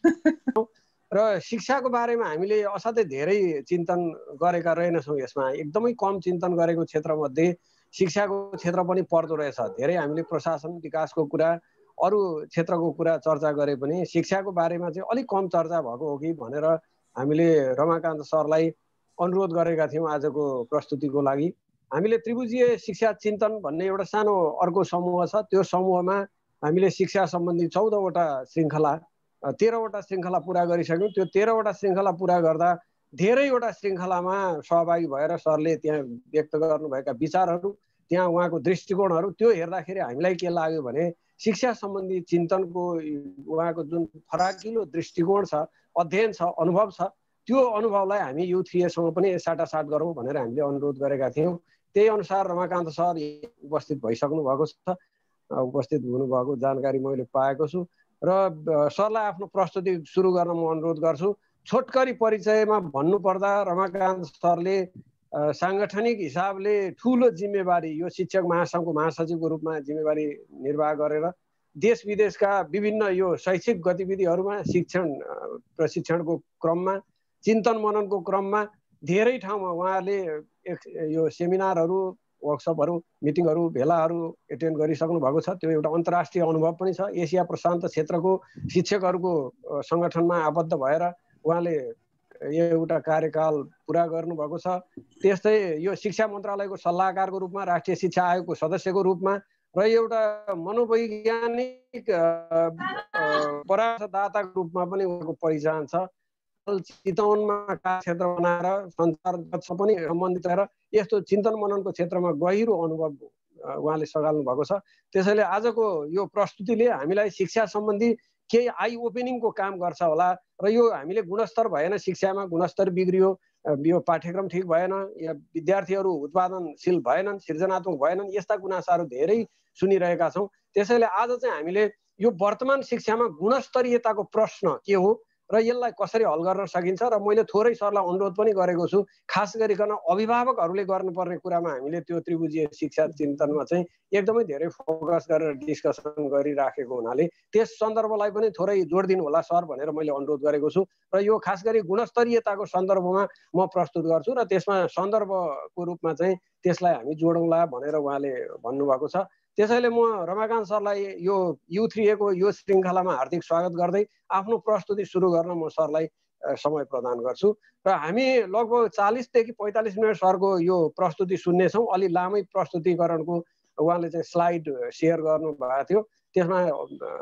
र शिक्षाको बारेमा हामीले असाध्यै धेरै चिन्तन गरेका रहेनछौँ। यसमा एकदमै कम चिन्तन गरेको क्षेत्रमध्ये शिक्षाको क्षेत्र पनि पर्दो रहेछ। धेरै हामीले प्रशासन विकासको कुरा, अरू क्षेत्रको कुरा चर्चा गरे पनि शिक्षाको बारेमा चाहिँ अलिक कम चर्चा भएको हो कि भनेर हामीले रमाकान्त सरलाई अनुरोध गरेका थियौँ आजको प्रस्तुतिको लागि। हामीले त्रिभुजीय शिक्षा चिन्तन भन्ने एउटा सानो अर्को समूह छ। त्यो समूहमा हामीले शिक्षा सम्बन्धी 14वटा श्रृङ्खला 13वटा श्रृङ्खला पुरा गरिसक्यौँ। त्यो 13वटा श्रृङ्खला पुरा गर्दा धेरैवटा श्रृङ्खलामा सहभागी भएर सरले त्यहाँ व्यक्त गर्नुभएका विचारहरू, त्यहाँ उहाँको दृष्टिकोणहरू, त्यो हेर्दाखेरि हामीलाई के लाग्यो भने शिक्षा सम्बन्धी चिन्तनको उहाँको जुन फराकिलो दृष्टिकोण छ, अध्ययन छ, अनुभव छ, त्यो अनुभवलाई हामी U3A सँग पनि साटासाट गरौँ भनेर हामीले अनुरोध गरेका थियौँ। त्यही अनुसार रमाकान्त सर उपस्थित भइसक्नु भएको छ। उपस्थित हुनुभएको जानकारी मैले पाएको छु र सरलाई आफ्नो प्रस्तुति सुरु गर्न म अनुरोध गर्छु। छोटकरी परिचयमा भन्नुपर्दा रमाकान्त सरले सांगठनिक हिसाबले ठुलो जिम्मेवारी यो शिक्षक महासङ्घको महासचिवको रूपमा जिम्मेवारी निर्वाह गरेर देश विदेशका विभिन्न यो शैक्षिक गतिविधिहरूमा शिक्षण प्रशिक्षणको क्रममा, चिन्तन मननको क्रममा धेरै ठाउँमा उहाँले यो सेमिनारहरू, वर्कसपहरू, मिटिङहरू, भेलाहरू एटेन्ड गरिसक्नु भएको छ। त्यो एउटा अन्तर्राष्ट्रिय अनुभव पनि छ। एसिया प्रशान्त क्षेत्रको शिक्षकहरूको सङ्गठनमा आबद्ध भएर उहाँले एउटा कार्यकाल पुरा गर्नुभएको छ। त्यस्तै यो शिक्षा मन्त्रालयको सल्लाहकारको रूपमा, राष्ट्रिय शिक्षा आयोगको सदस्यको रूपमा र एउटा मनोवैज्ञानिक परामर्शदाताको रूपमा पनि उहाँको पहिचान छ। चितवनमा क्षेत्र बनाएर सञ्चारसँग पनि सम्बन्धित रहेर यस्तो चिन्तन मननको क्षेत्रमा गहिरो अनुभव उहाँले सघाल्नु भएको छ। त्यसैले आजको यो प्रस्तुतिले हामीलाई शिक्षा सम्बन्धी केही आई ओपनिङको काम गर्छ होला र यो हामीले गुणस्तर भएन, शिक्षामा गुणस्तर बिग्रियो, यो पाठ्यक्रम ठिक भएन, या विद्यार्थीहरू उत्पादनशील भएनन्, सृजनात्मक भएनन्, यस्ता गुनासाहरू धेरै सुनिरहेका छौँ। त्यसैले आज चाहिँ हामीले यो वर्तमान शिक्षामा गुणस्तरीयताको प्रश्न के हो र यसलाई कसरी हल गर्न सकिन्छ र मैले थोरै सरलाई अनुरोध पनि गरेको छु, खास गरिकन अभिभावकहरूले गर्नुपर्ने कुरामा हामीले त्यो त्रिभुजीय शिक्षा चिन्तनमा चाहिँ एकदमै धेरै फोकस गरेर डिस्कसन गरिराखेको हुनाले त्यस सन्दर्भलाई पनि थोरै जोड दिनु होला सर भनेर मैले अनुरोध गरेको छु। र यो खास गरी गुणस्तरीयताको सन्दर्भमा म प्रस्तुत गर्छु र त्यसमा सन्दर्भको रूपमा चाहिँ त्यसलाई हामी जोडौँला भनेर उहाँले भन्नुभएको छ। त्यसैले म रमाकान्त सरलाई यो U3A को यो श्रृङ्खलामा हार्दिक स्वागत गर्दै आफ्नो प्रस्तुति सुरु गर्न म सरलाई समय प्रदान गर्छु। र हामी लगभग 40 देखि 45 मिनट सरको यो प्रस्तुति सुन्नेछौँ। अलि लामै प्रस्तुतिकरणको उहाँले चाहिँ स्लाइड सेयर गर्नुभएको थियो। त्यसमा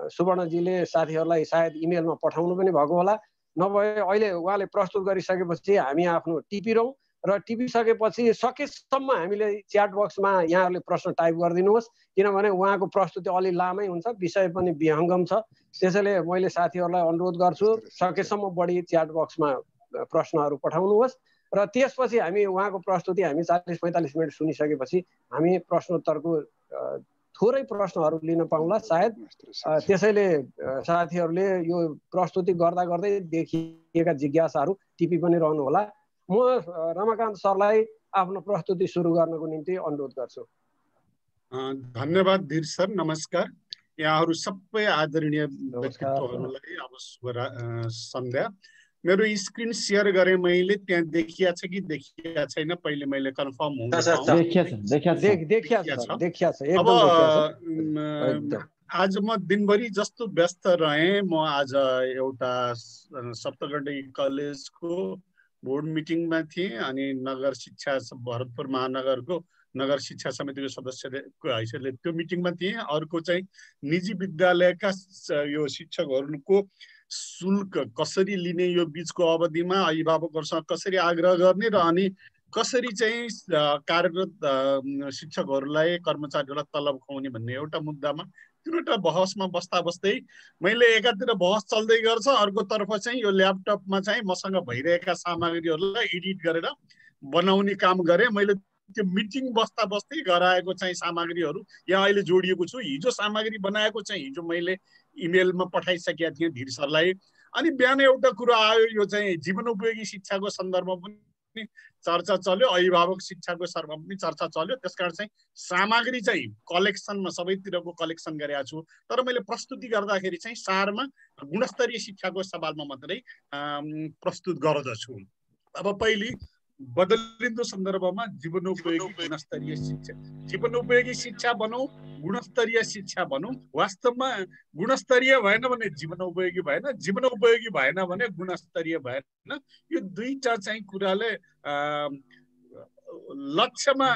सुवर्णजीले साथीहरूलाई सायद इमेलमा पठाउनु पनि भएको होला। नभए अहिले उहाँले प्रस्तुत गरिसकेपछि हामी आफ्नो टिपिरौँ र टिपिसकेपछि सकेसम्म हामीले च्याट बक्समा यहाँहरूले प्रश्न टाइप गरिदिनुहोस्, किनभने उहाँको प्रस्तुति अलि लामै हुन्छ, विषय पनि विहङ्गम छ। त्यसैले मैले साथीहरूलाई अनुरोध गर्छु सकेसम्म बढी च्याट बक्समा प्रश्नहरू पठाउनुहोस् र त्यसपछि हामी उहाँको प्रस्तुति हामी 40-45 मिनट सुनिसकेपछि हामी प्रश्नोत्तरको थोरै प्रश्नहरू लिन पाउँला सायद। त्यसैले साथीहरूले यो प्रस्तुति गर्दा गर्दै देखिएका जिज्ञासाहरू टिपी पनि रहनु होला। म रमाकान्त सरलाई आफ्नो प्रस्तुति सुरु गर्नको निम्ति अनुरोध गर्छु। धन्यवाद धीर सर, नमस्कार। यहाँहरू सबै आदरणीय व्यक्तित्वहरूलाई अब शुभ सन्ध्या। मेरो स्क्रिन सेयर गरेँ मैले, त्यहाँ देखिया छ कि देखिया छैन पहिले मैले कन्फर्म हुन पाऊँ। अब आज म दिनभरि जस्तो व्यस्त रहेँ, म आज एउटा सप्तगढी कलेजको बोर्ड मिटिङमा थिएँ अनि नगर शिक्षा भरतपुर महानगरको नगर शिक्षा समितिको सदस्यको हैसियतले त्यो मिटिङमा थिएँ। अर्को चाहिँ निजी विद्यालयका यो शिक्षकहरूको शुल्क कसरी लिने, यो बिचको अवधिमा अभिभावकहरूसँग कसरी आग्रह गर्ने र अनि कसरी चाहिँ कार्यरत शिक्षकहरूलाई कर्मचारीहरूलाई तलब खुवाउने भन्ने एउटा मुद्दामा तिनवटा बहसमा बस्दा बस्दै मैले एकातिर बहस चल्दै गर्छ, अर्कोतर्फ चाहिँ यो ल्यापटपमा चाहिँ मसँग भइरहेका सामग्रीहरूलाई एडिट गरेर बनाउने काम गरेँ। मैले त्यो मिटिङ बस्दा बस्दै गराएको चाहिँ सामग्रीहरू यहाँ अहिले जोडिएको छु। हिजो सामग्री बनाएको चाहिँ हिजो मैले इमेलमा पठाइसकेका थिएँ धीर सरलाई। अनि बिहान एउटा कुरो आयो, यो चाहिँ जीवनोपयोगी शिक्षाको सन्दर्भमा पनि पनि चर्चा चल्यो, अभिभावक शिक्षाको स्तरमा पनि चर्चा चल्यो। त्यसकारण चाहिँ सामग्री चाहिँ कलेक्सनमा सबैतिरको कलेक्सन गरेको छु। तर मैले प्रस्तुति गर्दाखेरि चाहिँ सारमा गुणस्तरीय शिक्षाको सवालमा मात्रै प्रस्तुत गर्दछु। अब पहिले बदलिँदो सन्दर्भमा जीवनोपयोगी गुणस्तरीय शिक्षा, जीवनोपयोगी शिक्षा भनौँ, गुणस्तरीय शिक्षा भनौँ। वास्तवमा गुणस्तरीय भएन भने जीवनोपयोगी भएन, जीवनोपयोगी भएन भने गुणस्तरीय भएन। यो दुईटा चाहिँ कुराले लक्ष्यमा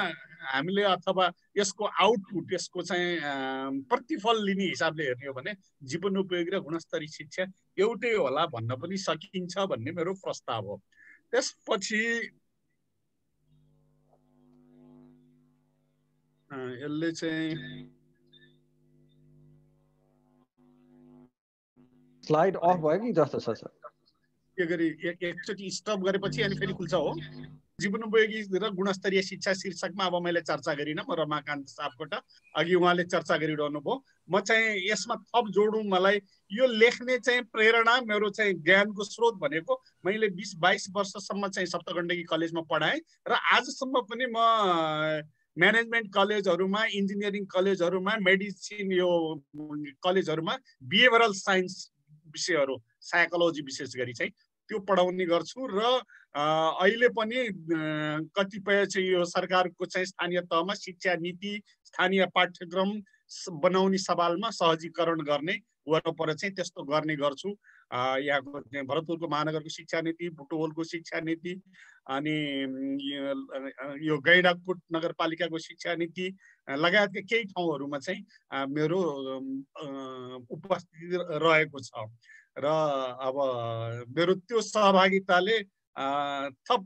हामीले अथवा यसको आउटपुट, यसको चाहिँ प्रतिफल लिने हिसाबले हेर्ने हो भने जीवनोपयोगी र गुणस्तरीय शिक्षा एउटै होला भन्न पनि सकिन्छ भन्ने मेरो प्रस्ताव हो। त्यसपछि यसले चाहिँ स्लाइड अफ भयो कि जस्तो छ सर? के गरी एकचोटि स्टप गरेपछि अनि फेरि खुल्छ हो। जीवनोपयोगी र गुणस्तरीय शिक्षा शीर्षकमा अब मैले चर्चा गरिनँ, म रमाकान्त सापकोटा, अघि उहाँले चर्चा गरिरहनु भयो। म चाहिँ यसमा थप जोडौँ, मलाई यो लेख्ने चाहिँ प्रेरणा, मेरो चाहिँ ज्ञानको स्रोत भनेको मैले 20-22 वर्षसम्म चाहिँ सप्तगण्डकी कलेजमा पढाएँ र आजसम्म पनि म म्यानेजमेन्ट कलेजहरूमा, इन्जिनियरिङ कलेजहरूमा, मेडिसिन यो कलेजहरूमा बिहेभियरल साइन्स विषयहरू, साइकोलोजी विशेष गरी चाहिँ त्यो पढाउने गर्छु। र अहिले पनि कतिपय चाहिँ यो सरकारको चाहिँ स्थानीय तहमा शिक्षा नीति, स्थानीय पाठ्यक्रम बनाउने सवालमा सहजीकरण गर्ने वरपर चाहिँ त्यस्तो गर्ने गर्छु। यहाँको भरतपुरको महानगरको शिक्षा नीति, बुटवलको शिक्षा नीति, अनि यो गैंडाकोट नगरपालिकाको शिक्षा नीति लगायतका केही ठाउँहरूमा चाहिँ मेरो उपस्थिति रहेको छ। र अब मेरो त्यो सहभागिताले थप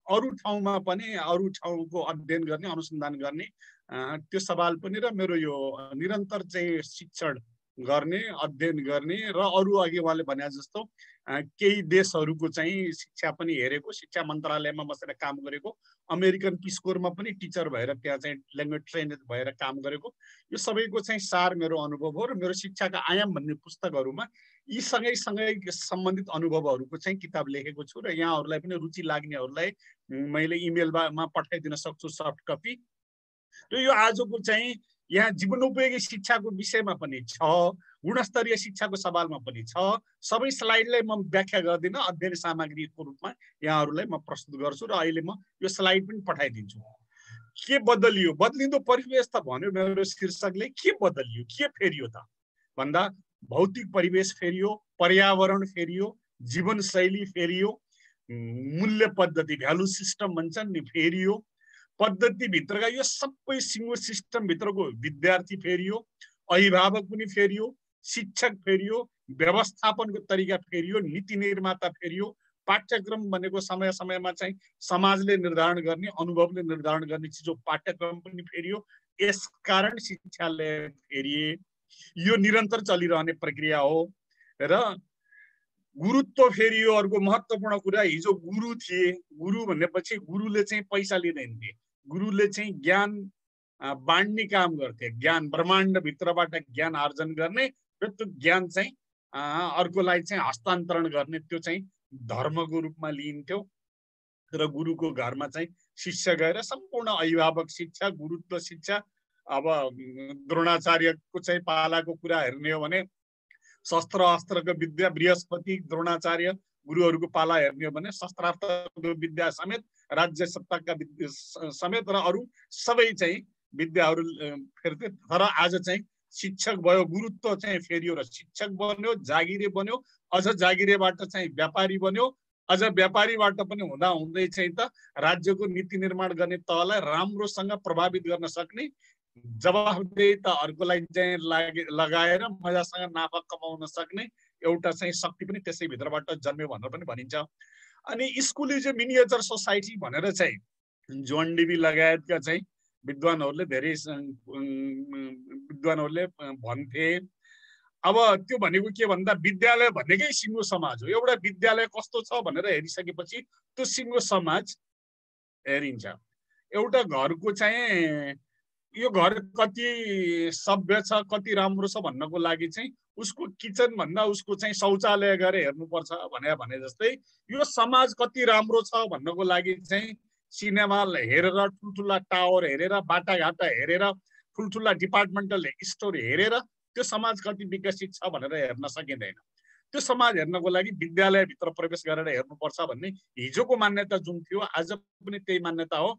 अरू ठाउँमा पनि अरू ठाउँको अध्ययन गर्ने, अनुसन्धान गर्ने त्यो सवाल पनि र मेरो यो निरन्तर चाहिँ शिक्षण गर्ने, अध्ययन गर्ने र अरू अघि उहाँले भने जस्तो केही देशहरूको चाहिँ शिक्षा पनि हेरेको, शिक्षा मन्त्रालयमा बसेर काम गरेको, अमेरिकन पिस कोरमा पनि टिचर भएर त्यहाँ चाहिँ ल्याङ्ग्वेज ट्रेनर भएर काम गरेको, यो सबैको चाहिँ सार मेरो अनुभव हो। र मेरो शिक्षाका आयाम भन्ने पुस्तकहरूमा यी सँगै सम्बन्धित अनुभवहरूको चाहिँ किताब लेखेको छु र यहाँहरूलाई पनि रुचि लाग्नेहरूलाई मैले इमेलमा पठाइदिन सक्छु सफ्ट कपी। र यो आजको चाहिँ यहाँ जीवनोपयोगी शिक्षाको विषयमा पनि छ, गुणस्तरीय शिक्षाको सवालमा पनि छ। सबै स्लाइडलाई म व्याख्या गर्दिनँ, अध्ययन सामग्रीको रूपमा यहाँहरूलाई म प्रस्तुत गर्छु र अहिले म यो स्लाइड पनि पठाइदिन्छु। के बदलियो? बदलिँदो परिवेश त भन्यो मेरो शीर्षकले। के बदलियो, के फेरियो त भन्दा भौतिक परिवेश फेरियो, पर्यावरण फेरियो, जीवनशैली फेरियो, मूल्य पद्धति भ्यालु सिस्टम भन्छन् नि फेरियो, पद्धतिभित्रका यो सबै सिङ्गो सिस्टमभित्रको विद्यार्थी फेरियो, अभिभावक पनि फेरियो, शिक्षक फेरियो, व्यवस्थापनको तरिका फेरियो, नीति निर्माता फेरियो, पाठ्यक्रम भनेको समय समयमा चाहिँ समाजले निर्धारण गर्ने, अनुभवले निर्धारण गर्ने चिज हो, पाठ्यक्रम पनि फेरियो। यसकारण शिक्षाले फेरिए। यो निरन्तर चलिरहने प्रक्रिया हो। र गुरुत्व फेरियो। अर्को महत्त्वपूर्ण कुरा, हिजो गुरु थिए, गुरु भनेपछि गुरुले चाहिँ पैसा लिँदैन थिए, गुरुले चाहिँ ज्ञान बाँड्ने काम गर्थे, ज्ञान ब्रह्माण्डभित्रबाट ज्ञान आर्जन गर्ने र त्यो ज्ञान चाहिँ अर्कोलाई चाहिँ हस्तान्तरण गर्ने, त्यो चाहिँ धर्मको रूपमा लिइन्थ्यो। र गुरुको घरमा चाहिँ शिष्य गएर सम्पूर्ण अभिभावक शिक्षा, गुरुत्व शिक्षा। अब द्रोणाचार्यको चाहिँ पालाको कुरा हेर्ने हो भने शस्त्र अस्त्रको विद्या बृहस्पति द्रोणाचार्य, गुरुहरूको पाला हेर्ने हो भने शस्त्रास्त्रको विद्या समेत, राज्य सत्ताका विद्या समेत र अरू सबै चाहिँ विद्याहरू फेर्थे। तर आज चाहिँ शिक्षक भयो, गुरुत्व चाहिँ फेरियो र शिक्षक बन्यो, जागिरे बन्यो, अझ जागिरेबाट चाहिँ व्यापारी बन्यो, अझ व्यापारीबाट पनि हुँदा हुँदै चाहिँ त राज्यको नीति निर्माण गर्ने तहलाई राम्रोसँग प्रभावित गर्न सक्ने, जवाफदेही त अर्कोलाई चाहिँ लगाएर मजासँग नाफा कमाउन सक्ने एउटा चाहिँ शक्ति पनि त्यसै भित्रबाट जन्म्यो भनेर पनि भनिन्छ। अनि स्कुली जो मिनिएचर सोसाइटी भनेर चाहिँ जोन डिबी लगायतका चाहिँ विद्वानहरूले धेरै विद्वानहरूले भन्थे। अब त्यो भनेको के भन्दा विद्यालय भनेकै सिङ्गो समाज हो। एउटा विद्यालय कस्तो छ भनेर हेरिसकेपछि त्यो सिङ्गो समाज हेरिन्छ। एउटा घरको चाहिँ यो घर कति सभ्य छ, कति राम्रो छ भन्नको लागि चाहिँ उसको किचन भन्दा उसको चाहिँ शौचालय गरे हेर्नुपर्छ भने जस्तै यो समाज कति राम्रो छ भन्नको लागि चाहिँ सिनेमा हेरेर ठुल्ठुला टावर हेरेर बाटाघाटा हेरेर ठुल्ठुला डिपार्टमेन्टल स्टोर हेरेर त्यो समाज कति विकसित छ भनेर हेर्न सकिँदैन। त्यो समाज हेर्नको लागि विद्यालयभित्र प्रवेश गरेर हेर्नुपर्छ भन्ने हिजोको मान्यता जुन थियो आज पनि त्यही मान्यता हो।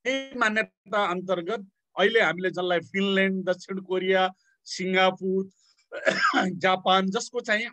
त्यही मान्यता अन्तर्गत अहिले हामीले जसलाई फिनल्यान्ड, दक्षिण कोरिया, सिङ्गापुर, जापान जसको चाहिँ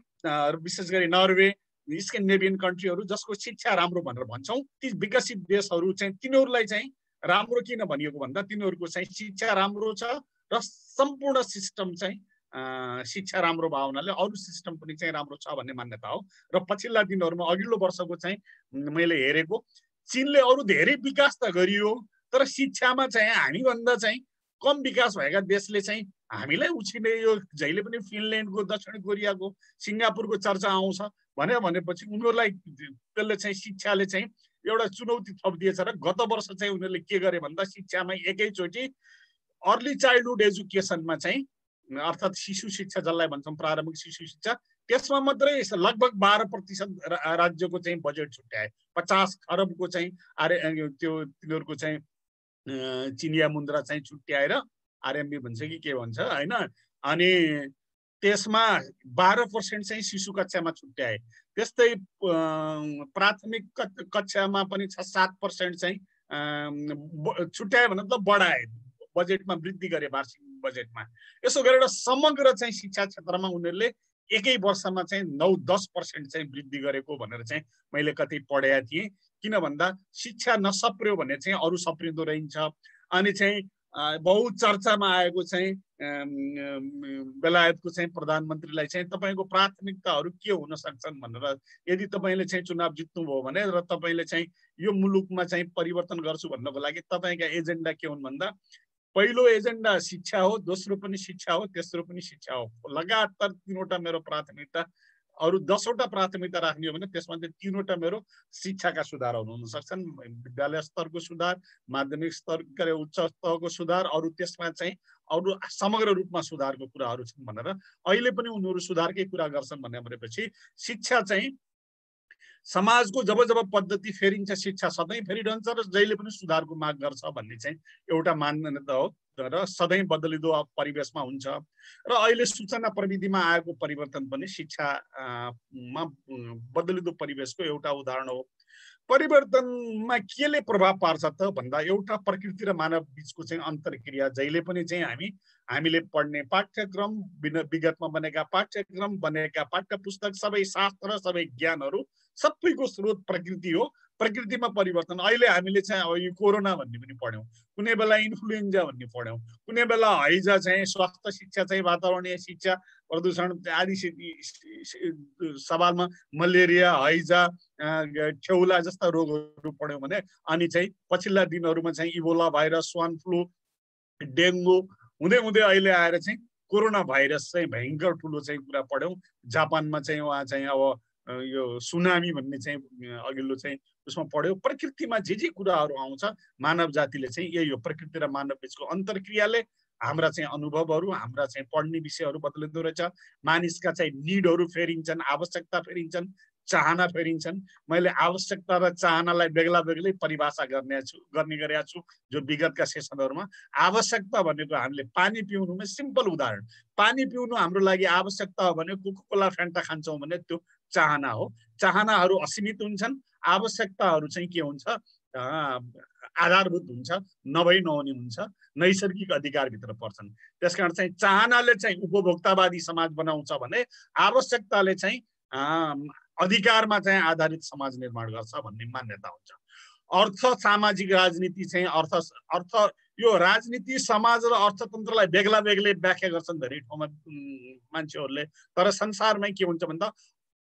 विशेष गरी नर्वे, स्क्यान्डिनेभियन कन्ट्रीहरू जसको शिक्षा राम्रो भनेर भन्छौँ, ती विकसित देशहरू चाहिँ तिनीहरूलाई चाहिँ राम्रो किन भनिएको भन्दा तिनीहरूको चाहिँ शिक्षा राम्रो छ र सम्पूर्ण सिस्टम चाहिँ शिक्षा राम्रो भयो हुनाले अरू सिस्टम पनि चाहिँ राम्रो छ भन्ने मान्यता हो। र पछिल्ला दिनहरूमा अघिल्लो वर्षको चाहिँ मैले हेरेको चीनले अरू धेरै विकास त गरियो तर शिक्षामा चाहिँ हामीभन्दा चाहिँ कम विकास भएका देशले चाहिँ हामीलाई उछिने यो जहिले पनि फिनल्यान्डको, दक्षिण कोरियाको, सिङ्गापुरको चर्चा आउँछ भनेपछि उनीहरूलाई त्यसले चाहिँ शिक्षाले चाहिँ एउटा चुनौती थपिदिएछ र गत वर्ष चाहिँ उनीहरूले के गरे भन्दा शिक्षामा एकैचोटि अर्ली चाइल्डहुड एजुकेसनमा चाहिँ अर्थात् शिशु शिक्षा जसलाई भन्छौँ प्रारम्भिक शिशु शिक्षा त्यसमा मात्रै लगभग 12% राज्यको चाहिँ बजेट छुट्याए। 50 खरबको चाहिँ त्यो तिनीहरूको चाहिँ चिनिया मुद्रा चाहिँ छुट्याएर आरएमबी भन्छ कि के भन्छ होइन, अनि त्यसमा 12% चाहिँ शिशु कक्षामा छुट्याए। त्यस्तै प्राथमिक कक्षामा पनि 7% चाहिँ छुट्याए भने त बढाए, बजेटमा वृद्धि गरे वार्षिक बजेटमा। यसो गरेर समग्र चाहिँ शिक्षा क्षेत्रमा उनीहरूले एकै वर्षमा चाहिँ 9-10% चाहिँ वृद्धि गरेको भनेर चाहिँ मैले कतै पढेका थिएँ। किन भन्दा शिक्षा नसप्रियो भने चाहिँ अरू सप्रिँदो रहन्छ। अनि चाहिँ बहुत चर्चामा आएको चाहिँ बेलायतको चाहिँ प्रधानमन्त्रीलाई चाहिँ तपाईँको प्राथमिकताहरू के हुन सक्छन् भनेर, यदि तपाईँले चाहिँ चुनाव जित्नुभयो भने र तपाईँले चाहिँ यो मुलुकमा चाहिँ परिवर्तन गर्छु भन्नको लागि तपाईँका एजेन्डा के हुन् भन्दा पहिलो एजेन्डा शिक्षा हो, दोस्रो पनि शिक्षा हो, तेस्रो पनि शिक्षा हो। लगातार 3वटा मेरो प्राथमिकता, अरू 10वटा प्राथमिकता राख्ने हो भने त्यसमा चाहिँ 3वटा मेरो शिक्षाका सुधारहरू हुन सक्छन्। विद्यालय स्तरको सुधार, माध्यमिक स्तर के उच्च स्तरको सुधार, अरू त्यसमा चाहिँ अरू समग्र रूपमा सुधारको कुराहरू छन् भनेर अहिले पनि उनीहरू सुधारकै कुरा गर्छन् भनेपछि शिक्षा चाहिँ समाजको जब जब पद्धति फेरिन्छ शिक्षा सधैँ फेरिरहन्छ र जहिले पनि सुधारको माग गर्छ भन्ने चाहिँ एउटा मान्यता हो र सधैँ बदलिदो परिवेशमा हुन्छ। र अहिले सूचना प्रविधिमा आएको परिवर्तन पनि शिक्षामा बदलिदो परिवेशको एउटा उदाहरण हो। परिवर्तनमा केले प्रभाव पार्छ त भन्दा एउटा प्रकृति र मानव बीचको चाहिँ अन्तर्क्रिया जहिले पनि चाहिँ हामीले पढ्ने पाठ्यक्रम, विगतमा बनेका पाठ्यक्रम, बनेका पाठ्य पुस्तक, सबै शास्त्र, सबै ज्ञानहरू सबैको स्रोत प्रकृति हो। प्रकृतिमा परिवर्तन अहिले हामीले चाहिँ अब यो कोरोना भन्ने पनि पढ्यौँ, कुनै बेला इन्फ्लुएन्जा भन्ने पढ्यौँ, कुनै बेला हैजा चाहिँ स्वास्थ्य शिक्षा चाहिँ वातावरणीय शिक्षा, प्रदूषण आदि सवालमा मलेरिया, हैजा, छेउला जस्ता रोगहरू पढ्यौँ भने अनि चाहिँ पछिल्ला दिनहरूमा चाहिँ इबोला भाइरस, स्वान फ्लू, डेङ्गु हुँदै हुँदै अहिले आएर चाहिँ कोरोना भाइरस चाहिँ भयङ्कर ठुलो चाहिँ कुरा पढ्यौँ। जापानमा चाहिँ उहाँ चाहिँ अब यो सुनामी भन्ने चाहिँ अघिल्लो चाहिँ उसमा पढ्यो। प्रकृतिमा जे कुराहरू आउँछ मानव जातिले चाहिँ यही हो, प्रकृति र मानव बीचको अन्तर्क्रियाले हाम्रा चाहिँ अनुभवहरू, हाम्रा चाहिँ पढ्ने विषयहरू बदलिँदो रहेछ। मानिसका चाहिँ निडहरू फेरिन्छन्, आवश्यकता फेरिन्छन्, चाहना फेरिन्छन्। मैले आवश्यकता र चाहनालाई बेग्ला बेग्लै परिभाषा गर्ने गरेका छु जो विगतका सेसनहरूमा। आवश्यकता भनेको हामीले पानी पिउनुमा सिम्पल उदाहरण, पानी पिउनु हाम्रो लागि आवश्यकता हो भने कोका-कोला फ्यान्टा खान्छौँ भने त्यो चाहना हो। चाहनाहरू असीमित हुन्छन्, आवश्यकताहरू चाहिँ के हुन्छ आधारभूत हुन्छ, नभई नहुने हुन्छ, नैसर्गिक अधिकारभित्र पर्छन्। त्यसकारण चाहिँ चाहनाले चाहिँ उपभोक्तावादी समाज बनाउँछ भने आवश्यकताले चाहिँ अधिकारमा चाहिँ आधारित समाज निर्माण गर्छ भन्ने मान्यता हुन्छ। अर्थ सामाजिक राजनीति चाहिँ अर्थ यो राजनीति समाज र अर्थतन्त्रलाई बेग्ला बेग्लै व्याख्या गर्छन् धेरै ठाउँमा मान्छेहरूले। तर संसारमै के हुन्छ भन्दा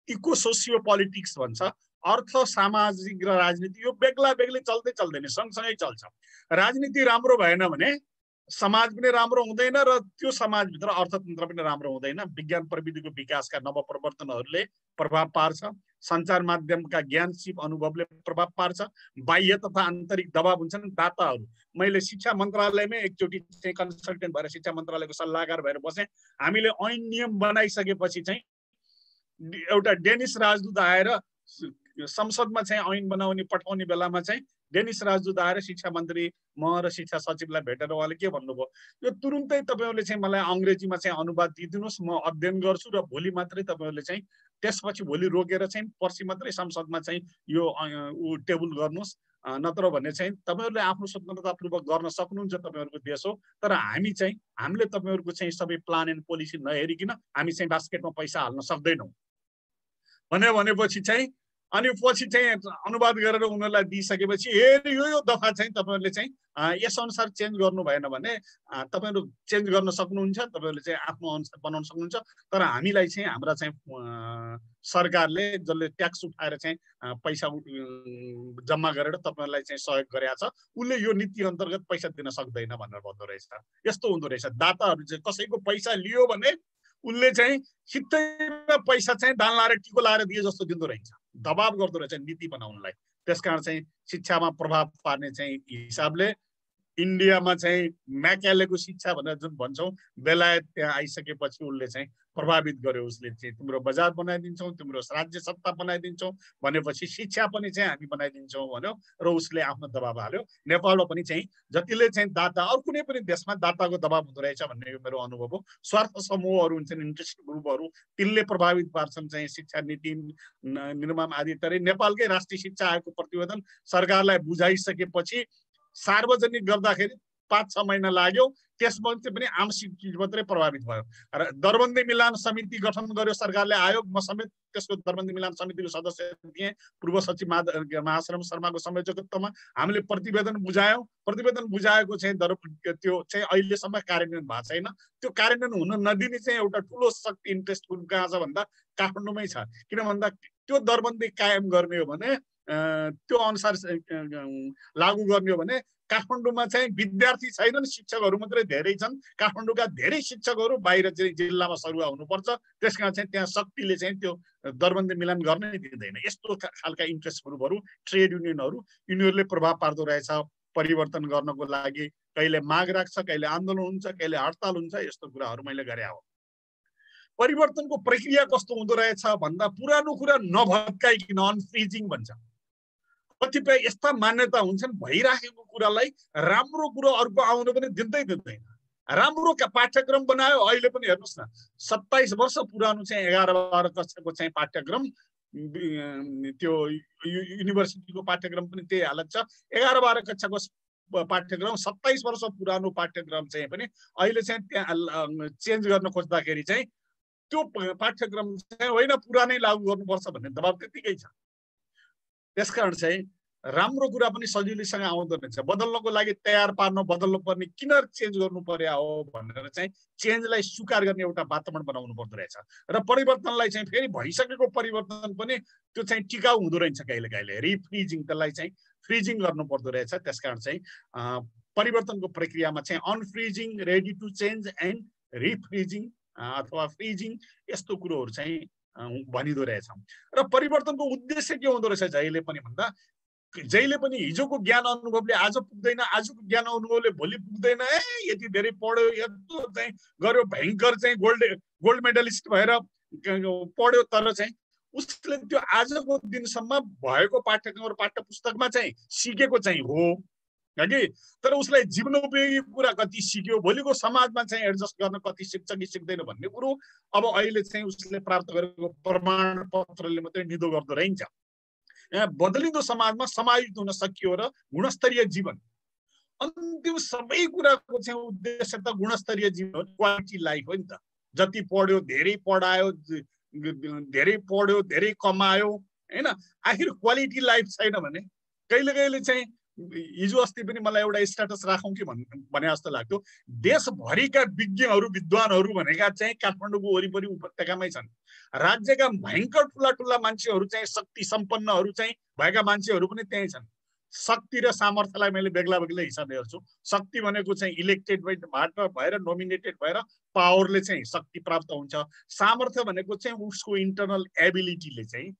इको सोसियो पोलिटिक्स भन्छ। अर्थ सामाजिक र राजनीति यो बेग्ला बेग्लै चल्दैन, सँगसँगै चल्छ। राजनीति राम्रो भएन भने समाज पनि राम्रो हुँदैन र त्यो समाजभित्र अर्थतन्त्र पनि राम्रो हुँदैन। विज्ञान प्रविधिको विकासका नव प्रवर्तनहरूले प्रभाव पार्छ। सञ्चार माध्यमका ज्ञान सिप अनुभवले प्रभाव पार्छ, बाह्य तथा आन्तरिक दबाव हुन्छन् दाताहरू। मैले शिक्षा मन्त्रालयमै एकचोटि चाहिँ कन्सल्टेन्ट भएर शिक्षा मन्त्रालयको सल्लाहकार भएर बसेँ। हामीले ऐन नियम बनाइसकेपछि चाहिँ एउटा डेनिस राजदूत आएर संसदमा चाहिँ ऐन बनाउने पठाउने बेलामा चाहिँ डेनिस राजदूत आएर शिक्षा मन्त्री म र शिक्षा सचिवलाई भेटेर उहाँले के भन्नुभयो, यो तुरुन्तै तपाईँहरूले चाहिँ मलाई अङ्ग्रेजीमा चाहिँ अनुवाद दिइदिनुहोस्, म अध्ययन गर्छु र भोलि मात्रै तपाईँहरूले चाहिँ त्यसपछि भोलि रोकेर चाहिँ पर्सि मात्रै संसदमा चाहिँ यो टेबल गर्नुहोस्, नत्र भने चाहिँ तपाईँहरूले आफ्नो स्वतन्त्रतापूर्वक गर्न सक्नुहुन्छ, तपाईँहरूको देश हो, तर हामीले तपाईँहरूको चाहिँ सबै प्लान एन्ड पोलिसी नहेरिकन हामी चाहिँ बास्केटमा पैसा हाल्न सक्दैनौँ भनेपछि चाहिँ अनि पछि चाहिँ अनुवाद गरेर उनीहरूलाई दिइसकेपछि यो दफा चाहिँ तपाईँहरूले चाहिँ यसअनुसार चेन्ज गर्नु भएन भने तपाईँहरू चेन्ज गर्न सक्नुहुन्छ, तपाईँहरूले चाहिँ आफ्नो अनुसार बनाउन सक्नुहुन्छ, तर हामीलाई चाहिँ हाम्रा चाहिँ सरकारले जसले ट्याक्स उठाएर चाहिँ पैसा जम्मा गरेर तपाईँहरूलाई चाहिँ सहयोग गरेका छ उसले यो नीति अन्तर्गत पैसा दिन सक्दैन भनेर भन्दो रहेछ। यस्तो हुँदो रहेछ, दाताहरू चाहिँ कसैको पैसा लियो भने उसले चाहिँ सिधैमा पैसा चाहिँ दान लाएर टिको लाएर दिए जस्तो दिँदो रहेछ, दबाब गर्दो रहेछ नीति बनाउनलाई। त्यसकारण चाहिँ शिक्षामा प्रभाव पार्ने चाहिँ हिसाबले इन्डियामा चाहिँ म्याकेलेको शिक्षा भनेर जुन भन्छौँ, बेलायत त्यहाँ आइसकेपछि उसले चाहिँ प्रभावित गर्यो, उसले चाहिँ तिम्रो बजार बनाइदिन्छौँ, तिम्रो राज्य सत्ता बनाइदिन्छौँ भनेपछि शिक्षा पनि चाहिँ हामी बनाइदिन्छौँ भन्यो र उसले आफ्नो दबाब हाल्यो। नेपालमा पनि चाहिँ जतिले चाहिँ दाता अरू कुनै पनि देशमा दाताको दबाब हुँदो रहेछ भन्ने यो मेरो अनुभव हो। स्वार्थ समूहहरू हुन्छन्, इन्ट्रेस्ट ग्रुपहरू, तिनले प्रभावित पार्छन् चाहिँ शिक्षा नीति निर्माण आदि। तर नेपालकै राष्ट्रिय शिक्षा आयोगको प्रतिवेदन सरकारलाई बुझाइसकेपछि सार्वजनिक गर्दाखेरि 5-6 महिना लाग्यो, त्यसपछि पनि आंशिक चिज मात्रै प्रभावित भयो। र दरबन्दी मिलान समिति गठन गर्यो सरकारले, आयोग म समेत त्यसको दरबन्दी मिलान समितिको सदस्य थिएँ, पूर्व सचिव महाश्रम शर्माको संयोजकत्वमा। हामीले प्रतिवेदन बुझायौँ, प्रतिवेदन बुझाएको चाहिँ त्यो चाहिँ अहिलेसम्म कार्यान्वयन भएको छैन। त्यो कार्यान्वयन हुन नदिने चाहिँ एउटा ठुलो शक्ति इन्ट्रेस्ट ग्रुप कहाँ छ भन्दा काठमाडौँमै छ। किन भन्दा त्यो दरबन्दी कायम गर्ने हो भने त्यो अनुसार लागू गर्ने हो भने काठमाडौँमा चाहिँ विद्यार्थी छैनन्, शिक्षकहरू मात्रै धेरै छन्। काठमाडौँका धेरै शिक्षकहरू बाहिर चाहिँ जिल्लामा सरुवा हुनुपर्छ, त्यसकारण चाहिँ त्यहाँ शक्तिले चाहिँ त्यो दरबन्दी मिलान गर्नै दिँदैन। यस्तो खालका इन्ट्रेस्ट ग्रुपहरू, ट्रेड युनियनहरू, यिनीहरूले प्रभाव पार्दो रहेछ परिवर्तन गर्नको लागि। कहिले माग राख्छ, कहिले आन्दोलन हुन्छ, कहिले हडताल हुन्छ, यस्तो कुराहरू मैले गरे हो। परिवर्तनको प्रक्रिया कस्तो हुँदो रहेछ भन्दा पुरानो कुरा नभत्काइकन अनफ्रिजिङ भन्छ। कतिपय यस्ता मान्यता हुन्छन् भइराखेको कुरालाई राम्रो कुरो अर्को आउनु पनि दिँदैन। राम्रो पाठ्यक्रम बनायो, अहिले पनि हेर्नुहोस् न 27 वर्ष पुरानो चाहिँ 11-12 कक्षाको चाहिँ पाठ्यक्रम, त्यो युनिभर्सिटीको पाठ्यक्रम पनि त्यही हालत छ। 11-12 कक्षाको पाठ्यक्रम 27 वर्ष पुरानो पाठ्यक्रम चाहिँ पनि अहिले चाहिँ त्यहाँ चेन्ज गर्न खोज्दाखेरि चाहिँ त्यो पाठ्यक्रम चाहिँ होइन पुरानै लागू गर्नुपर्छ भन्ने दबाब त्यतिकै छ। त्यसकारण चाहिँ राम्रो कुरा पनि सजिलैसँग आउँदो रहेछ। बदल्नको लागि तयार पार्न बदल्नु पर्ने, किन चेन्ज गर्नु पर्या हो भनेर चाहिँ चेन्जलाई स्वीकार गर्ने एउटा वातावरण बनाउनु पर्दो रहेछ। र परिवर्तनलाई चाहिँ फेरि भइसकेको परिवर्तन पनि त्यो चाहिँ टिकाउ हुँदो रहेछ, कहिले कहिले रिफ्रिजिङ, त्यसलाई चाहिँ फ्रिजिङ गर्नु पर्दो रहेछ। त्यसकारण चाहिँ परिवर्तनको प्रक्रियामा चाहिँ अनफ्रिजिङ, रेडी टु चेन्ज एन्ड रिफ्रिजिङ अथवा फ्रिजिङ यस्तो कुरोहरू चाहिँ भनिदो रहेछ। र परिवर्तनको उद्देश्य के हुँदो रहेछ जहिले पनि भन्दा, जहिले पनि हिजोको ज्ञान अनुभवले आज पुग्दैन, आजको ज्ञान अनुभवले भोलि पुग्दैन। यति धेरै पढ्यो, यत्रो चाहिँ गर्यो, भयङ्कर चाहिँ गोल्ड मेडलिस्ट भएर पढ्यो, तर चाहिँ उसले त्यो आजको दिनसम्म भएको पाठ्यक्रम र पाठ्य पुस्तकमा चाहिँ सिकेको चाहिँ हो कि, तर उसलाई जीवनोपयोगी कुरा कति सिक्यो, भोलिको समाजमा चाहिँ एडजस्ट गर्न कति सिक्छ कि सिक्दैन भन्ने कुरो अब अहिले चाहिँ उसले प्राप्त गरेको प्रमाण पत्रले मात्रै निदो गर्दो रहन्छ। यहाँ बदलिँदो समाजमा समायोजित हुन सकियो र गुणस्तरीय जीवन, अन्तिम सबै कुराको चाहिँ उद्देश्य त गुणस्तरीय जीवन हो, क्वालिटी लाइफ हो नि त। जति पढ्यो, धेरै पढायो, धेरै पढ्यो, धेरै कमायो, हैन, आखिर क्वालिटी लाइफ छैन भने कहिले कहिले चाहिँ हिजो अस्ति पनि मलाई एउटा स्ट्याटस राखौँ कि भने जस्तो लाग्थ्यो। देशभरिका विज्ञहरू विद्वानहरू भनेका चाहिँ काठमाडौँको वरिपरि उपत्यकामै छन्। राज्यका भयङ्कर ठुला ठुला मान्छेहरू चाहिँ शक्ति सम्पन्नहरू चाहिँ भएका मान्छेहरू पनि त्यही छन्। शक्ति र सामर्थ्यलाई मैले बेग्ला बेग्लै हिसाबले हेर्छु। शक्ति भनेको चाहिँ इलेक्टेड भएर नोमिनेटेड भएर पावरले चाहिँ शक्ति प्राप्त हुन्छ। सामर्थ्य भनेको चाहिँ उसको इन्टरनल एबिलिटीले चाहिँ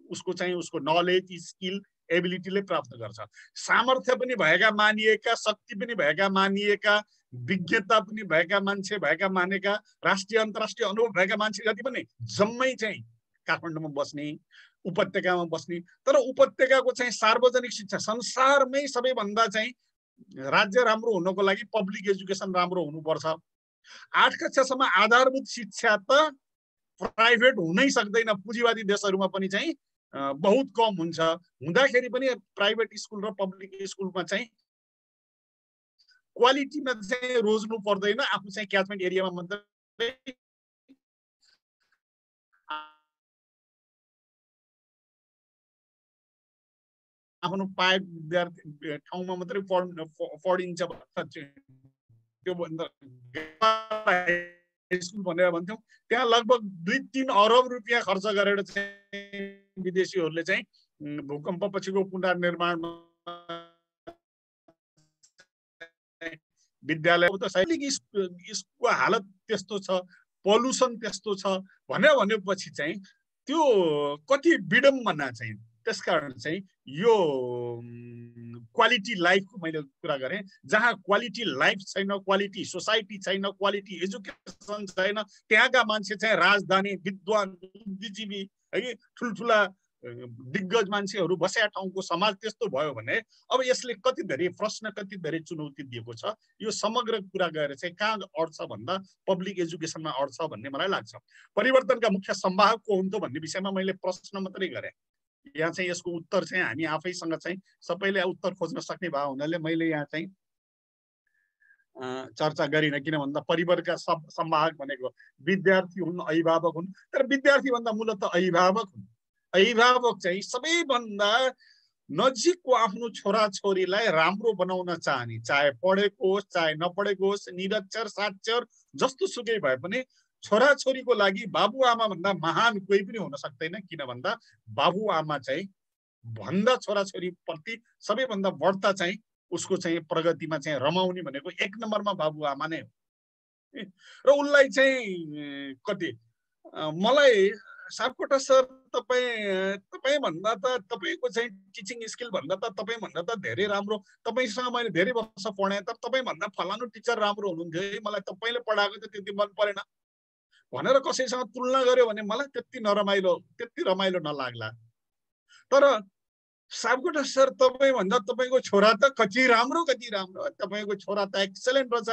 उसको चाहिँ उसको नलेज स्किल एबिलिटीले प्राप्त गर्छ। सामर्थ्य पनि भएका मानिएका, शक्ति पनि भएका मानिएका, विज्ञता पनि भएका मान्छे भएका मानेका, राष्ट्रिय अन्तर्राष्ट्रिय अनुभव भएका मान्छे जति पनि जम्मै चाहिँ काठमाडौँमा बस्ने, उपत्यकामा बस्ने। तर उपत्यकाको चाहिँ सार्वजनिक शिक्षा संसारमै सबैभन्दा चाहिँ राज्य राम्रो हुनको लागि पब्लिक एजुकेसन राम्रो हुनुपर्छ। 8 कक्षासम्म आधारभूत शिक्षा त प्राइभेट हुनै सक्दैन। पुँजीवादी देशहरूमा पनि चाहिँ बहुत कम हुन्छ। हुँदाखेरि पनि प्राइभेट स्कुल र पब्लिक स्कुलमा चाहिँ क्वालिटीमा चाहिँ रोज्नु पर्दैन। आफ्नो चाहिँ क्याचमेन्ट एरियामा मात्रै आफ्नो पाए विद्यार्थी ठाउँमा मात्रै पढिन्छ त्यो भन्दा स्कुल भनेर भन्थ्यौँ। त्यहाँ लगभग 2-3 अरब रुपियाँ खर्च गरेर चाहिँ विदेशीहरूले चाहिँ भूकम्प पछिको पुनर्निर्माणमा विद्यालय त यसको हालत त्यस्तो छ, पल्युसन त्यस्तो छ भनेपछि चाहिँ त्यो कति विडम्बना चाहिँ। त्यसकारण चाहिँ यो क्वालिटी लाइफको मैले कुरा गरेँ। जहाँ क्वालिटी लाइफ छैन, क्वालिटी सोसाइटी छैन, क्वालिटी एजुकेसन छैन, त्यहाँका मान्छे चाहिँ राजधानी विद्वान बुद्धिजीवी है ठुल्ठुला दिग्गज मान्छेहरू बसेका ठाउँको समाज त्यस्तो भयो भने अब यसले कति धेरै प्रश्न, कति धेरै चुनौती दिएको छ। यो समग्र कुरा गरेर चाहिँ कहाँ अड्छ भन्दा पब्लिक एजुकेसनमा अड्छ भन्ने मलाई लाग्छ। परिवर्तनका मुख्य संवाहक को हुन् त भन्ने विषयमा मैले प्रश्न मात्रै गरेँ। यहाँ चाहिँ यसको उत्तर चाहिँ हामी आफैसँग चाहिँ सबैले उत्तर खोज्न सक्ने भए हुनाले मैले यहाँ चाहिँ चर्चा गरिनँ। किन भन्दा परिवारका संवाहक भनेको विद्यार्थी हुन्, अभिभावक हुन्। तर विद्यार्थी भन्दा मूलतः अभिभावक हुन्। अभिभावक चाहिँ सबैभन्दा नजिकको आफ्नो छोराछोरीलाई राम्रो बनाउन चाहने, चाहे पढेको होस् चाहे नपढेको होस्, निरक्षर साक्षर जस्तो सुकै भए पनि छोराछोरीको लागि बाबुआमा भन्दा महान कोही पनि हुन सक्दैन। किन भन्दा बाबुआमा चाहिँ भन्दा छोराछोरी प्रति सबैभन्दा बढ्ता चाहिँ उसको चाहिँ प्रगतिमा चाहिँ रमाउने भनेको 1 नम्बरमा बाबुआमा नै हो। र उसलाई चाहिँ कति मलाई सापकोटा सर तपाईँ भन्दा त तपाईँको चाहिँ टिचिङ स्किल भन्दा त तपाईँ भन्दा त धेरै राम्रो, तपाईँसँग मैले धेरै वर्ष पढेँ, तर तपाईँ भन्दा फलानु टिचर राम्रो हुनुहुन्थ्यो है, मलाई तपाईँले पढाएको त त्यति मन परेन भनेर कसैसँग तुलना गर्यो भने मलाई त्यति रमाइलो नलाग्ला। तर सापकोटा सर तपाईँ भन्दा तपाईँको छोरा त कति राम्रो, तपाईँको छोरा त एक्सलेन्ट रहेछ,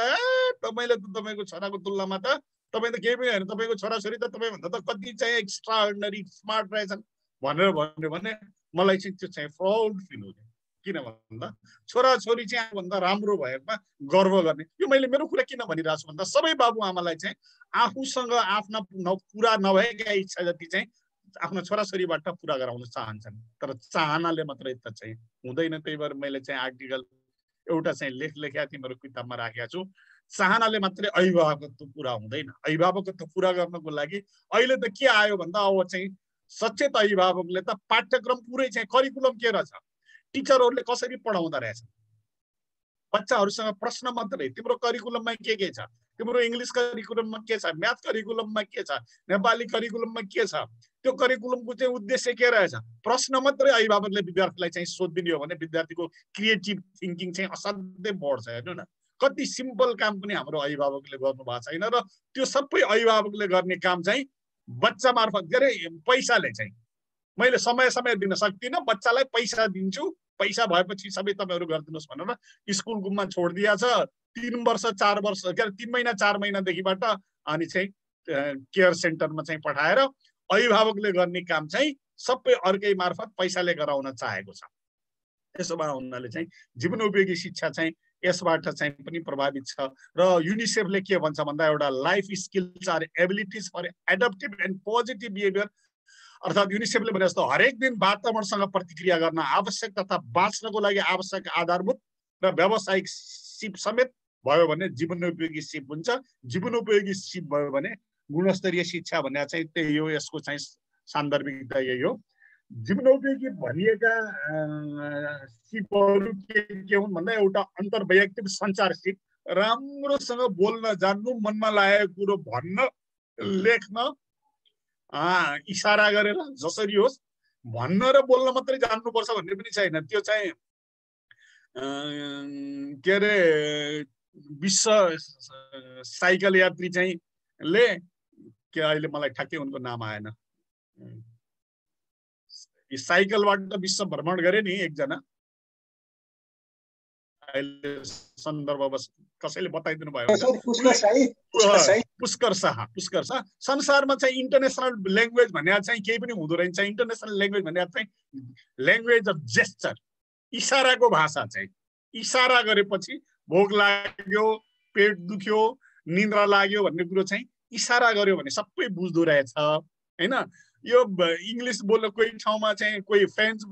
तपाईँले त तपाईँको छोराको तुलनामा त तपाईँ त केही पनि होइन, तपाईँको छोराछोरी त तपाईँ भन्दा त कति चाहिँ एक्स्ट्रा अर्डिनरी स्मार्ट रहेछन् भनेर भन्यो भने मलाई चाहिँ त्यो चाहिँ प्राउड फिल हुने। किन भन्दा छोराछोरी चाहिँ आफूभन्दा राम्रो भएमा गर्व गर्ने। यो मैले मेरो कुरा किन भनिरहेको छु भन्दा सबै बाबुआमालाई चाहिँ आफूसँग आफ्ना पुरा नभएका इच्छा जति चाहिँ आफ्नो छोराछोरीबाट पुरा गराउन चाहन्छन्। तर चाहनाले मात्रै त चाहिँ हुँदैन। त्यही भएर मैले चाहिँ आर्टिकल एउटा चाहिँ लेख लेखेका थिएँ, मेरो किताबमा राखेको छु। चाहनाले मात्रै अभिभावकत्व पुरा हुँदैन। अभिभावकत्व पुरा गर्नको लागि अहिले त के आयो भन्दा अब चाहिँ सचेत अभिभावकले त पाठ्यक्रम पुरै चाहिँ करिकुलम के रहेछ, टिचरहरूले कसरी पढाउँदा रहेछन्, बच्चाहरूसँग प्रश्न मात्रै तिम्रो करिकुलममा के छ, तिम्रो इङ्ग्लिस करिकुलममा के छ, म्याथ करिकुलममा के छ, नेपाली करिकुलममा के छ, त्यो करिकुलमको चाहिँ उद्देश्य के रहेछ, प्रश्न मात्रै अभिभावकले विद्यार्थीलाई चाहिँ सोधिदिने हो भने विद्यार्थीको क्रिएटिभ थिङ्किङ चाहिँ असाध्यै बढ्छ। हेर्नु न कति सिम्पल काम पनि हाम्रो अभिभावकले गर्नु भएको छैन र त्यो सबै अभिभावकले गर्ने काम चाहिँ बच्चा मार्फत के अरे पैसाले चाहिँ मैले समय दिन सक्दिनँ, बच्चालाई पैसा दिन्छु, पैसा भएपछि सबै तपाईँहरू गरिदिनुहोस् भनेर स्कुल गुम्मा छोडिदिया छ। 3 वर्ष 4 वर्ष के अरे 3 महिना 4 महिनादेखिबाट अनि चाहिँ केयर सेन्टरमा चाहिँ पठाएर अभिभावकले गर्ने काम चाहिँ सबै अर्कै मार्फत पैसाले गराउन चाहेको छ। त्यसो भए हुनाले चाहिँ जीवनोपयोगी शिक्षा चाहिँ यसबाट चाहिँ पनि प्रभावित छ। र युनिसेफले के भन्छ भन्दा एउटा life skills are abilities for adaptive and positive behaviour, अर्थात् युनिसेफले भने जस्तो हरेक दिन वातावरणसँग प्रतिक्रिया गर्न आवश्यक तथा बाँच्नको लागि आवश्यक आधारभूत र व्यावसायिक सिप समेत भयो भने जीवनोपयोगी सिप हुन्छ। जीवनोपयोगी सिप भयो भने गुणस्तरीय शिक्षा भन्ने चाहिँ त्यही हो। यसको चाहिँ सान्दर्भिकता यही हो। जीवनोपयोगी भनिएका सिपहरू के हुन् भन्दा एउटा अन्तर्वैयक्तिक सञ्चार सिप, राम्रोसँग बोल्न जान्नु, मनमा लागेको कुरो भन्न लेख्न इशारा गरेर जसरी होस् भन्न र बोल्न मात्रै जान्नुपर्छ भन्ने पनि छैन। त्यो चाहिँ के अरे विश्व साइकल यात्री चाहिँ ले के अहिले मलाई ठ्याक्कै उनको नाम आएन, साइकलबाट विश्व भ्रमण गरे नि एकजना, अहिले सन्दर्भ कसैले बताइदिनु भयो पुष्कर शाह। संसारमा चाहिँ इन्टरनेसनल ल्याङ्ग्वेज भन्ने चाहिँ केही पनि हुँदो रहेछ। इन्टरनेसनल ल्याङ्ग्वेज भन्ने चाहिँ ल्याङ्ग्वेज अफ जेस्चर, इसाराको भाषा चाहिँ। इसारा गरेपछि भोक लाग्यो, पेट दुख्यो, निन्द्रा लाग्यो भन्ने कुरो चाहिँ इसारा गर्यो भने सबै बुझ्दो रहेछ हैन। यो इङ्ग्लिस बोल्न कोही ठाउँमा चाहिँ कोही फ्रेन्च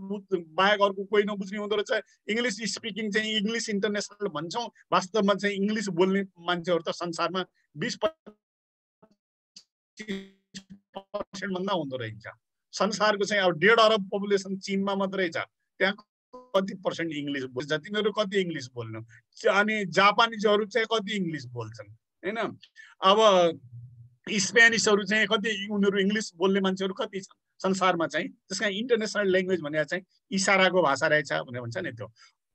बाहेक अर्को कोही नबुझ्ने हुँदो रहेछ। इङ्ग्लिस स्पिकिङ चाहिँ इङ्ग्लिस इन्टरनेसनल भन्छौँ, वास्तवमा चाहिँ इङ्ग्लिस बोल्ने मान्छेहरू त संसारमा 20-25% भन्दा हुँदो रहेछ। संसारको चाहिँ अब 1.5 अरब पपुलेसन चीनमा मात्रै छ, त्यहाँ कति पर्सेन्ट इङ्ग्लिस बोल्छ, तिनीहरू कति इङ्ग्लिस बोल्नु, अनि जापानिजहरू चाहिँ कति इङ्ग्लिस बोल्छन् हैन। अब स्पेनिसहरू चाहिँ कति, उनीहरू इङ्ग्लिस बोल्ने मान्छेहरू कति छन् संसारमा चाहिँ। त्यसका इन्टरनेसनल ल्याङ्ग्वेज भनेर चाहिँ इसाराको भाषा रहेछ भनेर भन्छ नि। त्यो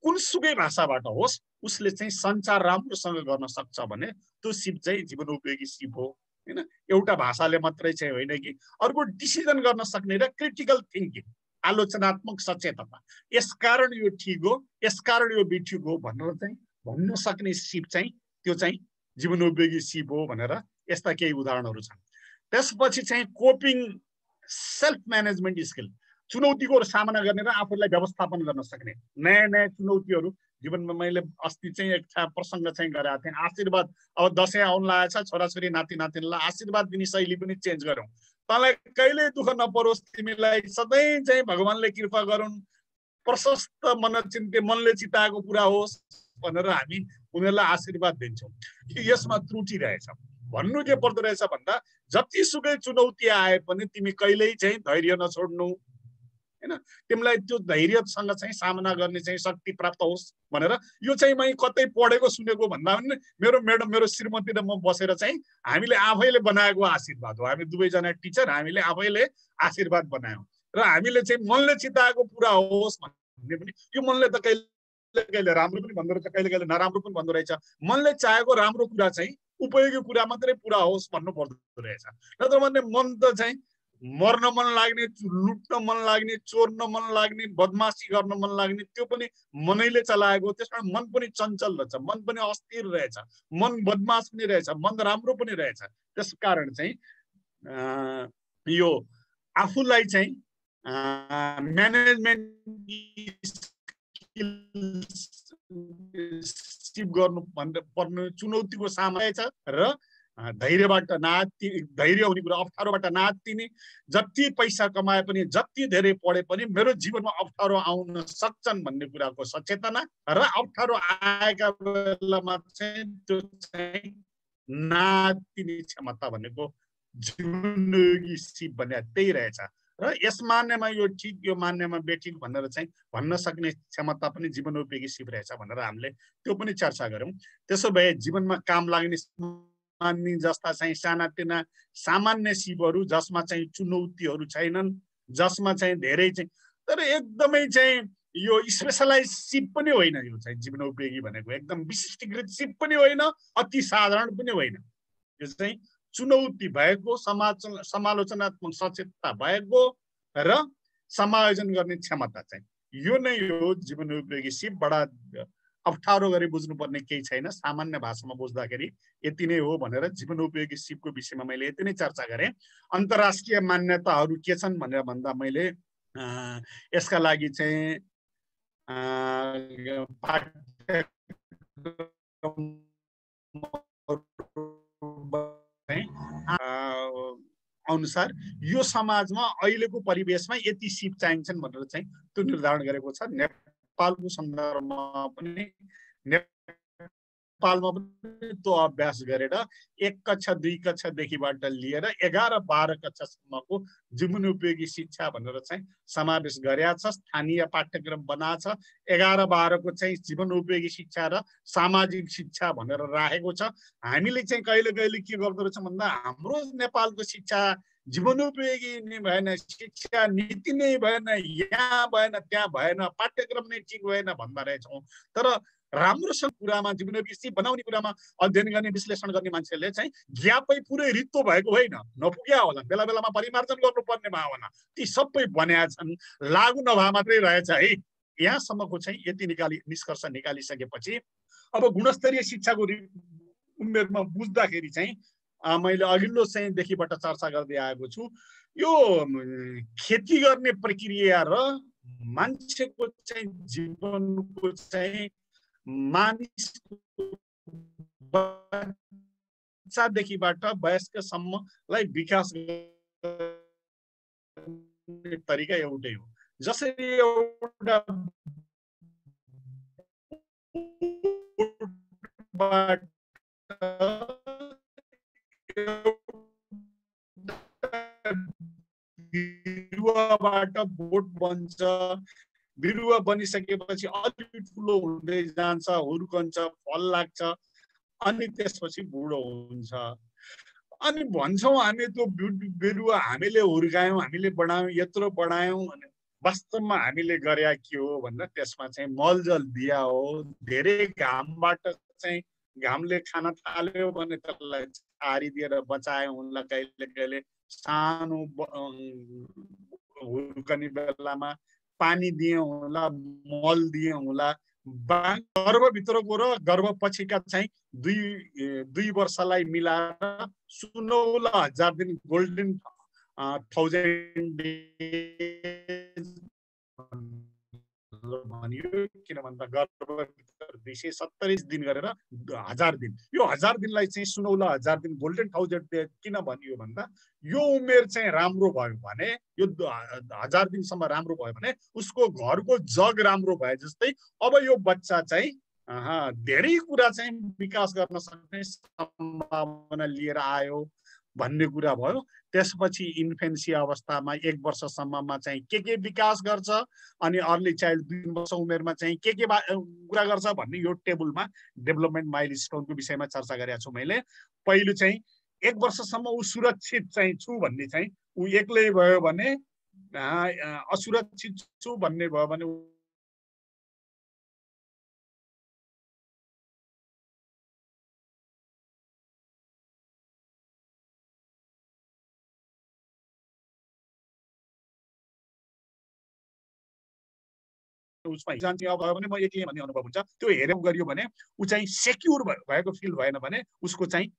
कुनसुकै भाषाबाट होस् उसले चाहिँ सञ्चार राम्रोसँग गर्न सक्छ भने त्यो सिप चाहिँ जीवनोपयोगी सिप हो हैन। एउटा भाषाले मात्रै चाहिँ होइन कि, अर्को डिसिजन गर्न सक्ने र क्रिटिकल थिङ्किङ, आलोचनात्मक सचेतता, यसकारण यो ठिक हो, यसकारण यो बेठिक हो भनेर चाहिँ भन्न सक्ने सिप चाहिँ त्यो चाहिँ जीवनोपयोगी सिप हो भनेर यस्ता केही उदाहरणहरू छन्। त्यसपछि चाहिँ कोपिङ सेल्फ म्यानेजमेन्ट स्किल, चुनौतीको सामना गर्ने र आफूलाई व्यवस्थापन गर्न सक्ने। नयाँ नयाँ चुनौतीहरू जीवनमा, मैले अस्ति चाहिँ एक प्रसङ्ग चाहिँ गरेको थिएँ, आशीर्वाद। अब दसैँ आउन लागेको छ, छोराछोरी नाति नातिनीलाई आशीर्वाद दिने शैली पनि चेन्ज गरौँ। तँलाई कहिले दुःख नपरोस्, तिमीलाई सधैँ चाहिँ भगवानले कृपा गरून्, प्रशस्त मनले चिताएको पुरा होस् भनेर हामी उनीहरूलाई आशीर्वाद दिन्छौँ। यसमा त्रुटि रहेछ। भन्नु के पर्दो रहेछ भन्दा जतिसुकै चुनौती आए पनि तिमी कहिल्यै चाहिँ धैर्य नछोड्नु हैन। तिमीलाई त्यो धैर्यसँग चाहिँ सामना गर्ने चाहिँ शक्ति प्राप्त होस् भनेर यो चाहिँ मैले कतै पढेको सुनेको भन्दा पनि मेरो म्याडम, मेरो श्रीमती र म बसेर चाहिँ हामीले आफैले बनाएको आशीर्वाद हो। हामी दुवैजना टिचर, हामीले आफैले आशीर्वाद बनायौँ र हामीले चाहिँ मनले चिताएको पुरा होस् भन्ने पनि। यो मनले त कहिले राम्रो पनि भन्दो रहेछ, कहिले कहिले नराम्रो पनि भन्दो रहेछ। मनले चाहेको राम्रो कुरा चाहिँ उपयोगी कुरा मात्रै पुरा होस् भन्नु पर्दो रहेछ। नत्र भने मन त चाहिँ मर्न मन लाग्ने, लुट्न मन लाग्ने, चोर्न मन लाग्ने, बदमासी गर्न मन लाग्ने, त्यो पनि मनैले चलाएको। त्यसमा मन पनि चञ्चल रहेछ, मन पनि अस्थिर रहेछ, मन बदमास पनि रहेछ, मन राम्रो पनि रहेछ। त्यसकारण चाहिँ यो आफूलाई चाहिँ म्यानेजमेन्ट सिप गर्नु पर्ने चुनौतीको सामना छ र धैर्यबाट धैर्य हुने कुरा, अप्ठ्यारोबाट नातिने। जति पैसा कमाए पनि, जति धेरै पढे पनि मेरो जीवनमा अप्ठ्यारो आउन सक्छन् भन्ने कुराको सचेतना र अप्ठ्यारो आएका बेलामा चाहिँ त्यो चाहिँ नातिने क्षमता भनेको जीवनोपयोगी सिप भन्ने त्यही रहेछ। र यस मान्यमा यो ठिक, यो मान्यमा बेठिक भनेर चाहिँ भन्न सक्ने क्षमता पनि जीवनोपयोगी सिप रहेछ भनेर हामीले त्यो पनि चर्चा गऱ्यौँ। त्यसो भए जीवनमा काम लाग्ने जस्ता चाहिँ सानातिना सामान्य सिपहरू जसमा चाहिँ चुनौतीहरू छैनन्, जसमा चाहिँ धेरै चाहिँ तर एकदमै चाहिँ यो स्पेसलाइज सिप पनि होइन। यो चाहिँ जीवनोपयोगी भनेको एकदम विशिष्टीकृत सिप पनि होइन, अति साधारण पनि होइन। यो चाहिँ चुनौती भएको, समालोचनात्मक सचेतता भएको र समायोजन गर्ने क्षमता चाहिँ यो नै हो जीवनोपयोगी सिप। बडा अप्ठ्यारो गरी बुझ्नुपर्ने केही छैन, सामान्य भाषामा बुझ्दाखेरि यति नै हो भनेर जीवनोपयोगी सिपको विषयमा मैले यति नै चर्चा गरेँ। अन्तर्राष्ट्रिय मान्यताहरू के छन् भनेर भन्दा मैले यसका लागि चाहिँ अनुसार यो समाजमा अहिलेको परिवेशमा यति सिप चाहिन्छन् भनेर चाहिँ त्यो निर्धारण गरेको छ। नेपालको सन्दर्भमा पनि त्यो अभ्यास गरेर 1 कक्षा 2 कक्षादेखिबाट लिएर 11-12 कक्षासम्मको जीवनोपयोगी शिक्षा भनेर चाहिँ समावेश गरेका छ। स्थानीय पाठ्यक्रम बनाएको छ। 11-12 को चाहिँ जीवनोपयोगी शिक्षा र सामाजिक शिक्षा भनेर राखेको छ। हामीले चाहिँ कहिले कहिले के गर्दो रहेछ भन्दा हाम्रो नेपालको शिक्षा जीवनोपयोगी नै भएन, शिक्षा नीति नै भएन, यहाँ भएन त्यहाँ भएन, पाठ्यक्रम नै ठिक भएन भन्दा रहेछौँ। तर राम्रोसँग कुरामा जीवनोपयोगी बनाउने कुरामा अध्ययन गर्ने विश्लेषण गर्ने मान्छेले चाहिँ ज्ञापै पुरै रित्तो भएको होइन, नपुग्या होला, बेला बेलामा परिमार्जन गर्नुपर्ने भावना ती सबै बन्या छन्, लागु नभए मात्रै रहेछ है। यहाँसम्मको चाहिँ यति निष्कर्ष निकालिसकेपछि अब गुणस्तरीय शिक्षाको उमेरमा बुझ्दाखेरि चाहिँ मैले अघिल्लो चाहिँ देखिबाट चर्चा गर्दै आएको छु। यो खेती गर्ने प्रक्रिया र मान्छेको चाहिँ जीवनको चाहिँ मानिसको बच्चादेखिबाट वयस्कसम्मलाई विकास गर्ने तरिका एउटै हो। जसरी एउटा बिरुवाबाट बोट बन्छ, बिरुवा बनिसकेपछि अलि ठुलो हुँदै जान्छ, हुर्कन्छ, फल लाग्छ, अनि त्यसपछि बुढो हुन्छ। अनि भन्छौँ हामी त्यो बिरुवा हामीले हुर्कायौँ, हामीले बढायौँ, यत्रो बढायौँ, अनि वास्तवमा हामीले गरे के हो भन्दा त्यसमा चाहिँ मलजल दिया हो। धेरै घामबाट चाहिँ घामले खान थाल्यो भने त्यसलाई छारिदिएर बचायौँ होला, कहिले कहिले सानो हुर्कने बेलामा पानी दियौँ होला, मल दियौँ होला। गर्भभित्रको र गर्भपछिका चाहिँ दुई वर्षलाई मिलाएर 16,000 दिन गोल्डन 1000 डेज भनियो। किन भन्दा गर्भभित्र 270 दिन गरेर 1000 दिन, यो 1000 दिनलाई चाहिँ 16,000 दिन गोल्डन 1000 डेज किन भनियो भन्दा यो उमेर चाहिँ राम्रो भयो भने, यो 1000 दिनसम्म राम्रो भयो भने उसको घरको जग राम्रो भए जस्तै अब यो बच्चा चाहिँ धेरै कुरा चाहिँ विकास गर्न सक्ने सम्भावना लिएर आयो भन्ने कुरा भयो। त्यसपछि इन्फेन्सी अवस्थामा 1 वर्षसम्ममा चाहिँ के विकास गर्छ, अनि अर्ली चाइल्ड 2 वर्ष उमेरमा चाहिँ के कुरा गर्छ भन्ने यो टेबलमा डेभलपमेन्ट माइलस्टोनको विषयमा चर्चा गरेको छु मैले। पहिलो चाहिँ 1 वर्षसम्म ऊ सुरक्षित चाहिँ छु भन्ने चाहिँ ऊ एक्लै भयो भने, असुरक्षित छु भन्ने भयो भने उसमा जान्थ्यो भयो भने म एक्लै भन्ने अनुभव हुन्छ। त्यो हेरेर गरियो भने ऊ चाहिँ सेक्युर भएको फिल भएन भने उसको चाहिँ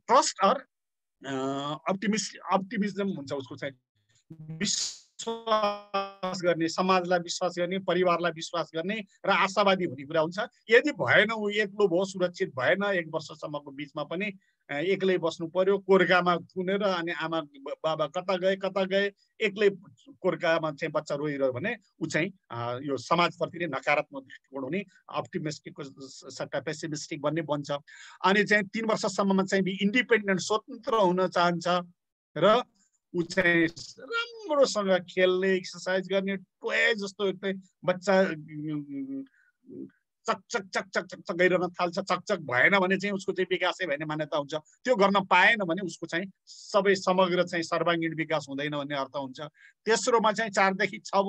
ट्रस्ट अर अप्टिमिज्म हुन्छ, उसको चाहिँ विश्वास गर्ने, समाजलाई विश्वास गर्ने, परिवारलाई विश्वास गर्ने र आशावादी हुने कुरा हुन्छ। यदि भएन, ऊ एक्लो भयो, सुरक्षित भएन, 1 वर्षसम्मको बिचमा पनि एक्लै बस्नु पर्यो, कोर्कामा थुनेर, अनि आमा बाबा कता गए एक्लै कोर्कामा चाहिँ बच्चा रोइरह्यो भने ऊ चाहिँ यो समाजप्रति नै नकारात्मक दृष्टिकोण हुने, अप्टिमिस्टिकको सट्टा पेसिमिस्टिक भन्ने बन्छ। अनि चाहिँ 3 वर्षसम्ममा चाहिँ इन्डिपेन्डेन्ट, स्वतन्त्र हुन चाहन्छ र ऊ चाहिँ राम्रोसँग खेल्ने, एक्सर्साइज गर्ने, टोय जस्तो एकदमै बच्चा चकचक गरिरहन थाल्छ। चकचक भएन भने चाहिँ उसको चाहिँ विकासै भएन मान्यता हुन्छ। त्यो गर्न पाएन भने उसको चाहिँ सबै समग्र चाहिँ सर्वाङ्गीण विकास हुँदैन भन्ने अर्थ हुन्छ। तेस्रोमा चाहिँ 4 देखि 6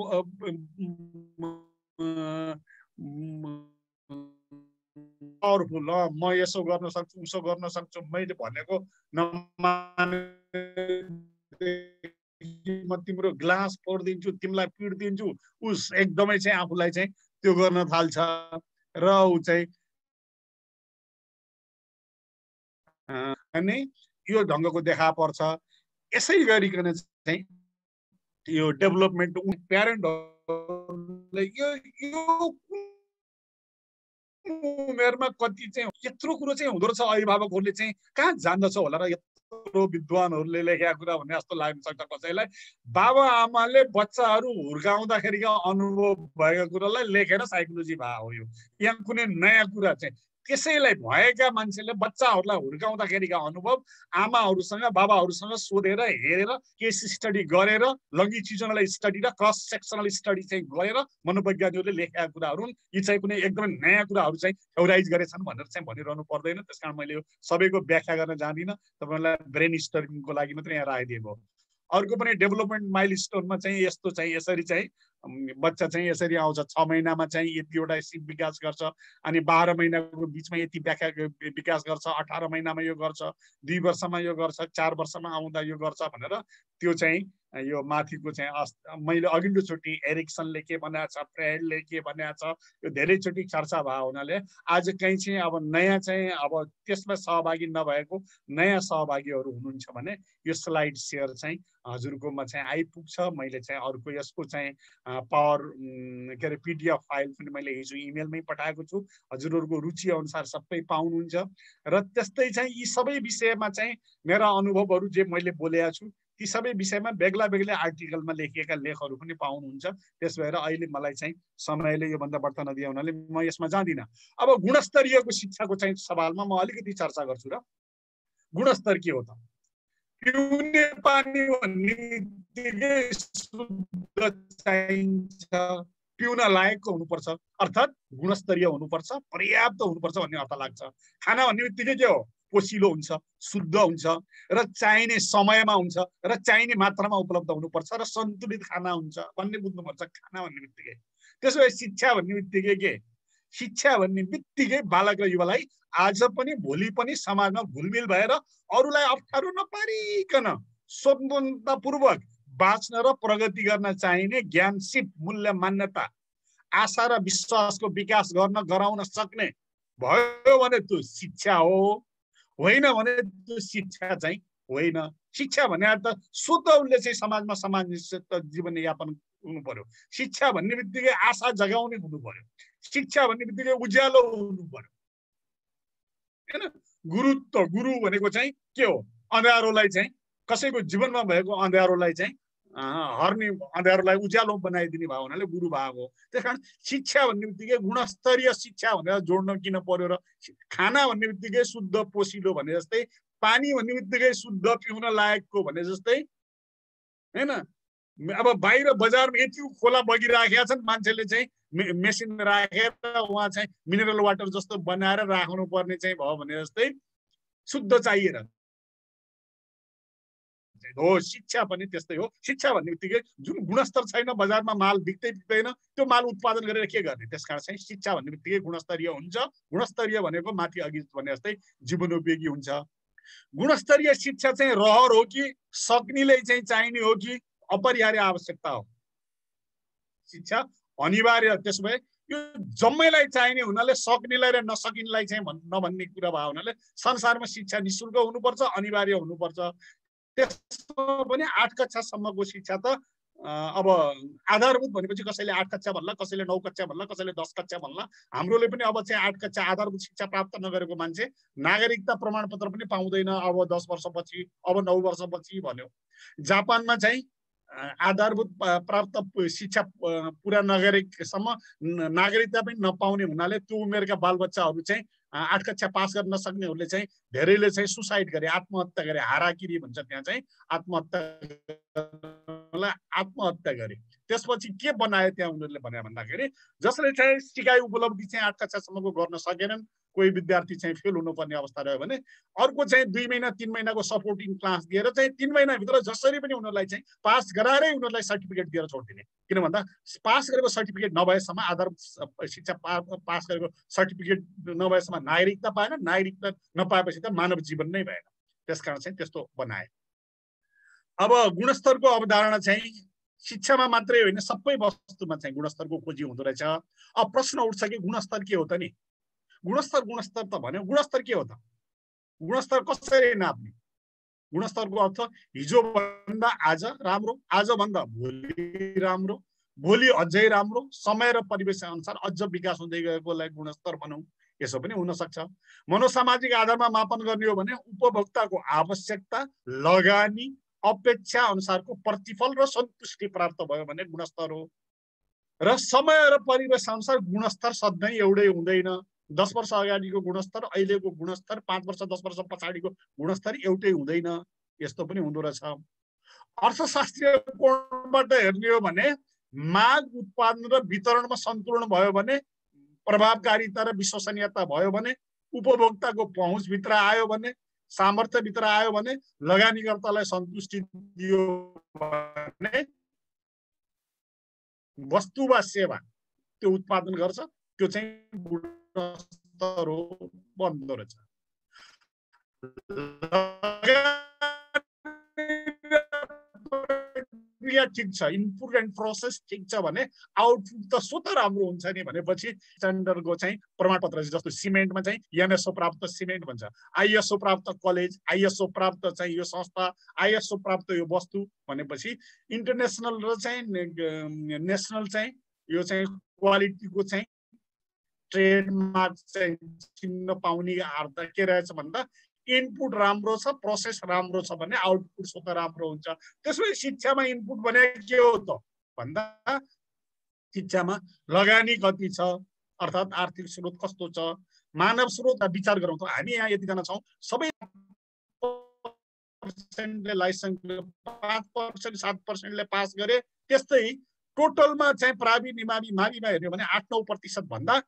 पावरफुल, म यसो गर्न सक्छु, उसो गर्न सक्छु, मैले भनेको नमाने म तिम्रो ग्लास फोडिदिन्छु, तिमीलाई पिट्दिन्छु, उस एकदमै चाहिँ आफूलाई चाहिँ त्यो गर्न थाल्छ र ऊ चाहिँ अनि यो ढङ्गको देखा पर्छ। यसै गरिकन चाहिँ यो डेभलपमेन्ट प्यारेन्टहरुले यो उमेरमा कति चाहिँ यत्रो कुरो चाहिँ हुँदो रहेछ, अभिभावकहरूले चाहिँ कहाँ जान्दछ होला र यत्रो विद्वानहरूले लेखेका कुरा भन्ने जस्तो लाग्न सक्छ कसैलाई। बाबा आमाले बच्चाहरू हुर्काउँदाखेरिका अनुभव भएका कुरालाई लेखेर साइकोलोजी भए हो। यो यहाँ कुनै नयाँ कुरा चाहिँ त्यसैलाई भएका मान्छेले बच्चाहरूलाई हुर्काउँदाखेरिका अनुभव आमाहरूसँग बाबाहरूसँग सोधेर हेरेर केस स्टडी गरेर लङ्गिट्युडनल स्टडी र क्रस सेक्सनल स्टडी चाहिँ गरेर मनोवैज्ञानिकहरूले लेखेका कुराहरू यी चाहिँ कुनै एकदमै नयाँ कुराहरू चाहिँ थ्योराइज गरेछन् भनेर चाहिँ भनिरहनु पर्दैन। त्यसकारण मैले यो सबैको व्याख्या गर्न जान्दिनँ, तपाईँलाई ब्रेन स्टर्मिङको लागि मात्रै यहाँ राखिदिएको हो। अर्को पनि डेभलपमेन्ट माइलस्टोनमा चाहिँ यस्तो चाहिँ यसरी चाहिँ बच्चा चाहिँ यसरी आउँछ, 6 महिनामा चाहिँ यतिवटा सिप विकास गर्छ, अनि 12 महिनाको बिचमा यति विकास गर्छ, 18 महिनामा यो गर्छ, 2 वर्षमा यो गर्छ, 4 वर्षमा आउँदा यो गर्छ भनेर त्यो चाहिँ यो माथिको चाहिँ मैले अघिल्लोचोटि एरिक्सनले के भनेको छ, फ्रेडले के भनेको छ, यो धेरैचोटि चर्चा भयो हुनाले आज कहीँ चाहिँ अब नयाँ चाहिँ अब त्यसमा सहभागी नभएको नयाँ सहभागीहरू हुनुहुन्छ भने यो स्लाइड सेयर चाहिँ हजुरकोमा चाहिँ आइपुग्छ। मैले चाहिँ अर्को यसको चाहिँ पावर के अरे पिडिएफ फाइल पनि मैले हिजो इमेलमै पठाएको छु, हजुरहरूको रुचि अनुसार सबै पाउनुहुन्छ। र त्यस्तै चाहिँ यी सबै विषयमा चाहिँ मेरा अनुभवहरू जे मैले बोलेको छु ती सबै विषयमा बेग्ला बेग्लै आर्टिकलमा लेखिएका लेखहरू पनि पाउनुहुन्छ। त्यस भएर अहिले मलाई चाहिँ समयले योभन्दा बढ्ता नदिए हुनाले म यसमा जाँदिनँ। अब गुणस्तरीयको शिक्षाको चाहिँ सवालमा म अलिकति चर्चा गर्छु। र गुणस्तर के हो त? पिउने पानी भन्ने बित्तिकै शुद्ध चाहिन्छ, पिउन लायकको हुनुपर्छ, अर्थात् गुणस्तरीय हुनुपर्छ, पर्याप्त हुनुपर्छ भन्ने अर्थ लाग्छ। खाना भन्ने बित्तिकै के हो? पोसिलो हुन्छ, शुद्ध हुन्छ र चाहिने समयमा हुन्छ र चाहिने मात्रामा उपलब्ध हुनुपर्छ र सन्तुलित खाना हुन्छ भन्ने बुझ्नुपर्छ खाना भन्ने बित्तिकै। त्यसो भए शिक्षा भन्ने बित्तिकै के? शिक्षा भन्ने बित्तिकै बालक र युवालाई आज पनि भोलि पनि समाजमा घुलमिल भएर अरूलाई अप्ठ्यारो नपारिकन स्वतन्त्रतापूर्वक बाँच्न र प्रगति गर्न चाहिने ज्ञान, सिप, मूल्य, मान्यता, आशा र विश्वासको विकास गर्न गराउन सक्ने भयो भने त्यो शिक्षा हो। होइन भने त्यो शिक्षा चाहिँ होइन। शिक्षा भने अर्थ शुद्ध उसले चाहिँ समाजमा समाजनिष्ठ जीवनयापन हुनु पर्यो। शिक्षा भन्ने बित्तिकै आशा जगाउने हुनु पर्यो। शिक्षा भन्ने बित्तिकै उज्यालो हुनु पर्यो, होइन? गुरुत्व, गुरु भनेको चाहिँ के हो? अँध्यारोलाई चाहिँ कसैको जीवनमा भएको अँध्यारोलाई चाहिँ हर्ने, अँध्यारोलाई उज्यालो बनाइदिने भयो हुनाले गुरु भएको हो। त्यस कारण शिक्षा भन्ने बित्तिकै गुणस्तरीय शिक्षा भनेर जोड्न किन पर्यो? र खाना भन्ने बित्तिकै शुद्ध पोसिलो भने जस्तै, पानी भन्ने बित्तिकै शुद्ध पिउन लायकको भने जस्तै, होइन? अब बाहिर बजारमा यति खोला बगिराखेका छन्, मान्छेले चाहिँ मेसिन राखेर उहाँ चाहिँ मिनरल वाटर जस्तो बनाएर राख्नु पर्ने चाहिँ भयो भने जस्तै शुद्ध चाहिएर हो। शिक्षा पनि त्यस्तै हो। शिक्षा भन्ने बित्तिकै जुन गुणस्तर छैन, बजारमा माल बिक्दैन, त्यो माल उत्पादन गरेर के गर्ने? त्यसकारण चाहिँ शिक्षा भन्ने बित्तिकै गुणस्तरीय हुन्छ। गुणस्तरीय भनेको माथि अघि भने जस्तै जीवनोपयोगी हुन्छ। गुणस्तरीय शिक्षा चाहिँ रहर हो कि सक्नेले चाहिँ चाहिने हो कि अपरिहार्य आवश्यकता हो? शिक्षा अनिवार्य। त्यसो भए यो जम्मैलाई चाहिने हुनाले सक्नेलाई र नसकिनेलाई चाहिँ नभन्ने कुरा भयो हुनाले संसारमा शिक्षा निःशुल्क हुनुपर्छ, अनिवार्य हुनुपर्छ। त्यसमा पनि 8 कक्षासम्मको शिक्षा त अब आधारभूत भनेपछि कसैले 8 कक्षा भन्ला, कसैले 9 कक्षा भन्ला, कसैले 10 कक्षा भन्ला। हाम्रोले पनि अब चाहिँ 8 कक्षा आधारभूत शिक्षा प्राप्त नगरेको मान्छे नागरिकता प्रमाणपत्र पनि पाउँदैन अब 10 वर्षपछि, अब 9 वर्षपछि भन्यो। जापानमा चाहिँ आधारभूत प्राप्त शिक्षा पुरा नगरेसम्म नागरिकता पनि नपाउने हुनाले त्यो उमेरका बालबच्चाहरू चाहिँ 8 कक्षा पास गर्न नसक्नेहरूले चाहिँ धेरैले चाहिँ सुसाइड गरे, आत्महत्या गरे। हाराकिरी भन्छ त्यहाँ चाहिँ आत्महत्या गरे। त्यसपछि के बनायो त्यहाँ उनीहरूले भने भन्दाखेरि जसले चाहिँ सिकाइ उपलब्धि चाहिँ 8 कक्षासम्मको गर्न सकेनन्, कोही विद्यार्थी चाहिँ फेल हुनुपर्ने अवस्था रह्यो भने अर्को चाहिँ 2 महिना 3 महिनाको सपोर्टिङ क्लास दिएर चाहिँ 3 महिनाभित्र जसरी पनि उनीहरूलाई चाहिँ पास गराएरै उनीहरूलाई सर्टिफिकेट दिएर छोडिदिने। किन भन्दा पास गरेको सर्टिफिकेट नभएसम्म, आधारभूत शिक्षा पास गरेको सर्टिफिकेट नभएसम्म नागरिकता पाएन, नागरिकता नपाएपछि त मानव जीवन नै भएन। त्यसकारण चाहिँ त्यस्तो बनाए। अब गुणस्तरको अवधारणा चाहिँ शिक्षामा मात्रै होइन, सबै वस्तुमा चाहिँ गुणस्तरको खोजी हुँदो रहेछ। अब प्रश्न उठ्छ कि गुणस्तर के हो त नि? गुणस्तर त भन्यो, गुणस्तर के हो त? गुणस्तर कसरी नाप्ने? गुणस्तरको अर्थ हिजो भन्दा आज राम्रो, आज भन्दा भोलि राम्रो, भोलि अझै राम्रो, समय र परिवेश अनुसार अझ विकास हुँदै गएकोलाई गुणस्तर भनौँ। यसो पनि हुन सक्छ। मनोसामाजिक आधारमा मापन गर्ने हो भने उपभोक्ताको आवश्यकता, लगानी, अपेक्षा अनुसारको प्रतिफल र सन्तुष्टि प्राप्त भयो भने गुणस्तर हो। र समय र परिवेश अनुसार गुणस्तर सधैँ एउटै हुँदैन। 10 वर्ष अगाडिको गुणस्तर अहिलेको गुणस्तर, 5 वर्ष 10 वर्ष पछाडिको गुणस्तर एउटै हुँदैन। यस्तो पनि हुँदो रहेछ। अर्थशास्त्रीय कोणबाट हेर्ने हो भने माग, उत्पादन र वितरणमा सन्तुलन भयो भने, प्रभावकारिता र विश्वसनीयता भयो भने, उपभोक्ताको पहुँचभित्र आयो भने, सामर्थ्यभित्र आयो भने लगानीकर्तालाई सन्तुष्टि दियो भने वस्तु वा सेवा त्यो उत्पादन गर्छ, त्यो चाहिँ गुणस्तर हो बन्दो रहेछ। ठिक छ, इनपुट एन्ड प्रोसेस ठिक छ भने आउटपुट त स्वतः राम्रो हुन्छ नि भनेपछि स्ट्यान्डर्डको चाहिँ प्रमाणपत्र जस्तो सिमेन्टमा चाहिँ एमएसओ प्राप्त सिमेन्ट भन्छ, आइएसओ प्राप्त कलेज, आइएसओ प्राप्त चाहिँ यो संस्था, आइएसओ प्राप्त यो वस्तु भनेपछि इन्टरनेसनल र चाहिँ नेसनल चाहिँ यो चाहिँ क्वालिटीको चाहिँ ट्रेडमार्क चाहिँ चिन्न पाउने अर्थ के रहेछ भन्दा इनपुट राम्रो छ, प्रोसेस राम्रो छ भने आउटपुट स्वतः राम्रो हुन्छ। त्यसपछि शिक्षामा इनपुट भने के हो त भन्दा शिक्षामा लगानी कति छ, अर्थात् आर्थिक स्रोत कस्तो छ, मानव स्रोत विचार गरौँ त हामी यहाँ यतिजना छौँ, सबै लाइसेन्स 5% 7%ले पास गरे, त्यस्तै टोटलमा चाहिँ प्राविण्य माविमा हेर्यो भने 8-9% भन्दा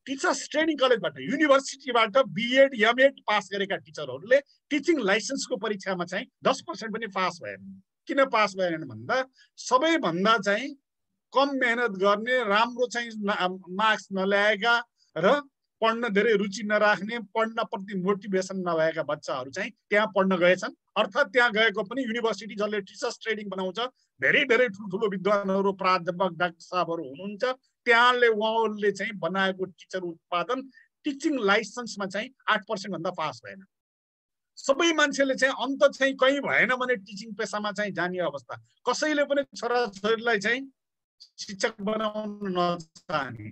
टिचर्स ट्रेनिङ कलेजबाट युनिभर्सिटीबाट बिएड एमएड पास गरेका टिचरहरूले टिचिङ लाइसेन्सको परीक्षामा चाहिँ 10% पनि पास भएन। किन पास भएन भन्दा सबैभन्दा चाहिँ कम मेहनत गर्ने, राम्रो चाहिँ मार्क्स नल्याएका र पढ्न धेरै रुचि नराख्ने, पढ्नप्रति मोटिभेसन नभएका बच्चाहरू चाहिँ त्यहाँ पढ्न गएछन्। अर्थात् त्यहाँ गएको पनि युनिभर्सिटी जसले टिचर्स ट्रेनिङ बनाउँछ, धेरै धेरै ठुल्ठुलो विद्वानहरू प्राध्यापक डाक्टर साहबहरू हुनुहुन्छ, त्यहाँले उहाँहरूले चाहिँ बनाएको टिचर उत्पादन टिचिङ लाइसेन्समा चाहिँ 8% भन्दा पास भएन। सबै मान्छेले चाहिँ अन्त चाहिँ कहीँ भएन भने टिचिङ पेसामा चाहिँ जाने अवस्था। कसैले पनि छोराछोरीलाई चाहिँ शिक्षक बनाउन नचाहने,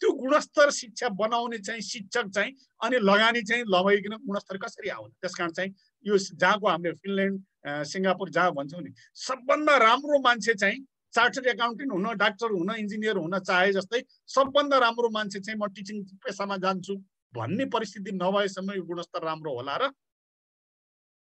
त्यो गुणस्तर शिक्षा बनाउने चाहिँ शिक्षक चाहिँ अनि लगानी चाहिँ लगाइकन गुणस्तर कसरी आउने। त्यसकारण चाहिँ यो जहाँको हामीले फिनल्यान्ड सिङ्गापुर जहाँ भन्छौँ नि, सबभन्दा राम्रो मान्छे चाहिँ चार्टर्ड एकाउन्टेन्ट हुन, डाक्टर हुन, इन्जिनियर हुन चाहे जस्तै सबभन्दा राम्रो मान्छे चाहिँ म टिचिङ पेसामा जान्छु भन्ने परिस्थिति नभएसम्म यो गुणस्तर राम्रो होला र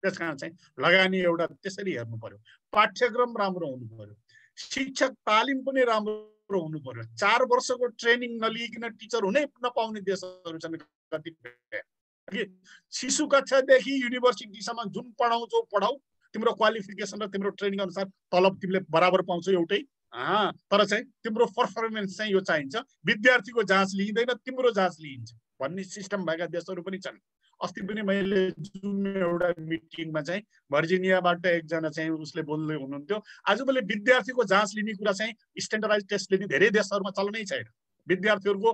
त्यसकारण चाहिँ लगानी एउटा त्यसरी हेर्नु पर्यो। पाठ्यक्रम राम्रो हुनु पर्यो, शिक्षक तालिम पनि राम्रो हुनु पर्यो। 4 वर्षको ट्रेनिङ नलिकन टिचर हुनै नपाउने देशहरू छन् कतिपय। शिशु कक्षादेखि युनिभर्सिटीसम्म जुन पढाउँछौ पढाऊ, तिम्रो क्वालिफिकेसन र तिम्रो ट्रेनिङ अनुसार तलब तिमीले बराबर पाउँछौ एउटै, तर चाहिँ तिम्रो पर्फर्मेन्स चाहिँ यो चाहिन्छ, विद्यार्थीको जाँच लिइँदैन, तिम्रो जाँच लिइन्छ भन्ने सिस्टम भएका देशहरू पनि छन्। अस्ति पनि मैले जुम एउटा मिटिङमा चाहिँ भर्जिनियाबाट एकजना चाहिँ उसले बोल्दै हुनुहुन्थ्यो, आजभोलि विद्यार्थीको जाँच लिने कुरा चाहिँ स्ट्यान्डर्डाइज टेस्ट लिने धेरै देशहरूमा चलनै छैन। विद्यार्थीहरूको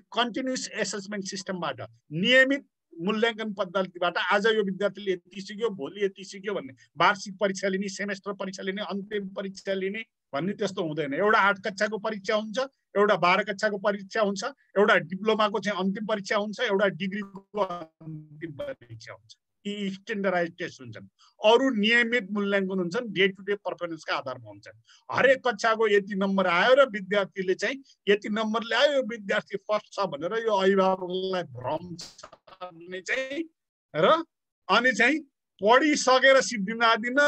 कन्टिन्युस एसेसमेन्ट सिस्टमबाट, नियमित मूल्याङ्कन पद्धतिबाट आज यो विद्यार्थीले यति सिक्यो, भोलि यति सिक्यो भन्ने, वार्षिक परीक्षा लिने, सेमेस्टर परीक्षा लिने, अन्तिम परीक्षा लिने भन्ने त्यस्तो हुँदैन। एउटा 8 कक्षाको परीक्षा हुन्छ, एउटा 12 कक्षाको परीक्षा हुन्छ, एउटा डिप्लोमाको चाहिँ अन्तिम परीक्षा हुन्छ, एउटा डिग्रीको अन्तिम परीक्षा हुन्छ। यी स्ट्यान्डर्डाइज टेस्ट हुन्छन्। अरू नियमित मूल्याङ्कन हुन्छन्, डे टु डे पर्फर्मेन्सका आधारमा हुन्छन्। हरेक कक्षाको यति नम्बर आयो र विद्यार्थीले चाहिँ यति नम्बर ल्यायो, यो विद्यार्थी फर्स्ट छ भनेर यो अभिभावकलाई भ्रम चाहिँ र अनि चाहिँ पढिसकेर सिद्धि नदिन,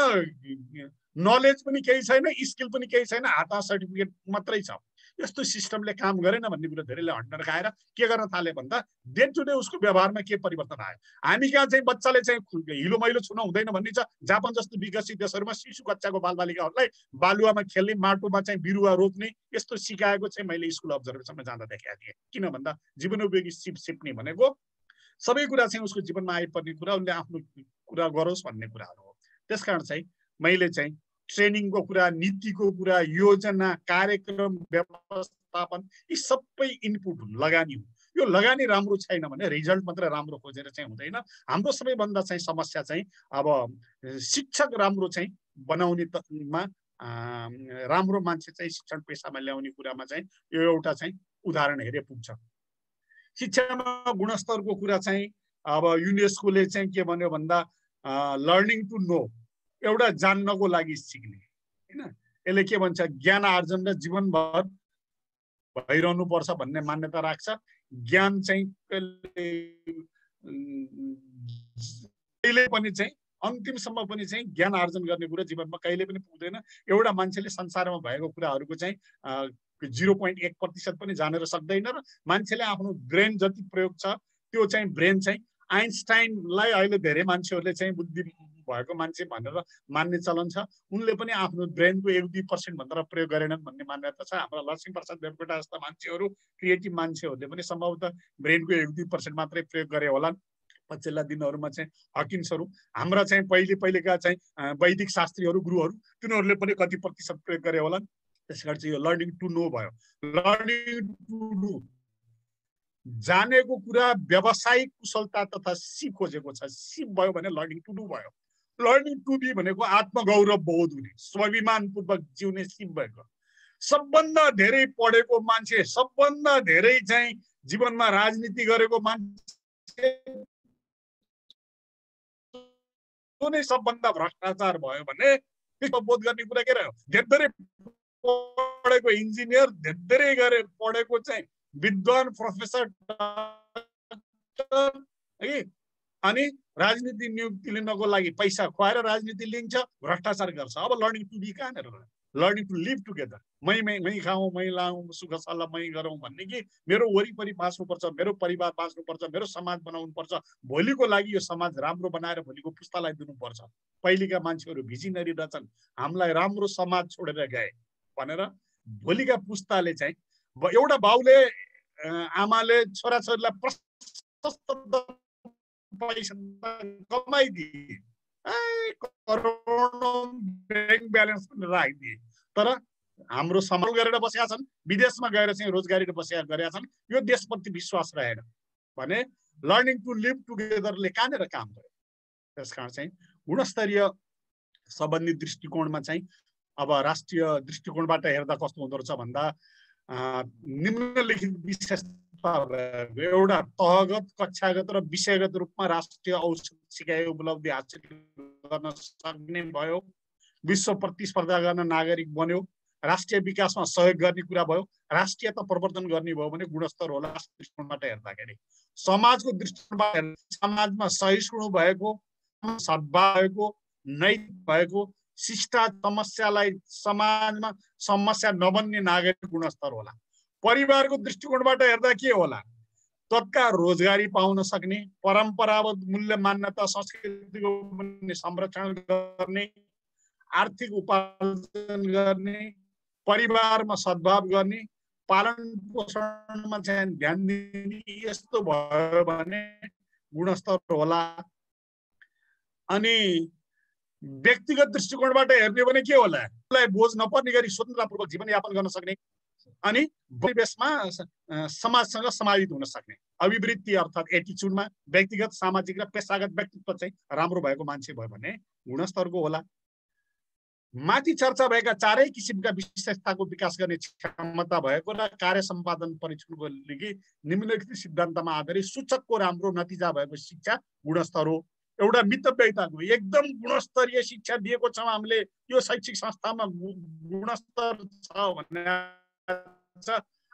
नलेज पनि केही छैन, स्किल पनि केही छैन, हातमा सर्टिफिकेट मात्रै छ। यस्तो सिस्टमले काम गरेन भन्ने कुरा धेरैले हड्डर खाएर के गर्न थाले भन्दा डे टु डे उसको व्यवहारमा के परिवर्तन आयो। हामी कहाँ चाहिँ बच्चाले चाहिँ हिलो मैलो छुन हुँदैन भन्ने छ। जापान जस्तो विकसित देशहरूमा शिशु कक्षाको बालबालिकाहरूलाई बालुवामा खेल्ने, माटोमा चाहिँ बिरुवा रोप्ने यस्तो सिकाएको चाहिँ मैले स्कुल अब्जर्भेसनमा जाँदा देखेको थिएँ। किन भन्दा जीवनोपयोगी सिप सिप्ने भनेको सबै कुरा चाहिँ उसको जीवनमा आइपर्ने कुरा, उसले आफ्नो कुरा गरोस् भन्ने कुराहरू हो। त्यसकारण चाहिँ मैले चाहिँ ट्रेनिङको कुरा, नीतिको कुरा, योजना, कार्यक्रम, व्यवस्थापन यी सबै इनपुट हुन्, लगानी हुन्। यो लगानी राम्रो छैन भने रिजल्ट मात्र राम्रो खोजेर चाहिँ हुँदैन। हाम्रो सबैभन्दा चाहिँ समस्या चाहिँ अब शिक्षक राम्रो चाहिँ बनाउनेमा राम्रो मान्छे चाहिँ शिक्षण पेसामा ल्याउने कुरामा चाहिँ यो एउटा चाहिँ उदाहरण हेरे पुग्छ। शिक्षामा गुणस्तरको कुरा चाहिँ अब युनेस्कोले चाहिँ के भन्यो भन्दा लर्निङ टु नो, एउटा जान्नको लागि सिक्ने हैन, यसले के भन्छ ज्ञान आर्जन र जीवनभर भइरहनु पर्छ भन्ने मान्यता राख्छ। ज्ञान चाहिँ कहिले पनि चाहिँ अन्तिमसम्म पनि चाहिँ ज्ञान आर्जन गर्ने कुरा जीवनमा कहिले पनि पुग्दैन। एउटा मान्छेले संसारमा भएको कुराहरूको चाहिँ 0.1% पनि जानेर सक्दैन र मान्छेले आफ्नो ब्रेन जति प्रयोग छ त्यो चाहिँ ब्रेन चाहिँ आइन्स्टाइनलाई अहिले धेरै मान्छेहरूले चाहिँ बुद्धि भएको मान्छे भनेर मान्ने चलन छ। उनले पनि आफ्नो ब्रेनको 1-2% भन्दा प्रयोग गरेनन् भन्ने मान्यता छ। हाम्रा लक्ष्मीप्रसाद देवकोटा जस्ता मान्छेहरू, क्रिएटिभ मान्छेहरूले पनि सम्भवतः ब्रेनको 1-2% मात्रै प्रयोग गरे होलान् पछिल्ला दिनहरूमा चाहिँ। हकिन्सहरू, हाम्रा चाहिँ पहिलेका चाहिँ वैदिक शास्त्रीहरू, गुरुहरू, तिनीहरूले पनि कति प्रतिशत प्रयोग गरे होलान्। त्यसकारण चाहिँ यो लर्निङ टु नो भयो। लर्निङ टु डु, जानेको कुरा व्यावसायिक कुशलता तथा सिप खोजेको छ, सिप भयो भने लर्निङ टु डु भयो। लर्निङ टु बी भनेको आत्मगौरव बोध हुने, स्वाभिमानपूर्वक जिउने सिप भएको। सबभन्दा धेरै पढेको मान्छे, सबभन्दा धेरै चाहिँ जीवनमा राजनीति गरेको मान्छे नै सबभन्दा भ्रष्टाचार भयो भने बोध गर्ने कुरा के रह्यो? धेरै पढेको इन्जिनियर, धेरै गरे पढेको चाहिँ विद्वान, प्रोफेसर, अनि राजनीति नियुक्ति लिनको लागि पैसा खुवाएर राजनीति लिन्छ, भ्रष्टाचार गर्छ। अब लर्निङ टु बी कहाँनिर रह्यो? लर्निङ टु लिभ टुगेदर, मै खाऊँ, मै लाऊँ, सुख सल्लाह मै गरौँ भन्ने कि मेरो वरिपरि बाँच्नुपर्छ, मेरो परिवार बाँच्नुपर्छ, मेरो समाज बनाउनुपर्छ, भोलिको लागि यो समाज राम्रो बनाएर भोलिको पुस्तालाई दिनुपर्छ। पहिलेका मान्छेहरू भिजनरी रहेछन्, हामीलाई राम्रो समाज छोडेर गए भनेर भोलिका पुस्ताले चाहिँ, एउटा बाउले आमाले छोराछोरीलाई प्रशस्त पैसा कमाइदिए, करोडौं ब्याङ्क ब्यालेन्स पनि राखिदिए, तर हाम्रो समाज गरेर बसेका छन्, विदेशमा गएर चाहिँ रोजगारी गरेका छन्, यो देशप्रति विश्वास रहेन भने लर्निङ टु लिभ टुगेदरले कहाँनिर काम गर्यो? त्यसकारण चाहिँ गुणस्तरीय सम्बन्धी दृष्टिकोणमा चाहिँ अब राष्ट्रिय दृष्टिकोणबाट हेर्दा कस्तो हुँदो रहेछ भन्दा निम्नलिखित विशेषता एउटा तहगत, कक्षागत र विषयगत रूपमा राष्ट्रिय औसत सिकाइ उपलब्धि हासिल गर्न सक्ने भयो, विश्व प्रतिस्पर्धा गर्न नागरिक बन्यो, राष्ट्रिय विकासमा सहयोग गर्ने कुरा भयो, राष्ट्रियता प्रवर्धन गर्ने भयो भने गुणस्तर होला। दृष्टिकोणबाट हेर्दाखेरि समाजको दृष्टिकोणबाट समाजमा सहिष्णु भएको, सद्भाव भएको, नैतिक भएको, शिष्टा समस्यालाई समाजमा समस्या नबन्ने नागरिक गुणस्तर होला। परिवारको दृष्टिकोणबाट हेर्दा के होला? तत्काल रोजगारी पाउन सक्ने, परम्परागत मूल्य मान्यता संस्कृतिको संरक्षण गर्ने, आर्थिक उपार्जन गर्ने, परिवारमा सद्भाव गर्ने, पालन पोषणमा चाहिँ ध्यान दिने, यस्तो भयो भने गुणस्तर होला। अनि व्यक्तिगत दृष्टिकोणबाट हेर्ने भने के होला? बोझ नपर्ने गरी स्वतन्त्रतापूर्वक जीवनयापन गर्न सक्ने अनि परिवेशमा समाजसँग समाहित हुन सक्ने, अभिवृद्धि अर्थात् एटिच्युडमा व्यक्तिगत, सामाजिक र पेसागत व्यक्तित्व चाहिँ राम्रो भएको मान्छे भयो भने गुणस्तरको होला। माथि चर्चा भएका चारै किसिमका विशेषताको विकास गर्ने क्षमता भएको र कार्य सम्पादन परीक्षणको लागि निम्नलिखित सिद्धान्तमा आधारित सूचकको राम्रो नतिजा भएको शिक्षा गुणस्तर हो। एउटा मितव्ययिताको एकदम गुणस्तरीय शिक्षा दिएको छौँ हामीले, यो शैक्षिक संस्थामा गुणस्तर छ भन्ने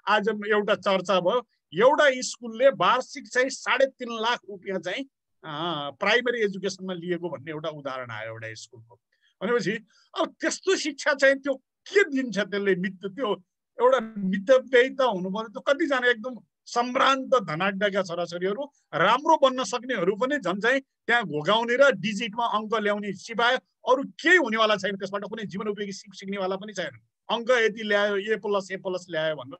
आज एउटा चर्चा भयो। एउटा स्कुलले वार्षिक चाहिँ 3.5 लाख रुपियाँ चाहिँ प्राइमेरी एजुकेसनमा लिएको भन्ने एउटा उदाहरण आयो एउटा स्कुलको। भनेपछि अब त्यस्तो शिक्षा चाहिँ त्यो के दिन्छ? त्यसले त्यो एउटा मितव्ययिता हुनु पर्यो। त्यो कतिजना एकदम सम्भ्रान्त धनाढ्यका छोराछोरीहरू, राम्रो बन्न सक्नेहरू पनि झन् चाहिँ त्यहाँ घोगाउने र डिजिटमा अङ्क ल्याउने सिवाय अरू केही हुनेवाला छैन, त्यसबाट कुनै जीवन उपयोगी सिप सिक्नेवाला पनि छैन। अङ्क यति ल्यायो, A+A+ ल्यायो भनेर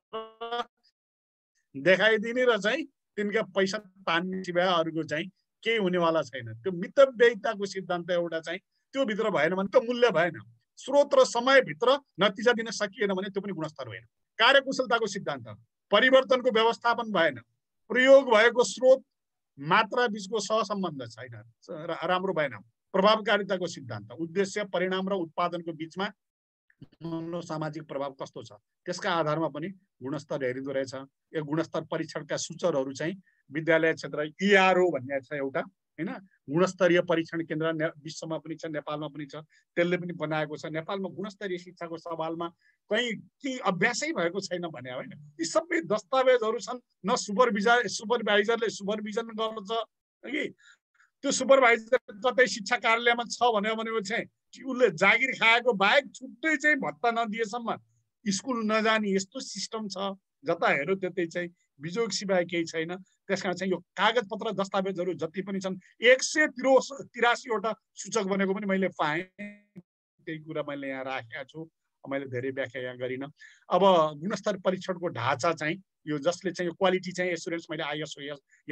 देखाइदिने र चाहिँ तिनका पैसा तान्ने सिवाय अरूको चाहिँ केही हुनेवाला छैन। त्यो मितव्ययिताको सिद्धान्त एउटा चाहिँ त्यो भित्र भएन भने त्यो मूल्य भएन। स्रोत र समयभित्र नतिजा दिन सकिएन भने त्यो पनि गुणस्तर होइन। कार्यकुशलताको सिद्धान्त, परिवर्तनको व्यवस्थापन भएन, प्रयोग भएको स्रोत मात्रा बीचको सहसम्बन्ध छैन, राम्रो भएन। प्रभावकारिताको सिद्धान्त, उद्देश्य, परिणाम र उत्पादनको बीचमा सामाजिक प्रभाव कस्तो छ त्यसका आधारमा पनि गुणस्तर हेरिँदो रहेछ। यो गुणस्तर परीक्षणका सूचकहरू चाहिँ विद्यालय क्षेत्र ERO भन्ने छ एउटा, हैन? गुणस्तरीय परीक्षण केन्द्र विश्वमा पनि छ, नेपालमा पनि छ, त्यसले पनि बनाएको छ। नेपालमा गुणस्तरीय शिक्षाको सवालमा कहीँ केही अभ्यासै भएको छैन भने होइन। यी सबै दस्तावेजहरू छन्, न सुपरभाइजरले सुपरभिजन गर्छ कि त्यो सुपरभाइजर कतै शिक्षा कार्यालयमा छ भने चाहिँ उसले जागिर खाएको बाहेक छुट्टै चाहिँ भत्ता नदिएसम्म स्कुल नजाने यस्तो सिस्टम छ। जता हेऱ्यो त्यतै चाहिँ बिजोग सिवाय केही छैन। त्यसकारण चाहिँ यो कागजपत्र दस्तावेजहरू जति पनि छन् 183 वटा सूचक बनेको पनि मैले पाएँ। त्यही कुरा मैले यहाँ राखेको छु, मैले धेरै व्याख्या यहाँ गरिनँ। अब गुणस्तर परीक्षणको ढाँचा चाहिँ यो जसले चाहिँ यो क्वालिटी चाहिँ एसुरेन्स मैले आइएसओ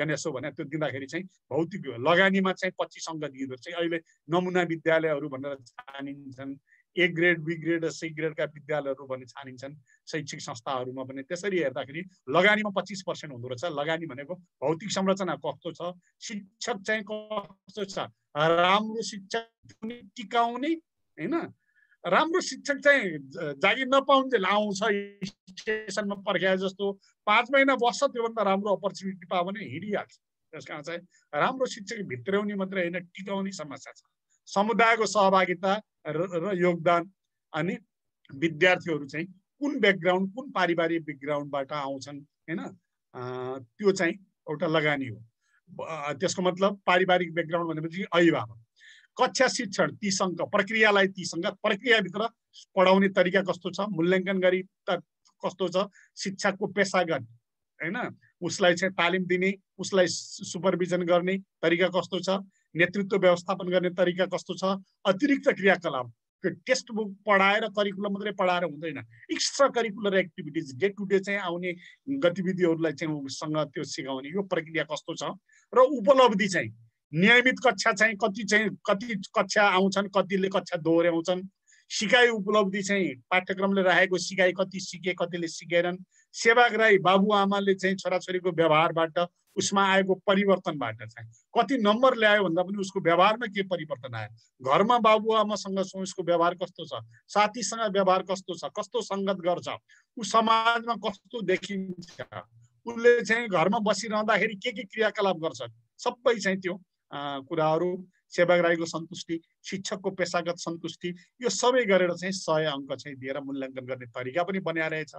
एनएसओ भने त्यो दिँदाखेरि चाहिँ भौतिक लगानीमा चाहिँ 25 अङ्क दिँदो चाहिँ अहिले नमुना विद्यालयहरू भनेर छानिन्छन्, ए ग्रेड बी ग्रेड र सी ग्रेडका विद्यालयहरू भने छानिन्छन् शैक्षिक संस्थाहरूमा पनि। त्यसरी हेर्दाखेरि लगानीमा 25% हुँदो रहेछ। लगानी भनेको भौतिक संरचना कस्तो छ, शिक्षक चाहिँ कस्तो छ, राम्रो शिक्षक टिकाउने हैन, राम्रो शिक्षक चाहिँ जागिर नपाउन्जेल आउँछ स्टेसनमा पर्ख्या जस्तो 5 महिना बस्छ, त्योभन्दा राम्रो अपर्च्युनिटी पायो भने हिँडिहाल्छ। त्यस कारण चाहिँ राम्रो शिक्षक भित्र्याउने मात्रै होइन, टिकाउने समस्या छ। समुदायको सहभागिता र योगदान अनि विद्यार्थीहरू चाहिँ कुन ब्याकग्राउन्ड, कुन पारिवारिक ब्याकग्राउन्डबाट आउँछन् हैन, त्यो चाहिँ एउटा लगानी हो। त्यसको मतलब पारिवारिक ब्याकग्राउन्ड भनेपछि अभिभावक। कक्षा शिक्षण 30 अङ्क, प्रक्रियालाई 30 अङ्क, प्रक्रियाभित्र पढाउने तरिका कस्तो छ, मूल्याङ्कन गरी कस्तो छ, शिक्षकको पेसागत हैन, उसलाई चाहिँ तालिम दिने, उसलाई सुपरभिजन गर्ने तरिका कस्तो छ, नेतृत्व व्यवस्थापन गर्ने तरिका कस्तो छ, अतिरिक्त क्रियाकलाप, टेक्स्ट बुक पढाएर करिकुलम मात्रै पढाएर हुँदैन, extra curricular activities day to day चाहिँ आउने गतिविधिहरूलाई चाहिँ उसँग त्यो सिकाउने, यो प्रक्रिया कस्तो छ। र उपलब्धि चाहिँ नियमित कक्षा चाहिँ कति कक्षा आउँछन्, कतिले कक्षा दोहोऱ्याउँछन्, सिकाइ उपलब्धि चाहिँ पाठ्यक्रमले राखेको सिकाइ कति सिके, कतिले सिकेनन्, सेवाग्राही बाबुआमाले चाहिँ छोराछोरीको व्यवहारबाट उसमा आएको परिवर्तनबाट चाहिँ कति नम्बर ल्यायो भन्दा पनि उसको व्यवहारमा के परिवर्तन आयो, घरमा बाबुआमासँग उसको व्यवहार कस्तो छ, साथीसँग व्यवहार कस्तो छ, कस्तो सङ्गत गर्छ, ऊ समाजमा कस्तो देखिन्छ, उसले चाहिँ घरमा बसिरहँदाखेरि के क्रियाकलाप गर्छ, सबै चाहिँ त्यो कुराहरू, सेवाग्राहीको सन्तुष्टि, शिक्षकको पेसागत सन्तुष्टि, यो सबै गरेर चाहिँ 100 अङ्क चाहिँ दिएर मूल्याङ्कन गर्ने तरिका पनि बनाइरहेछ।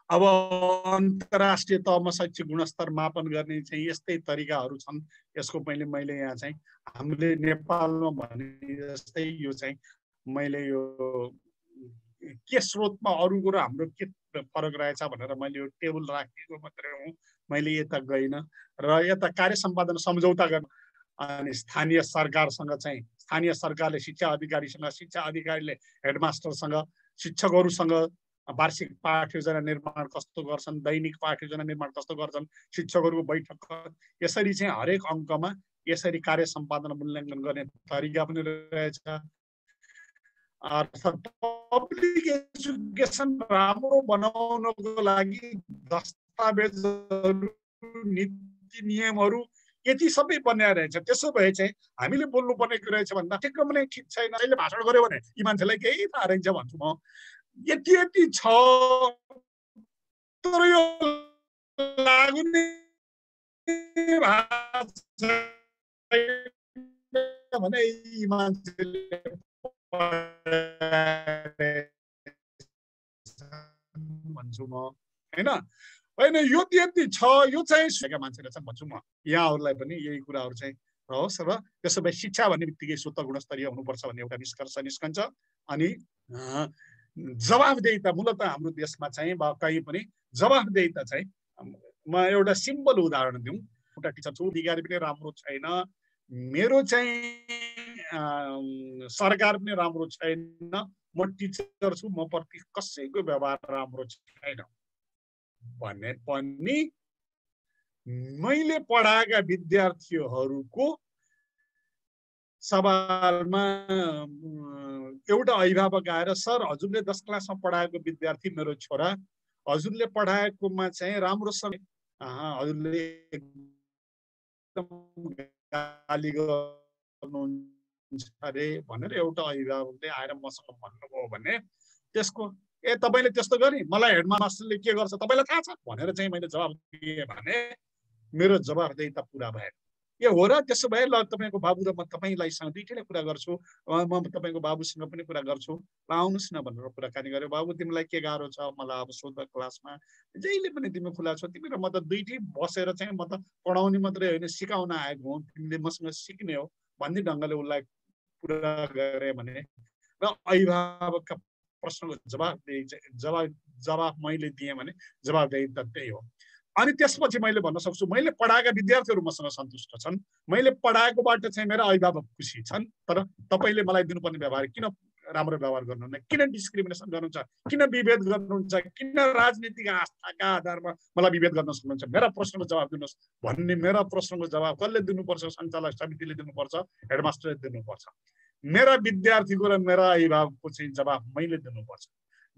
अब अन्तर्राष्ट्रिय तहमा शैक्षिक गुणस्तर मापन गर्ने चाहिँ यस्तै तरिकाहरू छन्। यसको मैले यहाँ चाहिँ हामीले नेपालमा भने जस्तै यो चाहिँ मैले यो के स्रोतमा अरूको र हाम्रो के फरक रहेछ भनेर मैले यो टेबल राखेको मात्रै हुँ, मैले यता गइनँ। र यता कार्य सम्पादन सम्झौता गर्न अनि स्थानीय सरकारसँग चाहिँ स्थानीय सरकारले शिक्षा अधिकारीसँग, शिक्षा अधिकारीले हेडमास्टरसँग, शिक्षकहरूसँग वार्षिक पाठ योजना निर्माण कस्तो गर्छन्, दैनिक पाठ योजना निर्माण कस्तो गर्छन्, शिक्षकहरूको बैठक, यसरी चाहिँ हरेक अङ्कमा यसरी कार्य सम्पादन मूल्याङ्कन गर्ने तरिका पनि रहेछ। अर्थात् पब्लिक एजुकेसन राम्रो बनाउनको लागि दस्तावेजहरू, नीति नियमहरू यति सबै बनाएर रहेछ। त्यसो भए चाहिँ हामीले बोल्नुपर्ने के रहेछ भन्दा ठिक्क पनि ठिक छैन, अहिले भाषण गर्यो भने यी मान्छेलाई केही थाहा रहेछ भन्छु म, यति छ तर यो लागु नै भने यी मान्छेले भन्छु म हैन। होइन यो यति छ, यो चाहिँ सुनेका मान्छेले चाहिँ भन्छु म, यहाँहरूलाई पनि यही कुराहरू चाहिँ रहोस्। र त्यसो भए शिक्षा भन्ने बित्तिकै शुद्ध गुणस्तरीय हुनुपर्छ भन्ने एउटा निष्कर्ष निस्कन्छ। अनि जवाफदेहिता, मूलत हाम्रो देशमा चाहिँ कहीँ पनि जवाफदेहिता चाहिँ, म एउटा सिम्पल उदाहरण दिउँ, एउटा टिचर छु, अधिकारी पनि राम्रो छैन, मेरो चाहिँ सरकार पनि राम्रो छैन, म टिचर छु, म प्रति कसैको व्यवहार राम्रो छैन भने पनि मैले पढाएका विद्यार्थीहरूको सवालमा एउटा अभिभावक आएर, सर हजुरले 10 क्लासमा पढाएको विद्यार्थी मेरो छोरा, हजुरले पढाएकोमा चाहिँ राम्रोसँग हजुरले एकदम गाली गर्नुहुन्छ अरे भनेर एउटा अभिभावकले आएर मसँग भन्नुभयो भने त्यसको तपाईले त्यस्तो गर्ने, मलाई हेडमास्टरले के गर्छ तपाईलाई थाहा छ भनेर चाहिँ मैले जवाब दिएँ भने मेरो जवाफदेहिता पुरा भयो। यो हो र, त्यसो भए ल तपाईको बाबु र म तपाईलाई सँग दुईटैले कुरा गर्छु, म तपाईको बाबुसँग पनि कुरा गर्छु, ल आउनुस् न भनेर कुराकानी गर्यो। बाबु तिमीलाई के गाह्रो छ मलाई अब सोध, क्लासमा जहिले पनि तिमी खुला छौ, तिमी र म त दुईटै बसेर चाहिँ म त पढाउने मात्रै होइन सिकाउन आएको हुँ, तिमीले मसँग सिक्ने हो भन्ने ढङ्गले उसलाई कुरा गरे भने र अभिभावकका प्रश्नको जवाफ मैले दिएँ भने जवाफदेही त त्यही हो। अनि त्यसपछि मैले भन्न सक्छु मैले पढाएका विद्यार्थीहरू मसँग सन्तुष्ट छन्, मैले पढाएकोबाट चाहिँ मेरा अभिभावक खुसी छन्। तर तपाईँले मलाई दिनुपर्ने व्यवहार किन राम्रो व्यवहार गर्नुहुन्न, किन डिस्क्रिमिनेसन गर्नुहुन्छ, किन विभेद गर्नुहुन्छ, किन राजनीतिक आस्थाका आधारमा मलाई विभेद गर्न सक्नुहुन्छ, मेरा प्रश्नको जवाब दिनुहोस् भन्ने मेरा प्रश्नको जवाब कसले दिनुपर्छ? सञ्चालक समितिले दिनुपर्छ, हेडमास्टरले दिनुपर्छ। मेरा विद्यार्थीको र मेरा अभिभावकको चाहिँ जवाब मैले दिनुपर्छ।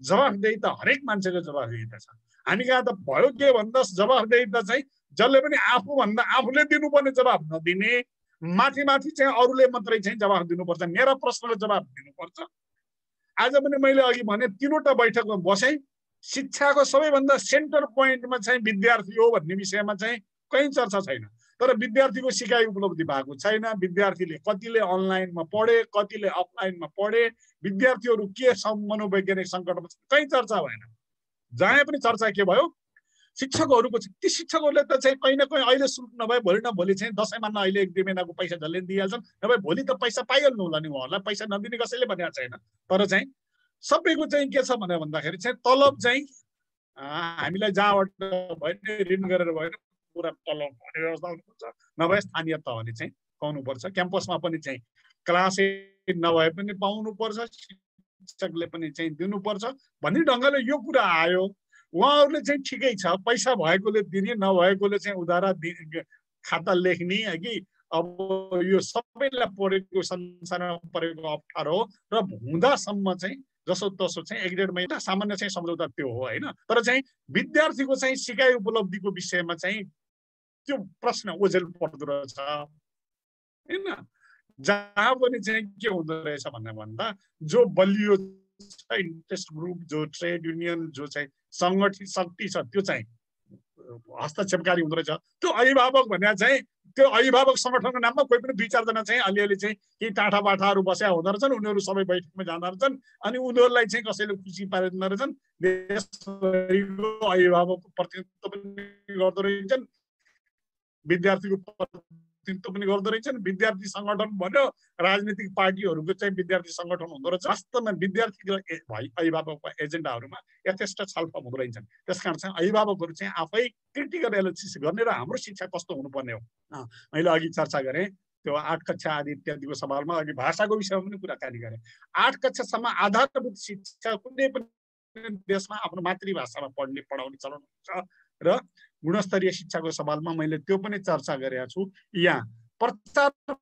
जवाफदेही त हरेक मान्छेको जवाफदेही छ। हामी कहाँ त भयो के भन्दा जवाफदेही त चाहिँ जसले पनि आफूभन्दा आफूले दिनुपर्ने जवाब नदिने, माथि माथि चाहिँ अरूले मात्रै चाहिँ जवाफ दिनुपर्छ, मेरा प्रश्नको जवाब दिनुपर्छ। आज पनि मैले अघि भने 3वटा बैठकमा बसेँ, शिक्षाको सबैभन्दा सेन्टर पोइन्टमा चाहिँ विद्यार्थी हो भन्ने विषयमा चाहिँ कहीँ चर्चा छैन। तर विद्यार्थीको सिकाइ उपलब्धि भएको छैन, विद्यार्थीले कतिले अनलाइनमा पढे, कतिले अफलाइनमा पढे, विद्यार्थीहरू के मनोवैज्ञानिक सङ्कटमा कहीँ चर्चा भएन। जहाँ पनि चर्चा के भयो, शिक्षकहरूको ती शिक्षकहरूले त चाहिँ कहीँ न कहीँ अहिले शुल्क नभए भोलि न भोलि चाहिँ दसैँमा न अहिले 1-2 महिनाको पैसा जसले दिइहाल्छन्, नभए भोलि त पैसा पाइहाल्नु होला नि, उहाँहरूलाई पैसा नदिने कसैले भनेको छैन। तर चाहिँ सबैको चाहिँ के छ भनेर भन्दाखेरि चाहिँ तलब चाहिँ हामीलाई जहाँबाट भयो ऋण गरेर भयो पुरा तलब भन्ने व्यवस्था हुनुपर्छ, नभए स्थानीय तहले चाहिँ पाउनुपर्छ। क्याम्पसमा पनि चाहिँ क्लास नभए पनि पाउनुपर्छ, शिक्षकले पनि चाहिँ दिनुपर्छ भन्ने ढङ्गले यो कुरा आयो। उहाँहरूले चाहिँ ठिकै छ, पैसा भएकोले दिने, नभएकोले चाहिँ उधारा खाता लेख्ने कि अब यो सबैलाई परेको संसारमा परेको अप्ठ्यारो हो र हुँदासम्म चाहिँ जसो तसो चाहिँ 1-1.5 महिना सामान्य चाहिँ सम्झौता त्यो हो होइन। तर चाहिँ विद्यार्थीको चाहिँ सिकाइ उपलब्धिको विषयमा चाहिँ त्यो प्रश्न ओझेल पर्दो रहेछ होइन। जहाँ पनि चाहिँ के हुँदो रहेछ भन्ने भन्दा जो बलियो इन्ट्रेस्ट ग्रुप, जो ट्रेड युनियन, जो चाहिँ सङ्गठित शक्ति छ त्यो चाहिँ हस्तक्षेपकारी हुँदो रहेछ। त्यो अभिभावक भने चाहिँ त्यो अभिभावक सङ्गठनको नाममा कोही पनि 2-4 जना चाहिँ अलिअलि चाहिँ केही टाढा बाठाहरू बसेका हुँदो रहेछन्, उनीहरू सबै बैठकमा जाँदो रहेछन् अनि उनीहरूलाई चाहिँ कसैले खुसी पारिदिँदो रहेछन्, देशभरिको अभिभावकको प्रतिनिधित्व पनि गर्दो रहेछन्, विद्यार्थीको प्रतिनिधित्व पनि गर्दो रहेछन्। विद्यार्थी सङ्गठन भन्यो राजनीतिक पार्टीहरूको चाहिँ विद्यार्थी सङ्गठन हुँदो रहेछ। वास्तवमा विद्यार्थी अभिभावकको एजेन्डाहरूमा यथेष्ट छलफल हुँदो रहेछन्। त्यसकारण चाहिँ अभिभावकहरू चाहिँ आफै क्रिटिकल एनालिसिस गर्ने र हाम्रो शिक्षा कस्तो हुनुपर्ने हो। मैले अघि चर्चा गरेँ त्यो 8 कक्षा आदि इत्यादिको सवालमा, अघि भाषाको विषयमा पनि कुराकानी गरेँ। 8 कक्षासम्म आधारभूत शिक्षा कुनै पनि देशमा आफ्नो मातृभाषामा पढाउने चलन हुन्छ र गुणस्तरीय शिक्षाको सवालमा मैले त्यो पनि चर्चा गरेको छु। यहाँ प्रचार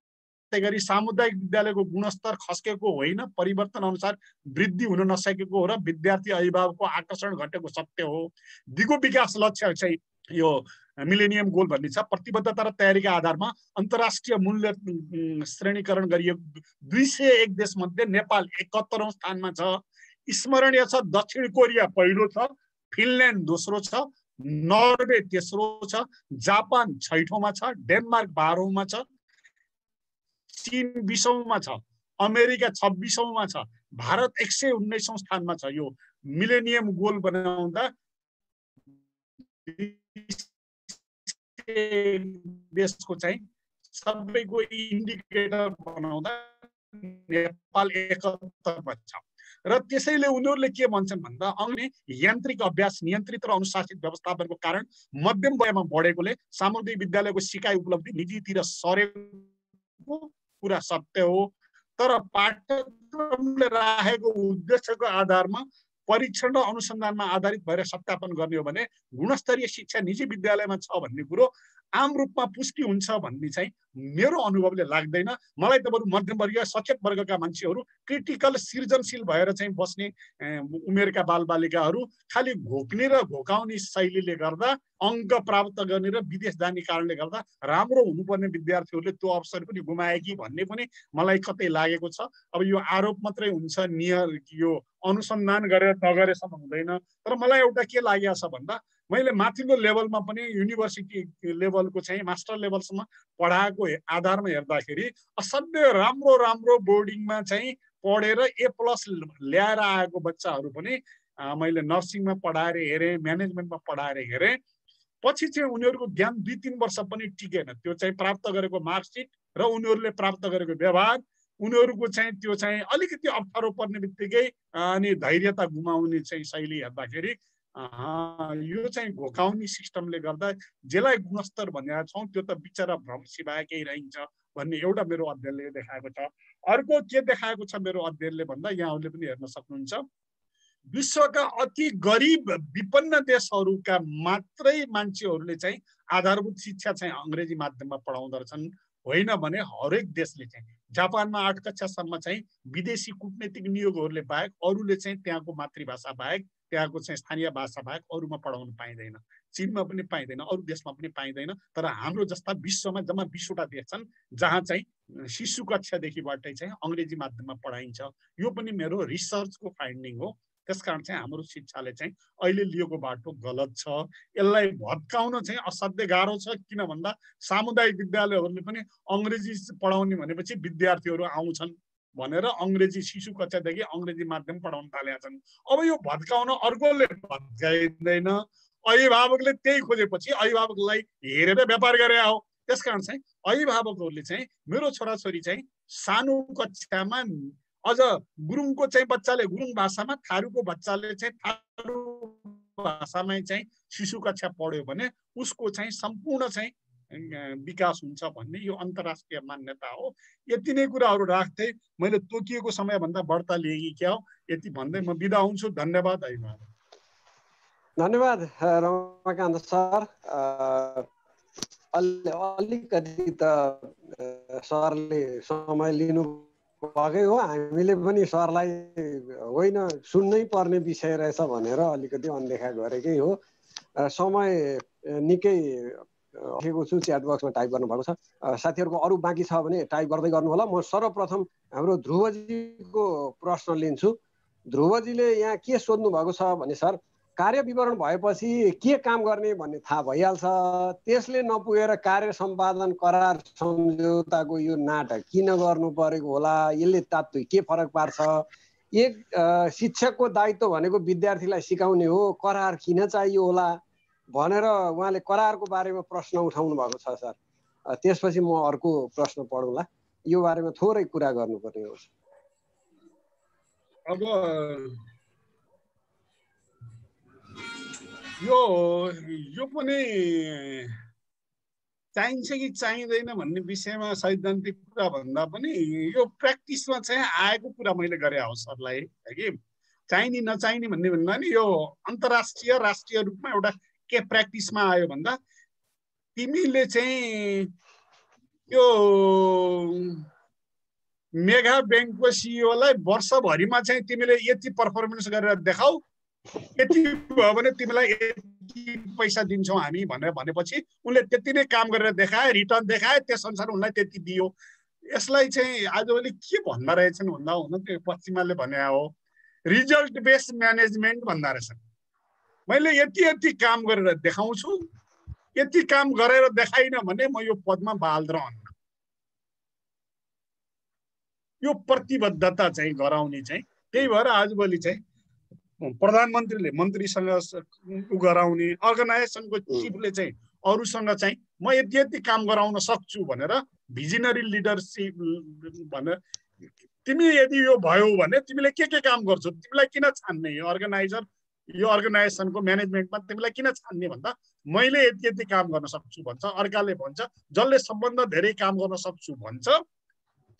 गरी सामुदायिक विद्यालयको गुणस्तर खस्केको होइन, परिवर्तन अनुसार वृद्धि हुन नसकेको हो र विद्यार्थी अभिभावकको आकर्षण घटेको सत्य हो। दिगो विकास लक्ष्य चाहिँ यो मिलेनियम गोल भन्ने छ। प्रतिबद्धता र तयारीका आधारमा अन्तर्राष्ट्रिय मूल्य श्रेणीकरण गरिएको 201 देशमध्ये नेपाल 71औं स्थानमा छ। स्मरणीय छ, दक्षिण कोरिया पहिलो छ, फिनल्यान्ड दोस्रो छ, नर्वे तेस्रो छ, जापान 6औँमा छ, डेनमार्क 12औँमा छ, चीन 20औँमा छ, अमेरिका 26औँमा छ, भारत 119औं स्थानमा छ। यो मिलेनियम गोल बनाउँदा देशको चाहिँ सबैको इन्डिकेटर बनाउँदा नेपाल 71मा छ। र त्यसैले उनीहरूले के भन्छन् भन्दा अङ्ग्रेजी यान्त्रिक अभ्यास, नियन्त्रित र अनुशासित व्यवस्थापनको कारण मध्यम वयमा बढेकोले सामुदायिक विद्यालयको सिकाइ उपलब्धि निजीतिर सरेको कुरा सत्य हो। तर पाठ्यक्रमले राखेको उद्देश्यको आधारमा परीक्षण र अनुसन्धानमा आधारित भएर सत्यापन गर्ने हो भने गुणस्तरीय शिक्षा निजी विद्यालयमा छ भन्ने कुरो आम रूपमा पुष्टि हुन्छ भन्ने चाहिँ मेरो अनुभवले लाग्दैन। मलाई त बरु मध्यमवर्गीय सचेत वर्गका मान्छेहरू क्रिटिकल सृजनशील भएर चाहिँ बस्ने उमेरका बालबालिकाहरू खालि घोक्ने र घोकाउने शैलीले गर्दा अङ्क प्राप्त गर्ने र विदेश जाने कारणले गर्दा राम्रो हुनुपर्ने विद्यार्थीहरूले त्यो अवसर पनि गुमाए कि भन्ने पनि मलाई कतै लागेको छ। अब यो आरोप मात्रै हुन्छ, यो अनुसन्धान गरेर नगरेसम्म हुँदैन। तर मलाई एउटा के लागेको छ भन्दा मैले माथिल्लो लेभलमा पनि युनिभर्सिटी लेभलको चाहिँ मास्टर लेभलसम्म पढाएको आधारमा हेर्दाखेरि असाध्यै राम्रो राम्रो बोर्डिङमा चाहिँ पढेर A+ ल्याएर आएको बच्चाहरू पनि मैले नर्सिङमा पढाएर हेरेँ, म्यानेजमेन्टमा पढाएर हेरेँ। पछि चाहिँ उनीहरूको ज्ञान 2-3 वर्ष पनि टिकेन। त्यो चाहिँ प्राप्त गरेको मार्कसिट र उनीहरूले प्राप्त गरेको व्यवहार उनीहरूको चाहिँ त्यो चाहिँ अलिकति अप्ठ्यारो पर्ने बित्तिकै अनि धैर्यता गुमाउने चाहिँ शैली हेर्दाखेरि यो चाहिँ घोकाउने सिस्टमले गर्दा जेलाई गुणस्तर भनेका छौँ त्यो त बिचरा भ्रमसी भए केही रहन्छ भन्ने एउटा मेरो अध्ययनले देखाएको छ। अर्को के देखाएको छ मेरो अध्ययनले भन्दा यहाँहरूले पनि हेर्न सक्नुहुन्छ, विश्वका अति गरिब विपन्न देशहरूका मात्रै मान्छेहरूले चाहिँ आधारभूत शिक्षा चाहिँ अङ्ग्रेजी माध्यममा पढाउँदो रहेछन्। होइन भने हरेक देशले चाहिँ जापानमा 8 कक्षासम्म चाहिँ विदेशी कूटनीतिक नियोगहरूले बाहेक अरूले चाहिँ त्यहाँको मातृभाषा बाहेक त्यहाँको चाहिँ स्थानीय भाषा बाहेक अरूमा पढाउन पाइँदैन। चीनमा पनि पाइँदैन, अरू देशमा पनि पाइँदैन। तर हाम्रो जस्ता विश्वमा जम्मा 20वटा देश छन् जहाँ चाहिँ शिशु कक्षादेखिबाटै चाहिँ अङ्ग्रेजी माध्यममा पढाइन्छ। यो पनि मेरो रिसर्चको फाइन्डिङ हो। त्यसकारण चाहिँ हाम्रो शिक्षाले चाहिँ अहिले लिएको बाटो गलत छ। यसलाई भत्काउन चाहिँ असाध्यै गाह्रो छ। किन भन्दा सामुदायिक विद्यालयहरूले पनि अङ्ग्रेजी पढाउने भनेपछि विद्यार्थीहरू आउँछन् भनेर अङ्ग्रेजी शिशु कक्षादेखि अङ्ग्रेजी माध्यम पढाउन थालेका छन्। अब यो भत्काउन अर्कोले भत्काइँदैन, अभिभावकले त्यही खोजेपछि अभिभावकलाई हेरेर व्यापार गरे हो। त्यसकारण चाहिँ अभिभावकहरूले चाहिँ मेरो छोराछोरी चाहिँ सानो कक्षामा अझ गुरुङको चाहिँ बच्चाले गुरुङ भाषामा, थारूको बच्चाले चाहिँ थारू भाषामै चाहिँ शिशु कक्षा पढ्यो भने उसको चाहिँ सम्पूर्ण चाहिँ विकास हुन्छ भन्ने यो अन्तर्राष्ट्रिय मान्यता हो। यति नै कुराहरू राख्दै मैले तोकिएको समयभन्दा बढ्ता लिएँ क्या हो। यति भन्दै म बिदा हुन्छु। धन्यवाद। धन्यवाद रमाकान्त सर। अलिकति त सरले समय लिनु भएकै हो। हामीले पनि सरलाई होइन सुन्नै पर्ने विषय रहेछ भनेर अलिकति अनदेखा गरेकै हो। समय निकै राखेको छु, च्याट बक्समा टाइप गर्नुभएको छ। साथीहरूको अरू बाँकी छ भने टाइप गर्दै गर्नु होला। म सर्वप्रथम हाम्रो ध्रुवजीको प्रश्न लिन्छु। ध्रुवजीले यहाँ के सोध्नु भएको छ भने सर, कार्य विवरण भएपछि के काम गर्ने भन्ने थाहा भइहाल्छ, त्यसले नपुगेर कार्य सम्पादन करार सम्झौताको यो नाटक किन गर्नु परेको होला, यसले तात्विक के फरक पार्छ, एक शिक्षकको दायित्व भनेको विद्यार्थीलाई सिकाउने हो, करार किन चाहियो होला भनेर उहाँले करारको बारेमा प्रश्न उठाउनु भएको छ सर। त्यसपछि म अर्को प्रश्न पढौँला। यो बारेमा थोरै कुरा गर्नुपर्ने हो। अब यो पनि चाहिन्छ कि चाहिँदैन भन्ने विषयमा सैद्धान्तिक कुरा भन्दा पनि यो प्र्याक्टिसमा चाहिँ आएको कुरा मैले गरे हो सरलाई कि चाहिने नचाहिने भन्ने भन्दा नि यो अन्तर्राष्ट्रिय राष्ट्रिय रूपमा एउटा के प्र्याक्टिसमा आयो भन्दा तिमीले चाहिँ यो मेगा ब्याङ्कको सिइओलाई वर्षभरिमा चाहिँ तिमीले यति पर्फर्मेन्स गरेर देखाऊ, यति भयो भने तिमीलाई यति पैसा दिन्छौँ हामी भनेर भनेपछि उनले त्यति नै काम गरेर देखाए, रिटर्न देखाए, त्यस अनुसार उनलाई त्यति दियो। यसलाई चाहिँ आजभोलि के भन्दा रहेछन् भन्दा हुन त्यो पश्चिमाले भने हो रिजल्ट बेस्ड म्यानेजमेन्ट भन्दा रहेछन्। मैले यति यति काम गरेर देखाउँछु, यति काम गरेर देखाइन भने म यो पदमा बहाल रहन्न। यो प्रतिबद्धता चाहिँ गराउने चाहिँ त्यही भएर आजभोलि चाहिँ प्रधानमन्त्रीले मन्त्रीसँग गराउने, अर्गनाइजेसनको चिफले चाहिँ अरूसँग चाहिँ म यति यति काम गराउन सक्छु भनेर भिजनरी लिडरसिप भनेर तिमी यदि यो भयो भने तिमीले के काम गर्छौ, तिमीलाई किन छान्ने, यो अर्गनाइजर यो अर्गनाइजेसनको म्यानेजमेन्टमा तिमीलाई किन छान्ने भन्दा मैले यति यति काम गर्न सक्छु भन्छ। अर्काले भन्छ जसले सबभन्दा धेरै काम गर्न सक्छु भन्छ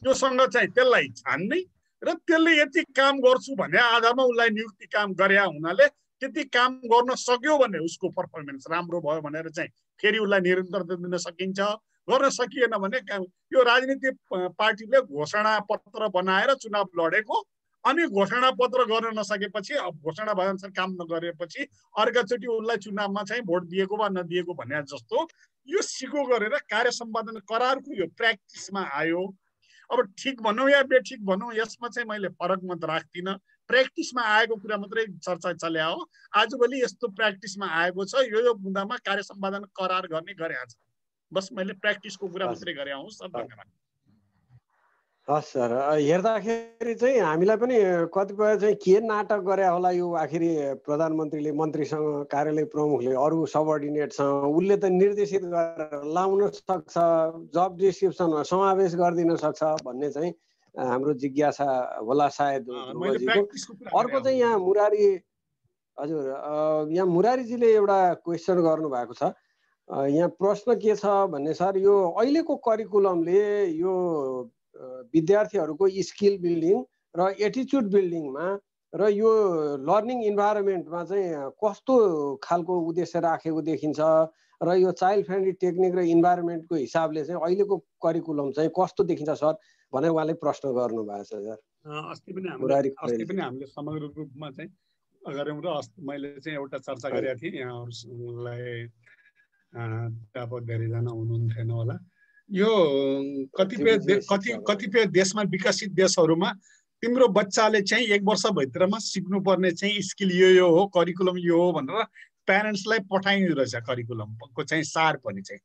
त्योसँग चाहिँ त्यसलाई छान्ने र त्यसले यति काम गर्छु भन्ने आधारमा उसलाई नियुक्ति काम गरे हुनाले त्यति काम गर्न सक्यो भने उसको पर्फर्मेन्स राम्रो भयो भनेर चाहिँ फेरि उसलाई निरन्तरता दिन सकिन्छ। गर्न सकिएन भने यो राजनीतिक पार्टीले घोषणा पत्र बनाएर चुनाव लडेको अनि घोषणा पत्र गर्न नसकेपछि घोषणा भए अनुसार काम नगरेपछि अर्काचोटि उसलाई चुनावमा चाहिँ भोट दिएको वा नदिएको भने जस्तो यो सिको गरेर कार्य सम्पादन करारको यो प्र्याक्टिसमा आयो। अब ठिक भनौँ या बेठिक भनौँ यसमा चाहिँ मैले फरक मत राख्दिनँ। प्र्याक्टिसमा आएको कुरा मात्रै चर्चा चल्या हो। आजभोलि यस्तो प्र्याक्टिसमा आएको छ, यो मुद्दामा कार्य सम्पादन करार गर्ने गरेको छ। बस मैले प्र्याक्टिसको कुरा मात्रै गरे हौँ सर। धन्यवाद। हस् सर, हेर्दाखेरि चाहिँ हामीलाई पनि कतिपय चाहिँ के नाटक गरे होला यो आखिरी प्रधानमन्त्रीले मन्त्रीसँग कार्यालय प्रमुखले अरू सबअर्डिनेटसँग उसले त निर्देशित गरेर लाउन सक्छ, जब डिस्क्रिप्सनमा समावेश गरिदिन सक्छ भन्ने चाहिँ हाम्रो जिज्ञासा होला सायद मैले ध्रुवजीको। प्र्याक्टिसको कुरा अर्को चाहिँ यहाँ मुरारी, हजुर यहाँ मुरारीजीले एउटा क्वेसन गर्नु भएको छ। यहाँ प्रश्न के छ भन्ने सर, यो अहिलेको करिकुलमले यो विद्यार्थीहरूको स्किल बिल्डिङ र एटिच्युड बिल्डिङमा र यो लर्निङ इन्भाइरोमेन्टमा चाहिँ कस्तो खालको उद्देश्य राखेको देखिन्छ र यो चाइल्ड फ्रेन्डली टेक्निक र इन्भाइरोमेन्टको हिसाबले चाहिँ अहिलेको करिकुलम चाहिँ कस्तो देखिन्छ सर भनेर उहाँले प्रश्न गर्नु भएको छ सर। अस्ति पनि हामीले समग्र रूपमा चाहिँ गऱ्यौँ र मैले चाहिँ एउटा चर्चा गरेका थिएँ यहाँहरूलाई, अब धेरैजना हुनुहुन्थेन होला। यो कतिपय देशमा, विकसित देशहरूमा तिम्रो बच्चाले चाहिँ 1 वर्षभित्रमा सिक्नुपर्ने चाहिँ स्किल यो हो, करिकुलम यो हो भनेर प्यारेन्ट्सलाई पठाइदिँदो रहेछ। करिकुलमको चाहिँ सार पनि चाहिँ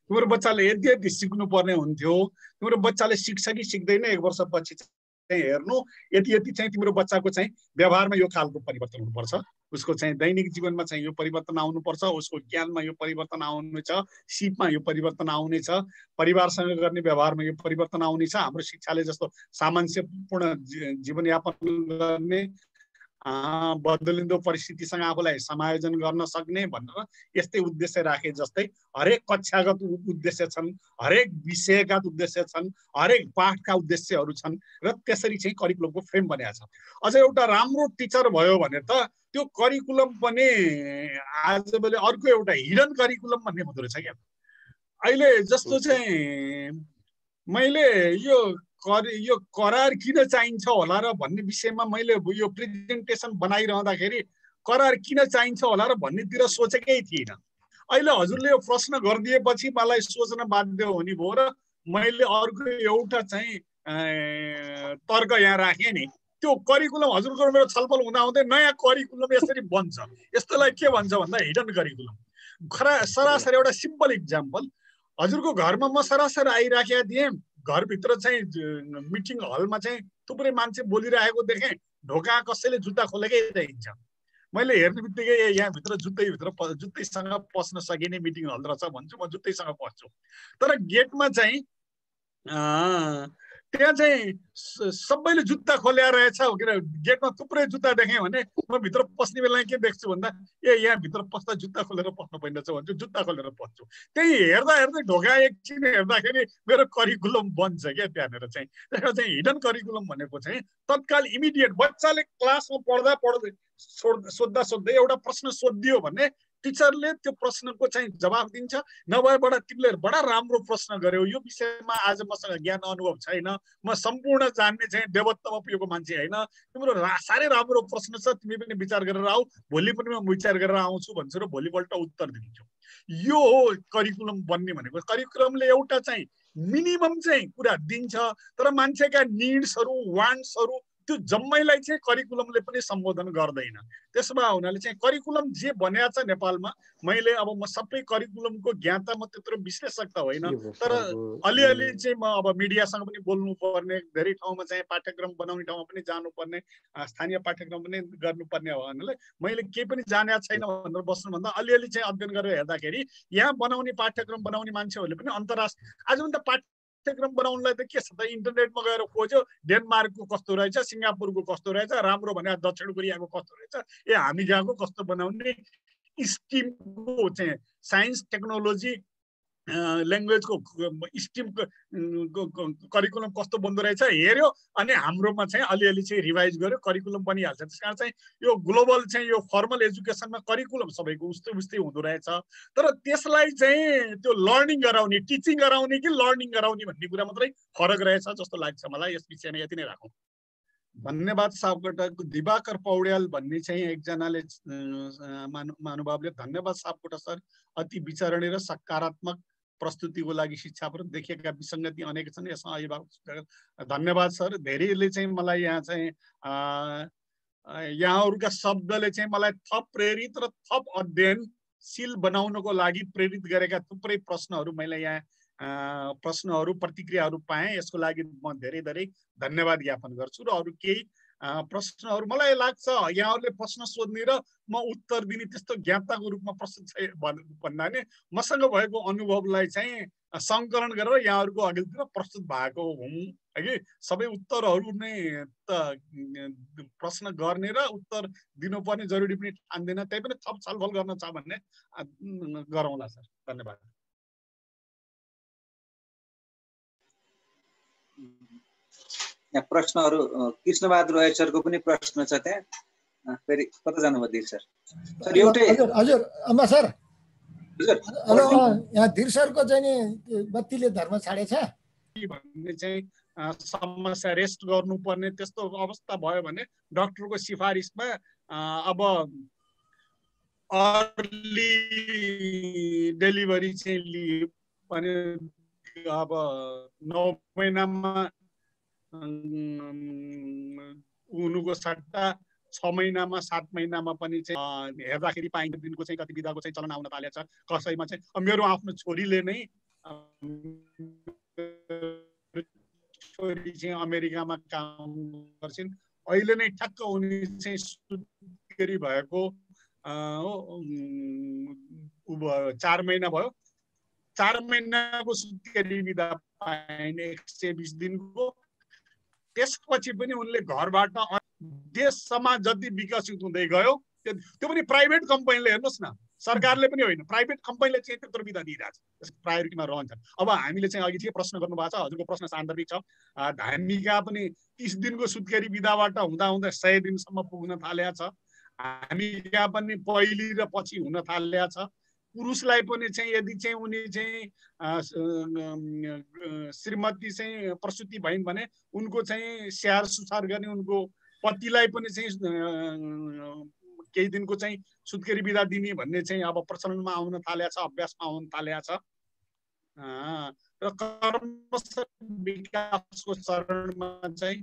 तिम्रो बच्चाले यति सिक्नुपर्ने हुन्थ्यो, तिम्रो बच्चाले सिक्छ कि सिक्दैन 1 वर्षपछि चाहिँ हेर्नु, यति चाहिँ तिम्रो बच्चाको चाहिँ व्यवहारमा यो खालको परिवर्तन हुनुपर्छ, उसको चाहिँ दैनिक जीवनमा चाहिँ यो परिवर्तन आउनुपर्छ, उसको ज्ञानमा यो परिवर्तन आउनेछ, सिपमा यो परिवर्तन आउनेछ, परिवारसँग गर्ने व्यवहारमा यो परिवर्तन आउनेछ। हाम्रो शिक्षाले जस्तो सामञ्जस्यपूर्ण जीवनयापन गर्ने, बदलिँदो परिस्थितिसँग आफूलाई समायोजन गर्न सक्ने भनेर यस्तै उद्देश्य राखे जस्तै हरेक कक्षागत उद्देश्य छन्, हरेक विषयगत उद्देश्य छन्, हरेक पाठका उद्देश्यहरू छन् र त्यसरी चाहिँ करिकुलमको फ्रेम बनेको छ। अझ एउटा राम्रो टिचर भयो भने त त्यो करिकुलम पनि आजभोलि अर्को एउटा हिडन करिकुलम भन्ने हुँदो रहेछ क्या। अहिले जस्तो चाहिँ मैले यो करार किन चाहिन्छ होला र भन्ने विषयमा मैले यो प्रेजेन्टेसन बनाइरहँदाखेरि करार किन चाहिन्छ होला र भन्नेतिर सोचेकै थिइनँ। अहिले हजुरले यो प्रश्न गरिदिएपछि मलाई सोच्न बाध्य हुने भयो र मैले अर्को एउटा चाहिँ तर्क यहाँ राखेँ नि। त्यो करिकुलम हजुरको मेरो छलफल हुँदाहुँदै नयाँ करिकुलम यसरी बन्छ, यस्तोलाई के भन्छ भन्दा हिडन करिकुलम। सरासरी एउटा सिम्पल इक्जाम्पल, हजुरको घरमा म सरासरी आइराखेका थिएँ, घरभित्र चाहिँ मिटिङ हलमा चाहिँ थुप्रै मान्छे बोलिरहेको देखेँ, ढोका कसैले जुत्ता खोलेकै देखिन्छ। मैले हेर्ने बित्तिकै यहाँभित्र जुत्तैसँग पस्न सकिने मिटिङ हल रहेछ भन्छु, म जुत्तैसँग पस्छु। तर गेटमा चाहिँ त्यहाँ चाहिँ सबैले जुत्ता खोल्या रहेछ, गेटमा थुप्रै जुत्ता देखेँ भने म भित्र पस्ने बेला के देख्छु भन्दा यहाँभित्र पस्दा जुत्ता खोलेर पस्नु पर्ने रहेछ भन्छु, जुत्ता खोलेर पस्छु। त्यही हेर्दा हेर्दै ढोका एकछिन हेर्दाखेरि मेरो करिकुलम बन्छ क्या त्यहाँनिर चाहिँ। त्यसमा चाहिँ हिडन करिकुलम भनेको चाहिँ तत्काल इमिडिएट बच्चाले क्लासमा पढ्दा सोद्धा सोध्दै एउटा प्रश्न सोधियो भने टिचरले त्यो प्रश्नको चाहिँ जवाफ दिन्छ। नभएबाट तिमीले बडा राम्रो प्रश्न गर्यौ, यो विषयमा आज मसँग ज्ञान अनुभव छैन, म सम्पूर्ण जान्ने चाहिँ देवत्वमा पुगेको मान्छे होइन, तिम्रो साह्रै राम्रो प्रश्न छ, तिमी पनि विचार गरेर आऊ, भोलि पनि म विचार गरेर आउँछु भन्छु र भोलिपल्ट उत्तर दिन्छु। यो हो करिकुलम बन्ने भनेको। करिकुलमले एउटा चाहिँ मिनिमम चाहिँ कुरा दिन्छ, तर मान्छेका निड्सहरू, वान्ट्सहरू त्यो जम्मैलाई चाहिँ करिकुलमले पनि सम्बोधन गर्दैन। त्यसमा हुनाले चाहिँ करिकुलम जे बन्या छ नेपालमा, मैले अब म सबै करिकुलमको ज्ञाता म त्यत्रो विश्लेषक त होइन, तर अलिअलि चाहिँ म अब मिडियासँग पनि बोल्नु पर्ने, धेरै ठाउँमा चाहिँ पाठ्यक्रम बनाउने ठाउँमा पनि जानुपर्ने, स्थानीय पाठ्यक्रम पनि गर्नुपर्ने हो हुनाले मैले केही पनि जाने छैन भनेर बस्नुभन्दा अलिअलि चाहिँ अध्ययन गरेर हेर्दाखेरि यहाँ बनाउने पाठ्यक्रम बनाउने मान्छेहरूले पनि अन्तर्राष्ट्रिय आजभन्दा पाठ्यक्रम बनाउनलाई त के छ त, इन्टरनेटमा गएर खोज्यो डेनमार्कको कस्तो रहेछ, सिङ्गापुरको कस्तो रहेछ, राम्रो भने दक्षिण कोरियाको कस्तो रहेछ, हामी जहाँको कस्तो बनाउने, स्टिमको चाहिँ साइन्स टेक्नोलोजी ल्याङ्ग्वेजको स्टिम करिकुलम कस्तो बन्दो रहेछ हेऱ्यो, अनि हाम्रोमा चाहिँ अलिअलि चाहिँ रिभाइज गर्यो, करिकुलम बनिहाल्छ। त्यस कारण चाहिँ यो ग्लोबल चाहिँ यो फर्मल एजुकेसनमा करिकुलम सबैको उस्तै उस्तै हुँदो रहेछ। तर त्यसलाई चाहिँ त्यो लर्निङ गराउने, टिचिङ गराउने कि लर्निङ गराउने भन्ने कुरा मात्रै फरक रहेछ जस्तो लाग्छ मलाई। यस विषयमा यति नै राखौँ। धन्यवाद सापकोटा। दिवाकर पौड्याल भन्ने चाहिँ एकजनाले महानुभावले, धन्यवाद सापकोटा सर, अति विचारणीय र सकारात्मक प्रस्तुतिको लागि शिक्षाप्रति देखिएका विसङ्गति अनेक छन्, यसमा अभिभावक धन्यवाद सर। धेरैले चाहिँ मलाई यहाँ चाहिँ यहाँहरूका शब्दले चाहिँ मलाई थप प्रेरित र थप अध्ययनशील बनाउनको लागि प्रेरित गरेका थुप्रै प्रश्नहरू मैले यहाँ प्रतिक्रियाहरू पाएँ। यसको लागि म धेरै धेरै धन्यवाद ज्ञापन गर्छु। र अरू केही प्रश्नहरू मलाई लाग्छ यहाँहरूले प्रश्न सोध्ने र म उत्तर दिने त्यस्तो ज्ञाताको रूपमा प्रश्न चाहिँ भन्दा नि मसँग भएको अनुभवलाई चाहिँ सङ्कलन गरेर यहाँहरूको अघिल्तिर प्रस्तुत भएको हुँ है सबै उत्तरहरू नै त प्रश्न गर्ने र उत्तर दिनुपर्ने जरुरी पनि ठान्दैन त्यही पनि थप छलफल गर्न छ भन्ने गरौँला सर धन्यवाद यहाँ प्रश्नहरू कृष्णबहादुर राय सरको पनि प्रश्न छ त्यहाँ फेरि कता जानुभयो धीर सर सर एउटै हजुर अम्मा सर हजुर हेलो यहाँ धीर सरको चाहिँ नि बत्तीले धर्म छाडेछ भन्ने चाहिँ समस्या रेस्ट गर्नुपर्ने त्यस्तो अवस्था भयो भने डाक्टरको सिफारिसमा अब अर्ली डेलिभरी चाहिँ लियो भने अब 9 महिनामा उनुको सट्टा 6 महिनामा 7 महिनामा पनि चाहिँ हेर्दाखेरि पाइने दिनको चाहिँ कति बिदाको चाहिँ चलन आउन थालेछ कसैमा चाहिँ मेरो आफ्नो छोरीले नै छोरी चाहिँ अमेरिकामा काम गर्छिन् अहिले नै ठ्याक्क उनी चाहिँ सुत्केरी भएको 4 महिना भयो 4 महिनाको सुत्केरी बिदा पाइने 120 दिनको त्यसपछि पनि उनले घरबाट देशसम्म जति विकसित हुँदै गयो त्यो पनि प्राइभेट कम्पनीले हेर्नुहोस् न सरकारले पनि होइन प्राइभेट कम्पनीले चाहिँ त्यत्रो बिदा दिइरहेछ त्यसको प्रायोरिटीमा रहन्छ अब हामीले चाहिँ अघि के प्रश्न गर्नुभएको छ हजुरको प्रश्न सान्दर्भिक छ धार्मिका पनि 30 दिनको सुत्केरी बिदाबाट हुँदा हुँदा 100 दिनसम्म पुग्न थालेको छ हामीका पनि पहिली र पछि हुन थालेको छ पुरुषलाई पनि चाहिँ यदि चाहिँ उनी चाहिँ श्रीमती चाहिँ प्रसुति भइन् भने उनको चाहिँ स्याहार सुसार गर्ने उनको पतिलाई पनि चाहिँ केही दिनको चाहिँ सुत्केरी बिदा दिने भन्ने चाहिँ अब प्रचलनमा आउन थालेको छ अभ्यासमा आउन थालेको छ र कर्म विकासको चरणमा चाहिँ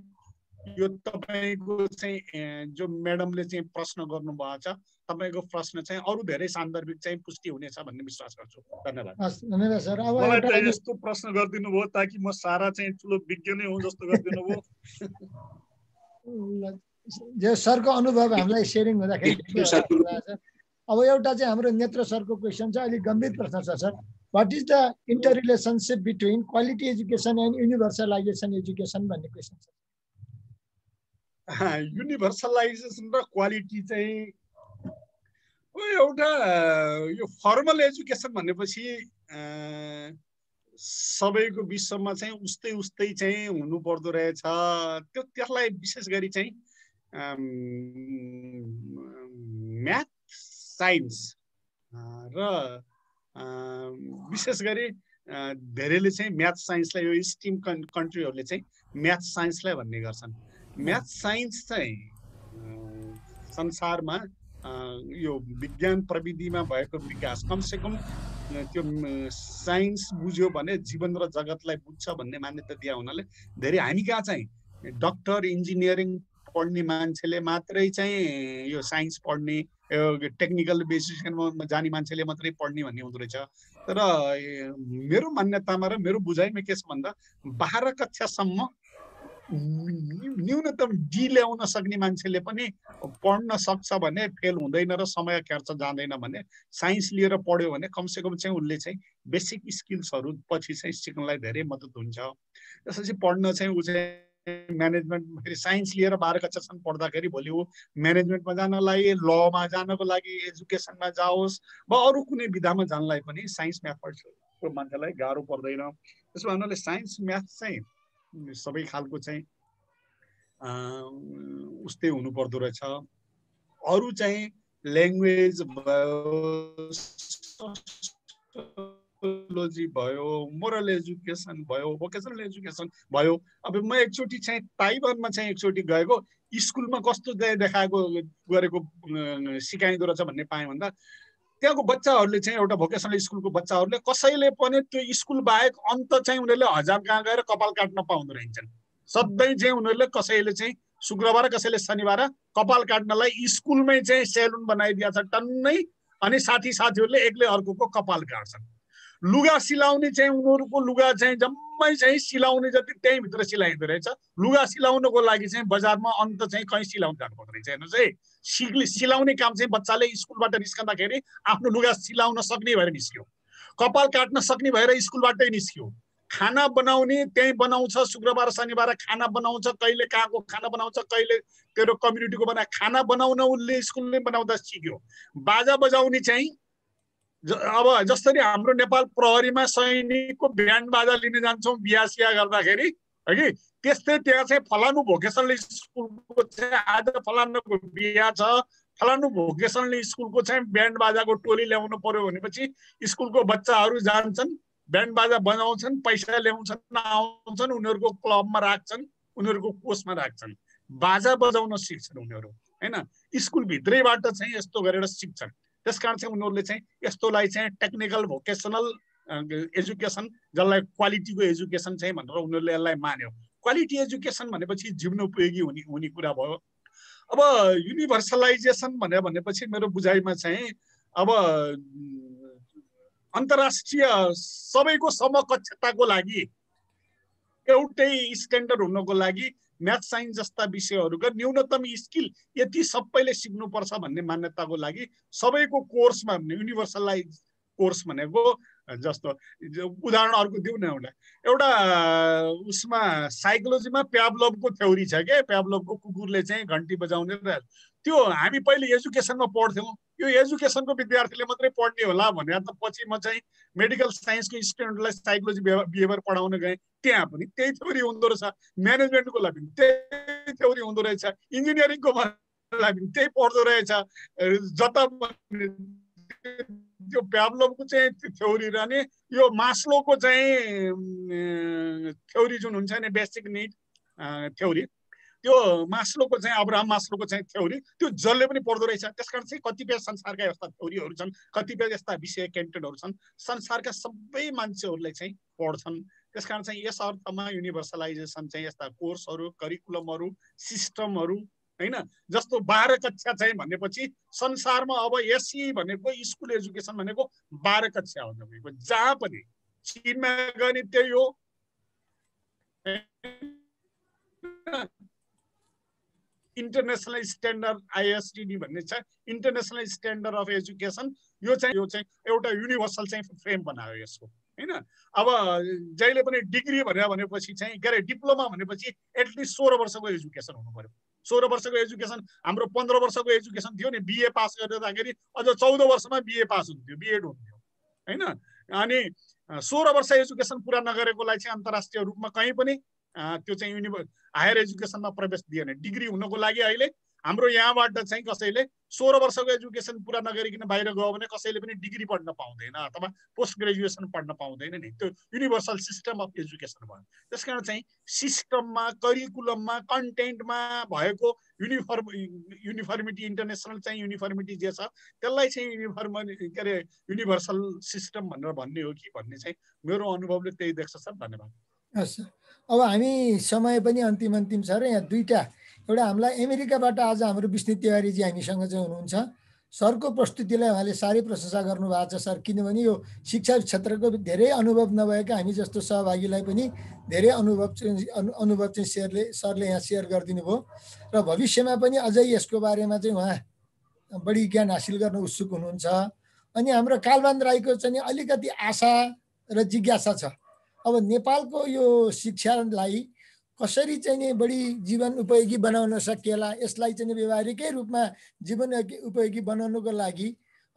यो तपाईको चाहिँ जो म्याडमले चाहिँ प्रश्न गर्नुभएको छ तपाईको प्रश्न चाहिँ अरु धेरै सान्दर्भिक चाहिँ पुष्टि हुनेछ भन्ने विश्वास गर्छु धन्यवाद धन्यवाद सर अब मलाई त यस्तो प्रश्न गरिदिनु भयो ताकि म सारा चाहिँ ठुलो विज्ञ नै हुँ जस्तो गरिदिनु भयो जे सरको अनुभव हामीलाई शेयरिङ हुँदाखेरि अब एउटा चाहिँ हाम्रो नेत्र सरको क्वेशन छ अलि गम्भीर प्रश्न छ sir what is the interrelationship between quality education and universalisation education भन्ने क्वेशन छ युनिभर्सलाइजेसन र क्वालिटी चाहिँ एउटा यो फर्मल एजुकेसन भनेपछि सबैको विश्वमा चाहिँ उस्तै उस्तै चाहिँ हुनु पर्दो रहेछ त्यसलाई विशेष गरी चाहिँ म्याथ साइन्स र विशेष गरी धेरैले चाहिँ म्याथ साइन्सलाई यो स्टिम कन्ट्रीहरूले चाहिँ म्याथ साइन्सलाई भन्ने गर्छन् म्याथ साइन्स चाहिँ संसारमा यो विज्ञान प्रविधिमा भएको विकास कमसेकम त्यो साइन्स बुझ्यो भने जीवन र जगतलाई बुझ्छ भन्ने मान्यता दिया हुनाले धेरै हामी कहाँ चाहिँ डाक्टर इन्जिनियरिङ पढ्ने मान्छेले मात्रै चाहिँ यो साइन्स पढ्ने टेक्निकल बेसिसमा जाने मान्छेले मात्रै पढ्ने भन्ने हुँदो रहेछ तर मेरो मान्यतामा र मेरो बुझाइमा के छ भन्दा 12 कक्षासम्म न्यूनतम डी ल्याउन सक्ने मान्छेले पनि पढ्न सक्छ भने फेल हुँदैन र समय खर्च जाँदैन भने साइन्स लिएर पढ्यो भने कमसेकम चाहिँ उसले चाहिँ बेसिक स्किल्सहरू पछि चाहिँ सिक्नलाई धेरै मद्दत हुन्छ त्यसपछि पढ्न चाहिँ उ चाहिँ म्यानेजमेन्ट फेरि साइन्स लिएर 12 कक्षासम्म पढ्दाखेरि भोलि ऊ म्यानेजमेन्टमा जानलाई लमा जानको लागि एजुकेसनमा जाओस् वा अरू कुनै विधामा जानलाई पनि साइन्स म्याथ पढ्छ मान्छेलाई गाह्रो पर्दैन त्यसो भन्नाले साइन्स म्याथ चाहिँ सबै खालको चाहिँ उस्तै हुनु पर्दो रहेछ अरु चाहिँ ल्याङ्ग्वेज भयो सोसियोलोजी भयो मोरल एजुकेसन भयो भोकेसनल एजुकेसन भयो अब म एकचोटी चाहिँ ताइवानमा चाहिँ एकचोटी गएको स्कुलमा कस्तो देखाएको गरेको सिकाइदो रहेछ भन्ने पाएँ भन्दा त्यहाँको बच्चाहरूले चाहिँ एउटा भोकेसनल स्कुलको बच्चाहरूले कसैले पनि त्यो स्कुल बाहेक अन्त चाहिँ उनीहरूले हजाम कहाँ गएर कपाल काट्न पाउँदो रहेछन् सधैँ चाहिँ उनीहरूले कसैले चाहिँ शुक्रबार कसैले शनिबार कपाल काट्नलाई स्कुलमै चाहिँ सेलुन बनाइदिएको छ टन्नै अनि साथीहरूले एकले अर्कोको कपाल काट्छन् लुगा सिलाउने चाहिँ उनीहरूको लुगा चाहिँ जम्मै चाहिँ सिलाउने जति त्यही भित्र सिलाइदो रहेछ। लुगा सिलाउनको लागि चाहिँ बजारमा अन्त चाहिँ कहीँ सिलाउन जानुपर्दो रहेछ। हेर्नुहोस् है, सिलाउने काम चाहिँ बच्चाले स्कुलबाट निस्कँदाखेरि आफ्नो लुगा सिलाउन सक्ने भएर निस्क्यो, कपाल काट्न सक्ने भएर स्कुलबाटै निस्क्यो, खाना बनाउने त्यही बनाउँछ, शुक्रबार शनिबार खाना बनाउँछ, कहिले कहाँको खाना बनाउँछ, कहिले तेरो कम्युनिटीको बना खाना बनाउन उसले स्कुलले बनाउँदा सिक्यो। बाजा बजाउने चाहिँ अब जसरी हाम्रो नेपाल प्रहरीमा सैनिकको ब्यान्ड बाजा लिन जान्छौँ बिहा सिया गर्दाखेरि है कि, त्यस्तै त्यहाँ चाहिँ फलानु भोकेसनल स्कुलको चाहिँ आज फलानुको बिहा छ, फलानु भोकेसनल स्कुलको चाहिँ ब्यान्ड बाजाको टोली ल्याउनु पर्यो भनेपछि स्कुलको बच्चाहरू जान्छन्, ब्यान्ड बाजा बजाउँछन्, पैसा ल्याउँछन्, आउँछन्, उनीहरूको क्लबमा राख्छन्, उनीहरूको कोषमा राख्छन्, बाजा बजाउन सिक्छन् उनीहरू हैन। स्कुलभित्रैबाट चाहिँ यस्तो गरेर सिक्छन्। त्यसकारण चाहिँ उनीहरूले चाहिँ यस्तोलाई चाहिँ टेक्निकल भोकेसनल एजुकेसन, जसलाई क्वालिटीको एजुकेसन चाहिँ भनेर उनीहरूले यसलाई मान्यो। क्वालिटी एजुकेसन भनेपछि जीवनोपयोगी हुने कुरा भयो। अब युनिभर्सलाइजेसन भनेपछि मेरो बुझाइमा चाहिँ अब अन्तर्राष्ट्रिय सबैको समकक्षताको लागि एउटै स्ट्यान्डर्ड हुनको लागि म्याथ साइन्स जस्ता विषयहरूका न्यूनतम स्किल यति सबैले सिक्नुपर्छ भन्ने मान्यताको लागि सबैको कोर्समा युनिभर्सलाइज कोर्स भनेको जस्तो उदाहरण अर्को दिउँ न, एउटा उसमा साइकोलोजीमा प्याभलोभको थ्योरी छ के, प्याभलोभको कुकुरले चाहिँ घन्टी बजाउने, त्यो हामी पहिले एजुकेसनमा पढ्थ्यौँ। यो एजुकेसनको विद्यार्थीले मात्रै पढ्ने होला भने त पछि म चाहिँ मेडिकल साइन्सको स्टुडेन्टलाई साइकोलोजी बिहेभियर पढाउन गएँ, त्यहाँ पनि त्यही थ्योरी हुँदो रहेछ, म्यानेजमेन्टको लागि पनि त्यही थ्योरी हुँदो रहेछ, इन्जिनियरिङको लागि पनि त्यही पढ्दो रहेछ। जता त्यो प्याभलोभको चाहिँ थ्योरी र नि यो मास्लोको चाहिँ थ्योरी जुन हुन्छ नि बेसिक निड थ्योरी, त्यो मास्लोको चाहिँ अब्राहम मास्लोको चाहिँ थ्योरी, त्यो जसले पनि पढ्दो रहेछ। त्यसकारण चाहिँ कतिपय संसारका यस्ता थ्योरीहरू छन्, कतिपय यस्ता विषय क्यान्टेडहरू छन्, संसारका सबै मान्छेहरूले चाहिँ पढ्छन्। त्यसकारण चाहिँ यस अर्थमा युनिभर्सलाइजेसन चाहिँ यस्ता कोर्सहरू, करिकुलमहरू, सिस्टमहरू हैन, जस्तो 12 कक्षा चाहिँ भनेपछि संसारमा अब एसई भनेको स्कुल एजुकेसन भनेको 12 कक्षा हो तपाईँको, जहाँ पनि चीनमा गए त्यही हो, इन्टरनेसनल स्ट्यान्डर्ड आइएसडी भन्ने छ, इन्टरनेसनल स्ट्यान्डर्ड अफ एजुकेसन। यो चाहिँ एउटा युनिभर्सल चाहिँ फ्रेम बनायो यसको हैन। अब जहिले पनि डिग्री भनेपछि चाहिँ के अरे डिप्लोमा भनेपछि एटलिस्ट 16 वर्षको एजुकेसन हुनु पर्यो। 16 वर्षको एजुकेसन, हाम्रो 15 वर्षको एजुकेसन थियो नि, बिए पास गर्दाखेरि अझ 14 वर्षमा बिए पास हुन्थ्यो, बिएड हुन्थ्यो हैन। अनि 16 वर्ष एजुकेसन पुरा नगरेकोलाई चाहिँ अन्तर्राष्ट्रिय रूपमा कहीँ पनि त्यो चाहिँ हायर एजुकेसनमा प्रवेश दिएन। डिग्री हुनको लागि अहिले हाम्रो यहाँबाट चाहिँ कसैले 16 वर्षको एजुकेसन पुरा नगरिकन बाहिर गयो भने कसैले पनि डिग्री पढ्न पाउँदैन अथवा पोस्ट ग्रेजुएसन पढ्न पाउँदैन नि, त्यो युनिभर्सल सिस्टम अफ एजुकेसन भयो। त्यसकारण चाहिँ सिस्टममा, करिकुलममा, कन्टेन्टमा भएको युनिफर्मिटी, इन्टरनेसनल चाहिँ युनिफर्मिटी जे छ त्यसलाई चाहिँ के अरे युनिभर्सल सिस्टम भनेर भन्ने हो कि भन्ने चाहिँ मेरो अनुभवले त्यही देख्छ सर। धन्यवाद। हस्, अब हामी समय पनि अन्तिम छ र यहाँ दुईटा, एउटा हामीलाई अमेरिकाबाट आज हाम्रो विष्णु तिवारीजी हामीसँग चाहिँ हुनुहुन्छ। सरको प्रस्तुतिलाई उहाँले साह्रै प्रशंसा गर्नुभएको छ सर, किनभने यो शिक्षा क्षेत्रको धेरै अनुभव नभएका हामी जस्तो सहभागीलाई पनि धेरै अनुभव चाहिँ सरले यहाँ सेयर गरिदिनु भयो र भविष्यमा पनि अझै यसको बारेमा चाहिँ उहाँ बढी ज्ञान हासिल गर्न उत्सुक हुनुहुन्छ। अनि हाम्रो कालबान राईको चाहिँ अलिकति आशा र जिज्ञासा छ, अब नेपालको यो शिक्षालाई कसरी चाहिँ नि बढी जीवन उपयोगी बनाउन सकिएला, यसलाई चाहिँ व्यवहारिकै रूपमा जीवन उपयोगी बनाउनको लागि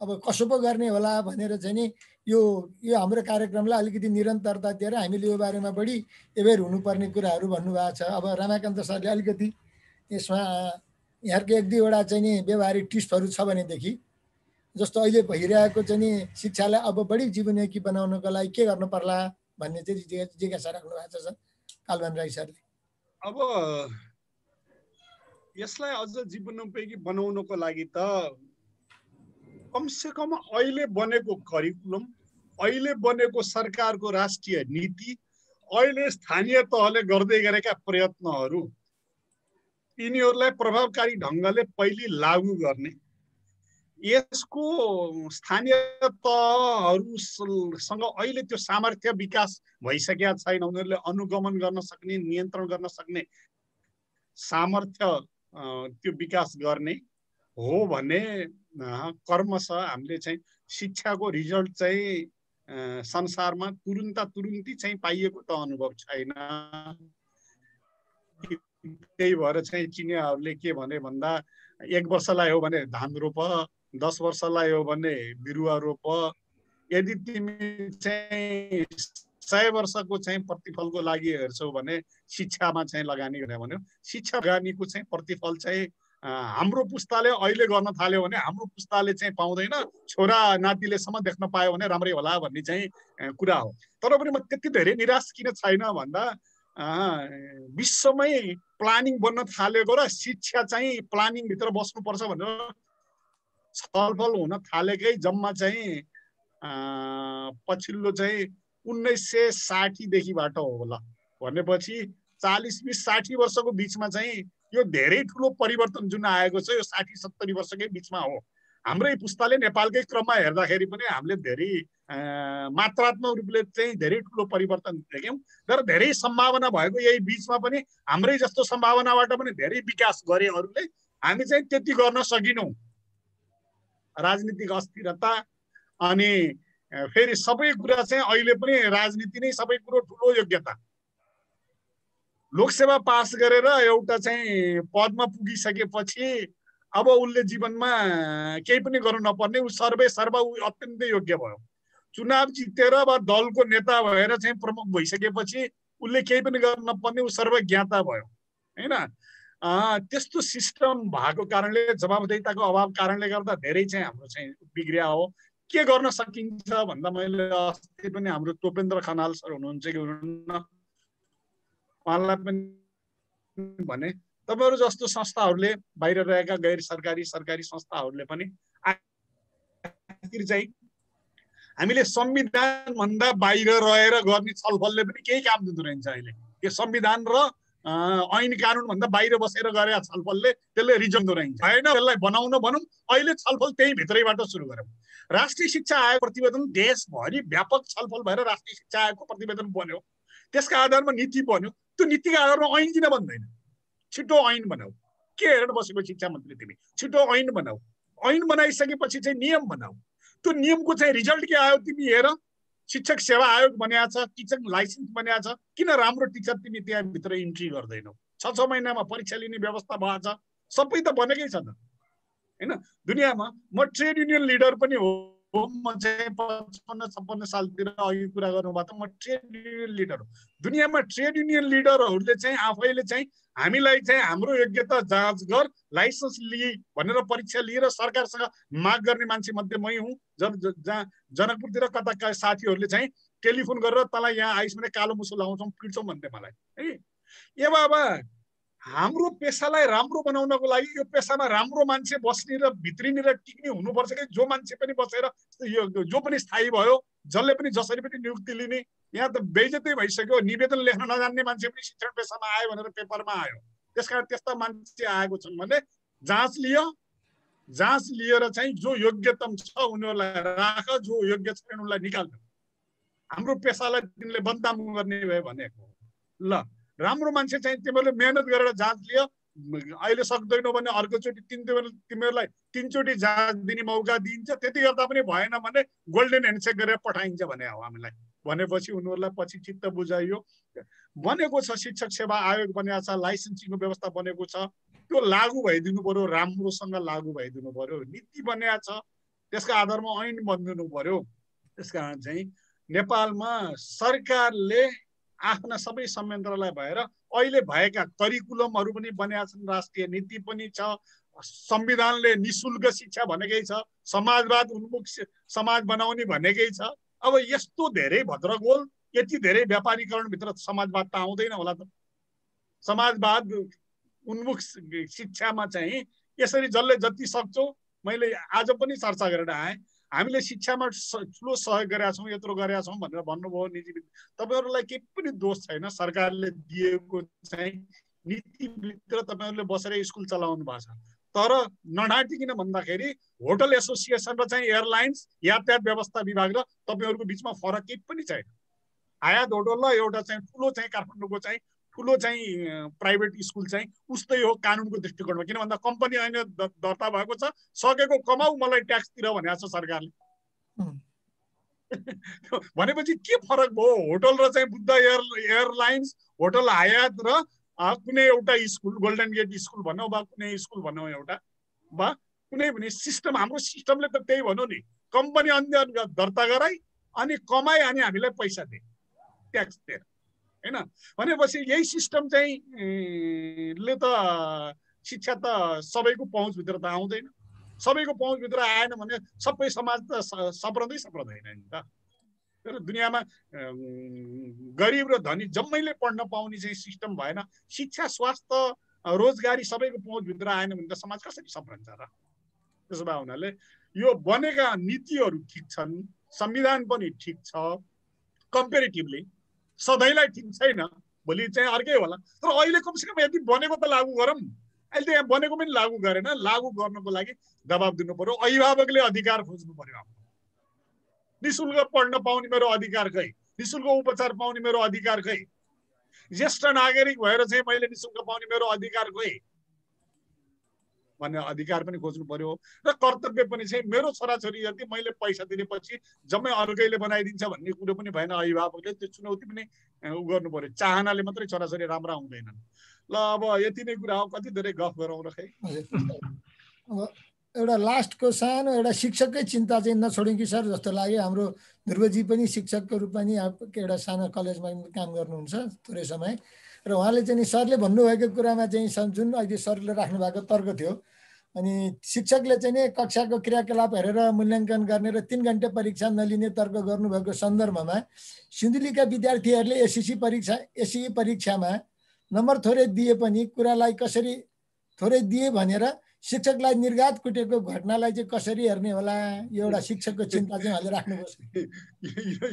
अब कसो पो गर्ने होला भनेर चाहिँ नि यो हाम्रो कार्यक्रमलाई अलिकति निरन्तरता दिएर हामीले यो बारेमा बढी एवेर हुनुपर्ने कुराहरू भन्नुभएको छ। अब रमाकान्त सरले अलिकति यसमा यहाँको एक दुईवटा चाहिँ नि व्यवहारिक टिप्सहरू छ भनेदेखि, जस्तो अहिले भइरहेको चाहिँ नि शिक्षालाई अब बढी जीवनोपयोगी बनाउनको लागि के गर्नु पर्ला भन्ने चाहिँ जिज्ञासा राख्नु भएको छ कालबान राई सरले। अब यसलाई अझ जीवनोपयोगी बनाउनको लागि त कमसेकम अहिले बनेको करिकुलम, अहिले बनेको सरकारको राष्ट्रिय नीति, अहिले स्थानीय तहले गर्दै गरेका प्रयत्नहरू, यिनीहरूलाई प्रभावकारी ढङ्गले पहिले लागू गर्ने, यसको स्थानीय तहहरूसँग अहिले त्यो सामर्थ्य विकास भइसकेका छैन। उनीहरूले अनुगमन गर्न सक्ने, नियन्त्रण गर्न सक्ने सामर्थ्य त्यो विकास गर्ने हो भने कर्मशः हामीले चाहिँ शिक्षाको रिजल्ट चाहिँ संसारमा तुरुन्ती चाहिँ पाइएको त अनुभव छैन। त्यही भएर चाहिँ चिनियाहरूले के भने भन्दा 1 वर्षलाई हो भने धान रोप, 10 वर्षलाई हो भने बिरुवा रोप, यदि तिमी चाहिँ 100 वर्षको चाहिँ प्रतिफलको लागि हेर्छौ भने शिक्षामा चाहिँ लगानी गर्ने भन्यो। शिक्षा लगानीको चाहिँ प्रतिफल चाहिँ हाम्रो पुस्ताले अहिले गर्न थाल्यो भने हाम्रो पुस्ताले चाहिँ पाउँदैन, छोरा नातिले सम्म देख्न पायो भने राम्रै होला भन्ने चाहिँ कुरा हो। तर पनि म त्यति धेरै निराश किन छैन भन्दा विश्वमै प्लानिङ बन्न थालेको र शिक्षा चाहिँ प्लानिङ भित्र बस्नुपर्छ भनेर छलफल हुन थालेकै जम्मा चाहिँ पछिल्लो चाहिँ 1960 देखिबाट होला। भनेपछि 40-20-60 वर्षको बिचमा चाहिँ यो धेरै ठुलो परिवर्तन जुन आएको छ यो 60-70 वर्षकै बिचमा हो। हाम्रै पुस्ताले नेपालकै क्रममा हेर्दाखेरि पनि हामीले धेरै मात्रात्मक रूपले चाहिँ धेरै ठुलो परिवर्तन देख्यौँ। तर धेरै सम्भावना भएको यही बिचमा पनि हाम्रै जस्तो सम्भावनाबाट पनि धेरै विकास गरे अरूले, हामी चाहिँ त्यति गर्न सकिनौँ। राजनीतिक अस्थिरता अनि फेरि सबै कुरा चाहिँ अहिले पनि राजनीति नै सबै कुरो ठुलो योग्यता। लोकसेवा पास गरेर एउटा चाहिँ पदमा पुगिसकेपछि अब उसले जीवनमा केही पनि गर्नु नपर्ने, ऊ सर्वै ऊ अत्यन्तै योग्य भयो। चुनाव जितेर वा दलको नेता भएर चाहिँ प्रमुख भइसकेपछि उसले केही पनि गर्नु नपर्ने, ऊ सर्वज्ञाता भयो हैन। त्यस्तो सिस्टम भएको कारणले, जवाबदेहिताको अभाव कारणले गर्दा धेरै चाहिँ हाम्रो चाहिँ बिग्रिया हो। के गर्न सकिन्छ भन्दा मैले अस्ति पनि हाम्रो तोपेन्द्र खनाल सर हुनुहुन्छ कि हुनुहुन्न, उहाँलाई पनि भने तपाईहरु जस्तो संस्थाहरूले, बाहिर रहेका गैर सरकारी सरकारी संस्थाहरूले पनि आखिर चाहिँ हामीले संविधान भन्दा बाहिर रहेर गर्ने छलफलले पनि केही काम दिँदो रहेछ। अहिले यो संविधान र ऐन कानुन भन्दा बाहिर बसेर गरेका छलफलले त्यसले रिजल्ट रहेछ हैन। त्यसलाई बनाउन भनौं, अहिले छलफल त्यही भित्रैबाट सुरु गरौँ। राष्ट्रिय शिक्षा आयोग प्रतिवेदन देशभरि व्यापक छलफल भएर राष्ट्रिय शिक्षा आयोगको प्रतिवेदन बन्यो, त्यसका आधारमा नीति बन्यो। त्यो नीतिका आधारमा ऐन किन बन्दैन? छिटो ऐन बनाऊ। के हेरेर बसेको शिक्षा मन्त्री तिमी? छिटो ऐन बनाऊ। ऐन बनाइसकेपछि चाहिँ नियम बनाऊ। त्यो नियमको चाहिँ रिजल्ट के आयो तिमी हेर। शिक्षक सेवा आयोग बनिया छ, टिचर लाइसेन्स बनिया छ, किन राम्रो टिचर तिमी त्यहाँ भित्र इन्ट्री गर्दैनौ? 6 महिनामा परीक्षा लिने व्यवस्था भएको छ, सबै त बनेकै छ त हैन। दुनियाँमा म ट्रेड युनियन लिडर पनि हो, म चाहिँ 55-56 सालतिर अघि कुरा गर्नुभयो त म ट्रेड युनियन लिडर हो। दुनियाँमा ट्रेड युनियन लिडरहरूले चाहिँ आफैले चाहिँ हामीलाई चाहिँ हाम्रो योग्यता जाँच गर, लाइसेन्स लिए भनेर परीक्षा लिएर सरकारसँग माग गर्ने मान्छे मध्ये मै हुँ। जनकपुरतिर कता साथीहरूले चाहिँ टेलिफोन गरेर तँलाई यहाँ आइस भने कालो मुसो लाउँछौँ, पिट्छौँ भन्थे मलाई है। ए बाबा, हाम्रो पेसालाई राम्रो बनाउनको लागि यो पेसामा राम्रो मान्छे बस्ने र भित्रिने र टिक्ने हुनुपर्छ कि जो मान्छे पनि बसेर जो पनि स्थायी भयो, जसले पनि जसरी पनि नियुक्ति लिने। यहाँ त बेइज्जतै भइसक्यो। निवेदन लेख्न नजान्ने मान्छे पनि शिक्षण पेसामा आयो भनेर पेपरमा आयो। त्यसकारण त्यस्ता मान्छे आएको छन् भने जाँच लियो, जाँच लिएर चाहिँ जो योग्यतम छ उनीहरूलाई राख, जो योग्य छैन उनलाई निकाल्नु। हाम्रो पेसालाई तिमीले बदनाम गर्ने भयो भनेको ल। राम्रो मान्छे चाहिँ तिमीहरूले मेहनत गरेर जाँच लियो, अहिले सक्दैनौ भने अर्कोचोटि तिमीहरूलाई 3 चोटि जाँच दिने मौका दिइन्छ। त्यति गर्दा पनि भएन भने गोल्डन ह्यान्डसेक गरेर पठाइन्छ भने हो हामीलाई। भनेपछि उनीहरूलाई पछि चित्त बुझाइयो। बनेको छ शिक्षक सेवा आयोग बनेको छ, लाइसेन्सिङको व्यवस्था बनेको छ, त्यो लागू भइदिनु पर्यो, राम्रोसँग लागू भइदिनु पर्यो। नीति बनेको छ, त्यसका आधारमा ऐन बनिदिनु पर्यो। त्यसकारण चाहिँ नेपालमा सरकारले आफ्ना सबै संयन्त्रलाई भएर अहिले भएका करिकुलमहरू पनि बनेका छन्, राष्ट्रिय नीति पनि छ, संविधानले निशुल्क शिक्षा भनेकै छ, समाजवाद उन्मुख समाज बनाउने भनेकै छ। अब यस्तो धेरै भद्रगोल, यति धेरै व्यापारीकरण भित्र समाजवाद त आउँदैन होला त। समाजवाद उन्मुख शिक्षामा चाहिँ यसरी जसले जति सक्छौ, मैले आज पनि चर्चा गरेर आएँ, हामीले शिक्षामा ठुलो सहयोग गरेका छौँ, यत्रो गरेका छौँ भनेर भन्नुभयो निजी। तपाईहरुलाई केही पनि दोष छैन। सरकारले दिएको चाहिँ नीतिभित्र तपाईहरुले बसेर स्कुल चलाउनु भएको छ। तर नढाँटिकिन भन्दाखेरि होटल एसोसिएसन र चाहिँ एयरलाइन्स यातायात व्यवस्था विभाग र तपाईँहरूको बिचमा फरक केही पनि छैन। आयात होटल र एउटा चाहिँ ठुलो चाहिँ काठमाडौँको चाहिँ ठुलो चाहिँ प्राइभेट स्कुल चाहिँ उस्तै हो कानुनको दृष्टिकोणमा। किन भन्दा कम्पनी ऐन दर्ता भएको छ, सकेको कमाऊ मलाई ट्याक्स तिर भनेको छ सरकारले। भनेपछि के फरक भयो होटल र चाहिँ बुद्ध एयरलाइन्स, होटल आयात र कुनै एउटा स्कुल, गोल्डन गेट स्कुल भनौँ वा कुनै स्कुल भनौँ एउटा वा कुनै पनि सिस्टम, हाम्रो सिस्टमले त त्यही भन्यो नि, कम्पनी ऐन दर्ता गराई अनि कमाई अनि हामीलाई पैसा दे, ट्याक्स दिएर, हैन? भनेपछि यही सिस्टम चाहिँ ले त शिक्षा त सबैको पहुँचभित्र त आउँदैन। सबैको पहुँचभित्र आएन भने सबै समाज त सप्रँदैन नि त। तर दुनियाँमा गरिब र धनी जम्मैले पढ्न पाउने चाहिँ सिस्टम भएन। शिक्षा, स्वास्थ्य, रोजगारी सबैको पहुँचभित्र आएन भने त समाज कसरी सप्रन्छ र? त्यसो भए हुनाले यो बनेका नीतिहरू ठिक छन्, संविधान पनि ठिक छ कम्पेरिटिभली, सधैँलाई ठिक छैन, भोलि चाहिँ अर्कै होला। तर अहिले कमसेकम यदि बनेको त लागू गरौँ। अहिले त यहाँ बनेको पनि लागू गरेन। लागू गर्नको लागि दबाब दिनु पर्यो, अभिभावकले अधिकार खोज्नु पर्यो। निशुल्क पढ्न पाउने मेरो अधिकार खै, निशुल्क उपचार पाउने मेरो अधिकार खै, ज्येष्ठ नागरिक भएर चाहिँ मैले निशुल्क पाउने मेरो अधिकार खै भन्ने अधिकार पनि खोज्नु पर्यो। र कर्तव्य पनि चाहिँ मेरो छोराछोरी यदि मैले पैसा दिनेपछि जम्मै अर्कैले बनाइदिन्छ भन्ने कुरो पनि भएन। अभिभावकले त्यो चुनौती पनि उ गर्नु पर्यो। चाहनाले मात्रै छोराछोरी राम्रा हुँदैनन्। ल अब यति नै कुरा हो, कति धेरै गफ गरौँ र खै। अब एउटा लास्टको सानो एउटा शिक्षककै चिन्ता चाहिँ नछोड्यौँ कि सर जस्तो लाग्यो। हाम्रो ध्रुवजी पनि शिक्षकको रूपमा नि एउटा सानो कलेजमा काम गर्नुहुन्छ थोरै समय, र उहाँले चाहिँ नि सरले भन्नुभएको कुरामा चाहिँ जुन अहिले सरले राख्नु भएको तर्क थियो, अनि शिक्षकले चाहिँ नि कक्षाको क्रियाकलाप हेरेर मूल्याङ्कन गर्ने र 3 घन्टे परीक्षा नलिने तर्क गर्नुभएको सन्दर्भमा सिन्धुलीका विद्यार्थीहरूले एसई परीक्षामा नम्बर थोरै दिए पनि कुरालाई कसरी थोरै दिए भनेर शिक्षकलाई निर्घात कुटेको घटनालाई चाहिँ कसरी हेर्ने होला? यो एउटा शिक्षकको चिन्ता चाहिँ उहाँले राख्नुपर्छ।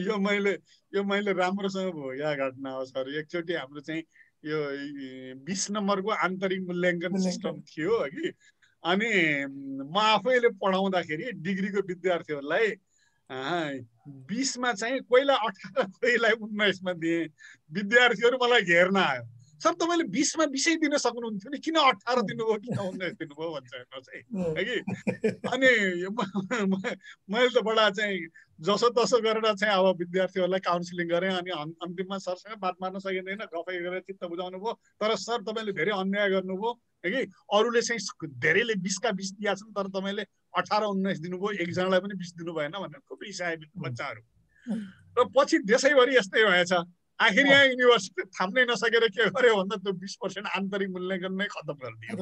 यो मैले राम्रोसँग भयो या घटना हो सर। एकचोटि हाम्रो चाहिँ यो 20 नम्बरको आन्तरिक मूल्याङ्कन सिस्टम थियो कि, अनि म आफैले पढाउँदाखेरि डिग्रीको विद्यार्थीहरूलाई 20 मा चाहिँ कोहीलाई 18 कोहीलाई 19 मा दिएँ। विद्यार्थीहरू मलाई घेर्न आयो, सर तपाईँले 20 मा विषय दिन सक्नुहुन्थ्यो नि, किन 18 दिनुभयो, किन 19 दिनुभयो भन्छ हेर्नुहोस् है कि। अनि मैले त बडा चाहिँ जसो तसो गरेर चाहिँ अब विद्यार्थीहरूलाई काउन्सिलिङ गरेँ। अनि अन्तिममा सरसँग बात मार्न सकिँदैन, गफै गरेर चित्त बुझाउनु भयो। तर सर तपाईँले धेरै अन्याय गर्नुभयो कि, अरूले चाहिँ धेरैले 20 का 20 दिएका छन्, तर तपाईँले 18-19 दिनुभयो, एकजनालाई पनि 20 दिनु भएन भनेर खुब रिसाए बच्चाहरू। र पछि देशैभरि यस्तै भएछ। आखिर यहाँ युनिभर्सिटी थाम्नै नसकेर के गर्यो भन्दा त्यो 20% आन्तरिक मूल्याङ्कन नै खत्तम गरिदियो।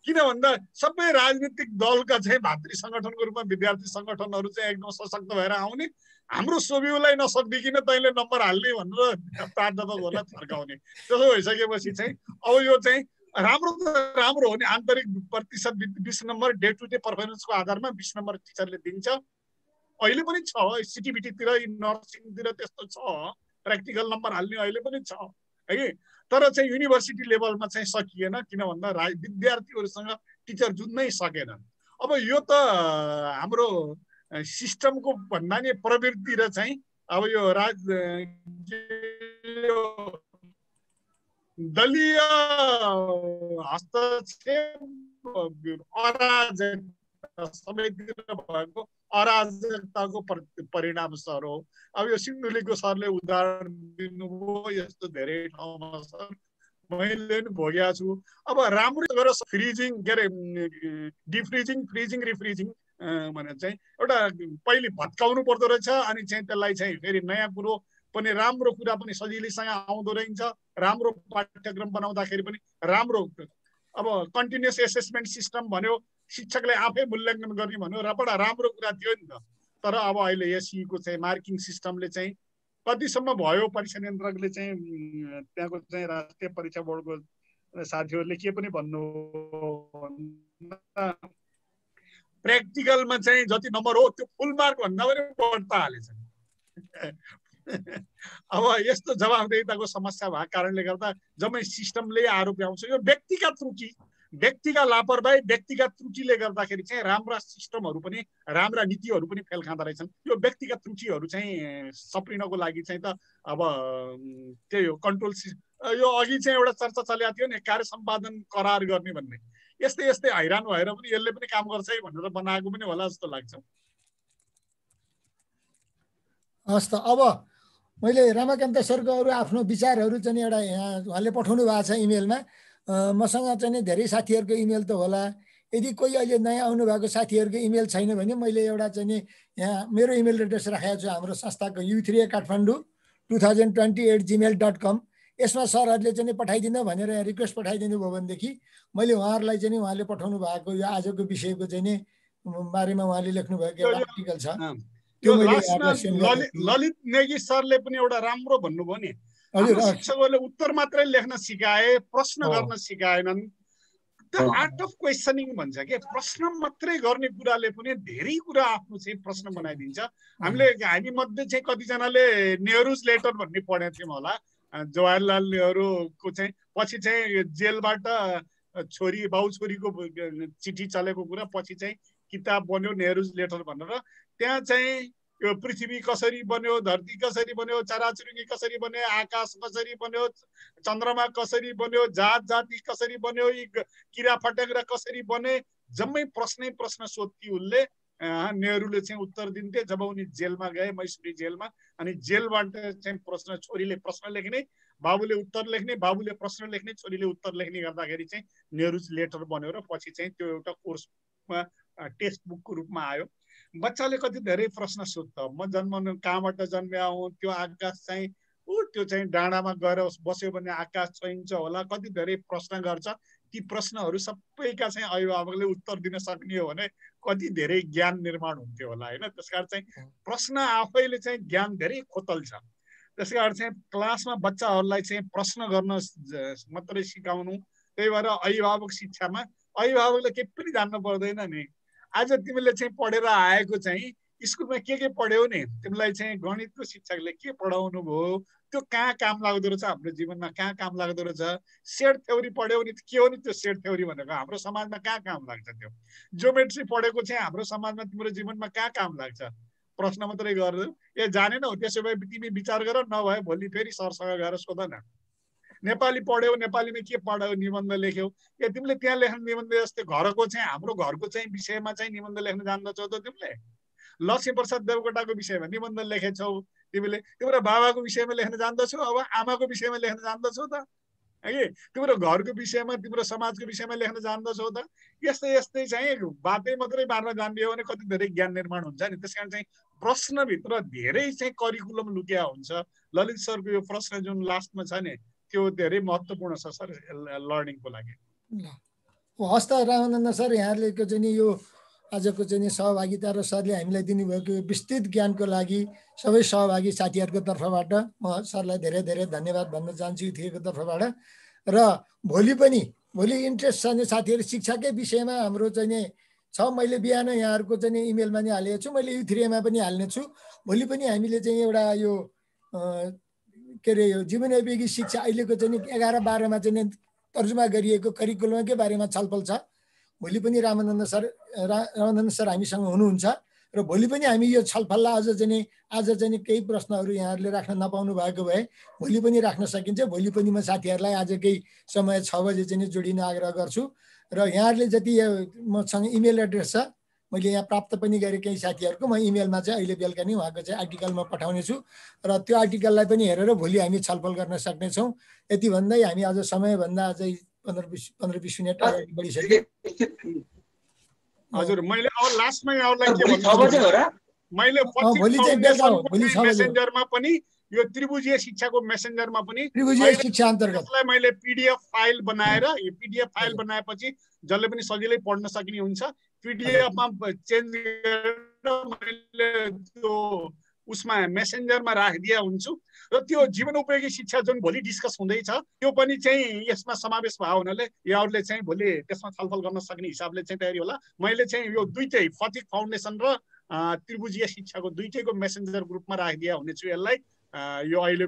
किन भन्दा सबै राजनीतिक दलका चाहिँ भातृ सङ्गठनको रूपमा विद्यार्थी सङ्गठनहरू चाहिँ एकदम सशक्त भएर आउने, हाम्रो सोभिउलाई नसकिकन तैँले नम्बर हाल्ने भनेर प्राध्यापकहरूलाई थर्काउने। त्यसो भइसकेपछि चाहिँ अब यो चाहिँ राम्रो हो नि, आन्तरिक प्रतिशत 20 नम्बर डे टु डे पर्फर्मेन्सको आधारमा 20 नम्बर टिचरले दिन्छ। अहिले पनि छ, सिटिभिटीतिर नर्सिङतिर त्यस्तो छ, प्र्याक्टिकल नम्बर हाल्ने अहिले पनि छ है कि। तर चाहिँ युनिभर्सिटी लेभलमा चाहिँ सकिएन, किन भन्दा विद्यार्थीहरूसँग टिचर जुझ्नै सकेनन्। अब यो त हाम्रो सिस्टमको भन्दा नि प्रवृत्ति र चाहिँ अब यो दलीय हस्तक्षेप, सबैतिर भएको अराजकताको परिणाम सर हो। अब यो सिन्धुलीको सरले उदाहरण दिनुभयो, यस्तो धेरै ठाउँमा सर मैले पनि भोगेको छु। अब राम्रो गरेर फ्रिजिङ के अरे डिफ्रिजिङ, फ्रिजिङ, रिफ्रिजिङ भनेर चाहिँ एउटा पहिले भत्काउनु पर्दो रहेछ, अनि चाहिँ त्यसलाई चाहिँ फेरि नयाँ कुरो पनि राम्रो कुरा पनि सजिलैसँग आउँदो रहेछ। राम्रो पाठ्यक्रम बनाउँदाखेरि पनि राम्रो। अब कन्टिन्युअस एसेसमेन्ट सिस्टम भन्यो, शिक्षकले आफै मूल्याङ्कन गर्ने भन्यो, र बडा राम्रो कुरा थियो नि त। तर अब अहिले एसईको चाहिँ मार्किङ सिस्टमले चाहिँ कतिसम्म भयो, परीक्षा नियन्त्रकले चाहिँ त्यहाँको चाहिँ राष्ट्रिय परीक्षा बोर्डको साथीहरूले के पनि भन्नु, प्र्याक्टिकलमा चाहिँ जति नम्बर हो त्यो फुल मार्क भन्दा पनि बढ्ता हालेछ। अब यस्तो जवाफदेहिताको समस्या भएको कारणले गर्दा जम्मै सिस्टमले आरोप आउँछ। यो व्यक्तिगत त्रुटि व्यक्तिगत लापरवाही व्यक्तिगत त्रुटिले गर्दाखेरि चाहिँ राम्रा सिस्टमहरू पनि राम्रा नीतिहरू पनि फेल खाँदो रहेछन्। यो व्यक्तिगत त्रुटिहरू चाहिँ सप्रिनको लागि चाहिँ त अब त्यही हो कन्ट्रोल यो अघि चाहिँ एउटा चर्चा चलेको थियो नि कार्य सम्पादन करार गर्ने भन्ने यस्तै यस्तै हैरान भएर पनि यसले पनि काम गर्छ है भनेर बनाएको पनि होला जस्तो लाग्छ। हस् त अब मैले रमाकान्त सरको अरू आफ्नो विचारहरू चाहिँ एउटा यहाँ उहाँले पठाउनु भएको छ इमेलमा। मसँग चाहिँ धेरै साथीहरूको इमेल त होला, यदि कोही अहिले नयाँ आउनु भएको साथीहरूको इमेल छैन भने मैले एउटा चाहिँ यहाँ मेरो इमेल एड्रेस राखेको छु हाम्रो संस्थाको U3A काठमाडौँ 2020@gmail.com। यसमा सरहरूले चाहिँ पठाइदिनु भनेर यहाँ रिक्वेस्ट पठाइदिनु भयो भनेदेखि मैले उहाँहरूलाई चाहिँ उहाँले पठाउनु भएको यो आजको विषयको चाहिँ बारेमा उहाँले लेख्नु भएको एउटा आर्टिकल छ त्यो ललित नेगी सरले पनि एउटा राम्रो भन्नुभयो नि, शिक्षकहरूले उत्तर मात्रै लेख्न सिकाए प्रश्न गर्न सिकाएनन्। आर्ट अफ क्वेसनिङ भन्छ के, प्रश्न मात्रै गर्ने कुराले पनि धेरै कुरा आफ्नो चाहिँ प्रश्न बनाइदिन्छ। हामी मध्ये चाहिँ कतिजनाले नेहरूज लेटर भन्ने पढेको थियौँ होला, जवाहरलाल नेहरूको चाहिँ पछि चाहिँ जेलबाट बाउ छोरीको चिठी चलेको कुरा पछि चाहिँ किताब बन्यो नेहरूज लेटर भनेर। त्यहाँ चाहिँ यो पृथ्वी कसरी बन्यो, धरती कसरी बन्यो, चराचुरुङ्गी कसरी बन्यो, आकाश कसरी बन्यो, चन्द्रमा कसरी बन्यो, जात जाति कसरी बन्यो, यी किरा फटेङ्ग्रा कसरी बने, जम्मै प्रश्न सोध्थी उनले। नेहरूले चाहिँ उत्तर दिन्थे जब उनी जेलमा गए, मैसूरी जेलमा। अनि जेलबाट चाहिँ छोरीले प्रश्न लेख्ने, बाबुले उत्तर लेख्ने, बाबुले प्रश्न लेख्ने, छोरीले उत्तर लेख्ने गर्दाखेरि चाहिँ नेहरूज लेटर बन्यो र पछि चाहिँ त्यो एउटा कोर्समा टेक्स्ट बुकको रूपमा आयो। बच्चाले कति धेरै प्रश्न सोध्छ, म कहाँबाट जन्मिया हुँ, त्यो आकाश चाहिँ त्यो चाहिँ डाँडामा गएर बस्यो भने आकाश चाहिन्छ होला, कति धेरै प्रश्न गर्छ। ती प्रश्नहरू सबैका चाहिँ अभिभावकले उत्तर दिन सक्ने हो भने कति धेरै ज्ञान निर्माण हुन्थ्यो होला होइन। त्यसकारण चाहिँ प्रश्न आफैले चाहिँ ज्ञान धेरै खोतल छ। त्यसकारण चाहिँ क्लासमा बच्चाहरूलाई चाहिँ प्रश्न गर्न मात्रै सिकाउनु, त्यही भएर अभिभावक शिक्षामा अभिभावकले केही पनि जान्नु पर्दैन नि। आज तिमीले चाहिँ पढेर आएको चाहिँ स्कुलमा के पढ्यौ नि, तिमीलाई चाहिँ गणितको शिक्षकले के पढाउनु भयो, त्यो कहाँ काम लाग्दो रहेछ, हाम्रो जीवनमा कहाँ काम लाग्दो रहेछ। सेट थ्योरी पढ्यौ नि, के हो नि त्यो सेट थ्योरी भनेको, हाम्रो समाजमा कहाँ काम लाग्छ। त्यो ज्योमेट्री पढेको चाहिँ हाम्रो समाजमा तिम्रो जीवनमा कहाँ काम लाग्छ। प्रश्न मात्रै गर्दै ए जानेनौ, त्यसो भए तिमी विचार गर, नभए भोलि फेरि सरसँग गएर सोध न। नेपाली पढ्यौ, नेपालीमा के पढ्यौ, निबन्ध लेख्यौ, ए तिमीले त्यहाँ लेख्ने निबन्ध जस्तै घरको चाहिँ हाम्रो घरको चाहिँ विषयमा चाहिँ निबन्ध लेख्न जान्दछौ त तिमीले? लक्ष्मीप्रसाद देवकोटाको विषयमा निबन्ध लेखेछौ तिमीले, तिम्रो बाबाको विषयमा लेख्न जान्दछौ, अब आमाको विषयमा लेख्न जान्दछौ त है, तिम्रो घरको विषयमा तिम्रो समाजको विषयमा लेख्न जान्दछौ त। यस्तै यस्तै चाहिँ बातै मात्रै मार्न जान्दियो भने कति धेरै ज्ञान निर्माण हुन्छ नि। त्यसकारण चाहिँ प्रश्नभित्र धेरै चाहिँ करिकुलम लुकिया हुन्छ। ललित सरको यो प्रश्न जुन लास्टमा छ नि त्यो धेरै महत्त्वपूर्ण छ सर लर्निङको लागि। हस् त रामानन्द सर, यहाँले चाहिँ यो आजको चाहिँ सहभागिता र सरले हामीलाई दिनुभएको विस्तृत ज्ञानको लागि सबै सहभागी साथीहरूको तर्फबाट म सरलाई धेरै धेरै धन्यवाद भन्न चाहन्छु युथिएको तर्फबाट। र भोलि इन्ट्रेस्ट छ भने साथीहरू शिक्षाकै विषयमा हाम्रो चाहिँ छ, मैले बिहान यहाँहरूको चाहिँ इमेलमा नि हालेको छु, मैले U3A पनि हाल्ने छु। भोलि पनि हामीले चाहिँ एउटा यो के अरे यो जीवनोपयोगी शिक्षा अहिलेको चाहिँ 11-12मा चाहिँ तर्जुमा गरिएको करिकुलमकै बारेमा छलफल छ। भोलि पनि रामानन्द सर हामीसँग हुनुहुन्छ र भोलि पनि हामी यो छलफललाई आज चाहिँ केही प्रश्नहरू यहाँहरूले राख्न नपाउनु भएको भए भोलि पनि राख्न सकिन्छ। भोलि पनि म साथीहरूलाई आज केही समय 6 बजे चाहिँ जोडिन आग्रह गर्छु। र यहाँहरूले जति मसँग इमेल एड्रेस छ मैले यहाँ प्राप्त पनि गरेँ केही साथीहरूको, म इमेलमा चाहिँ अहिले बेलुका नै उहाँको चाहिँ आर्टिकल म पठाउने छु र त्यो आर्टिकललाई पनि हेरेर भोलि हामी छलफल गर्न सक्नेछौँ। यति भन्दै हामी आज समयभन्दा अझै 15-20 मिनट अगाडि बढिसक्यो। हजुर मैले अब लास्टमा यहाँलाई के भन्नु, मैले मेसेन्जरमा पनि यो त्रिभुजीय शिक्षाको मेसेन्जरमा पनि त्रिभुजीय शिक्षा अन्तर्गत मैले पीडीएफ फाइल बनाएर यो पीडीएफ फाइल बनाएपछि जसले पनि सजिलै पढ्न सक्ने हुन्छ। पीडीएफमा चेन्ज गरेर मैले त्यो उसमा मेसेन्जरमा राखिदिया हुन्छु र त्यो जीवनोपयोगी शिक्षा जुन भोलि डिस्कस हुँदैछ त्यो पनि चाहिँ यसमा समावेश भयो हुनाले यहाँहरूले चाहिँ भोलि त्यसमा छलफल गर्न सक्ने हिसाबले चाहिँ तयारी होला। मैले चाहिँ यो दुईटै फतिक फाउन्डेसन र त्रिभुजीय शिक्षाको दुईटैको मेसेन्जर ग्रुपमा राखिदिया हुनेछु यसलाई। यो अहिले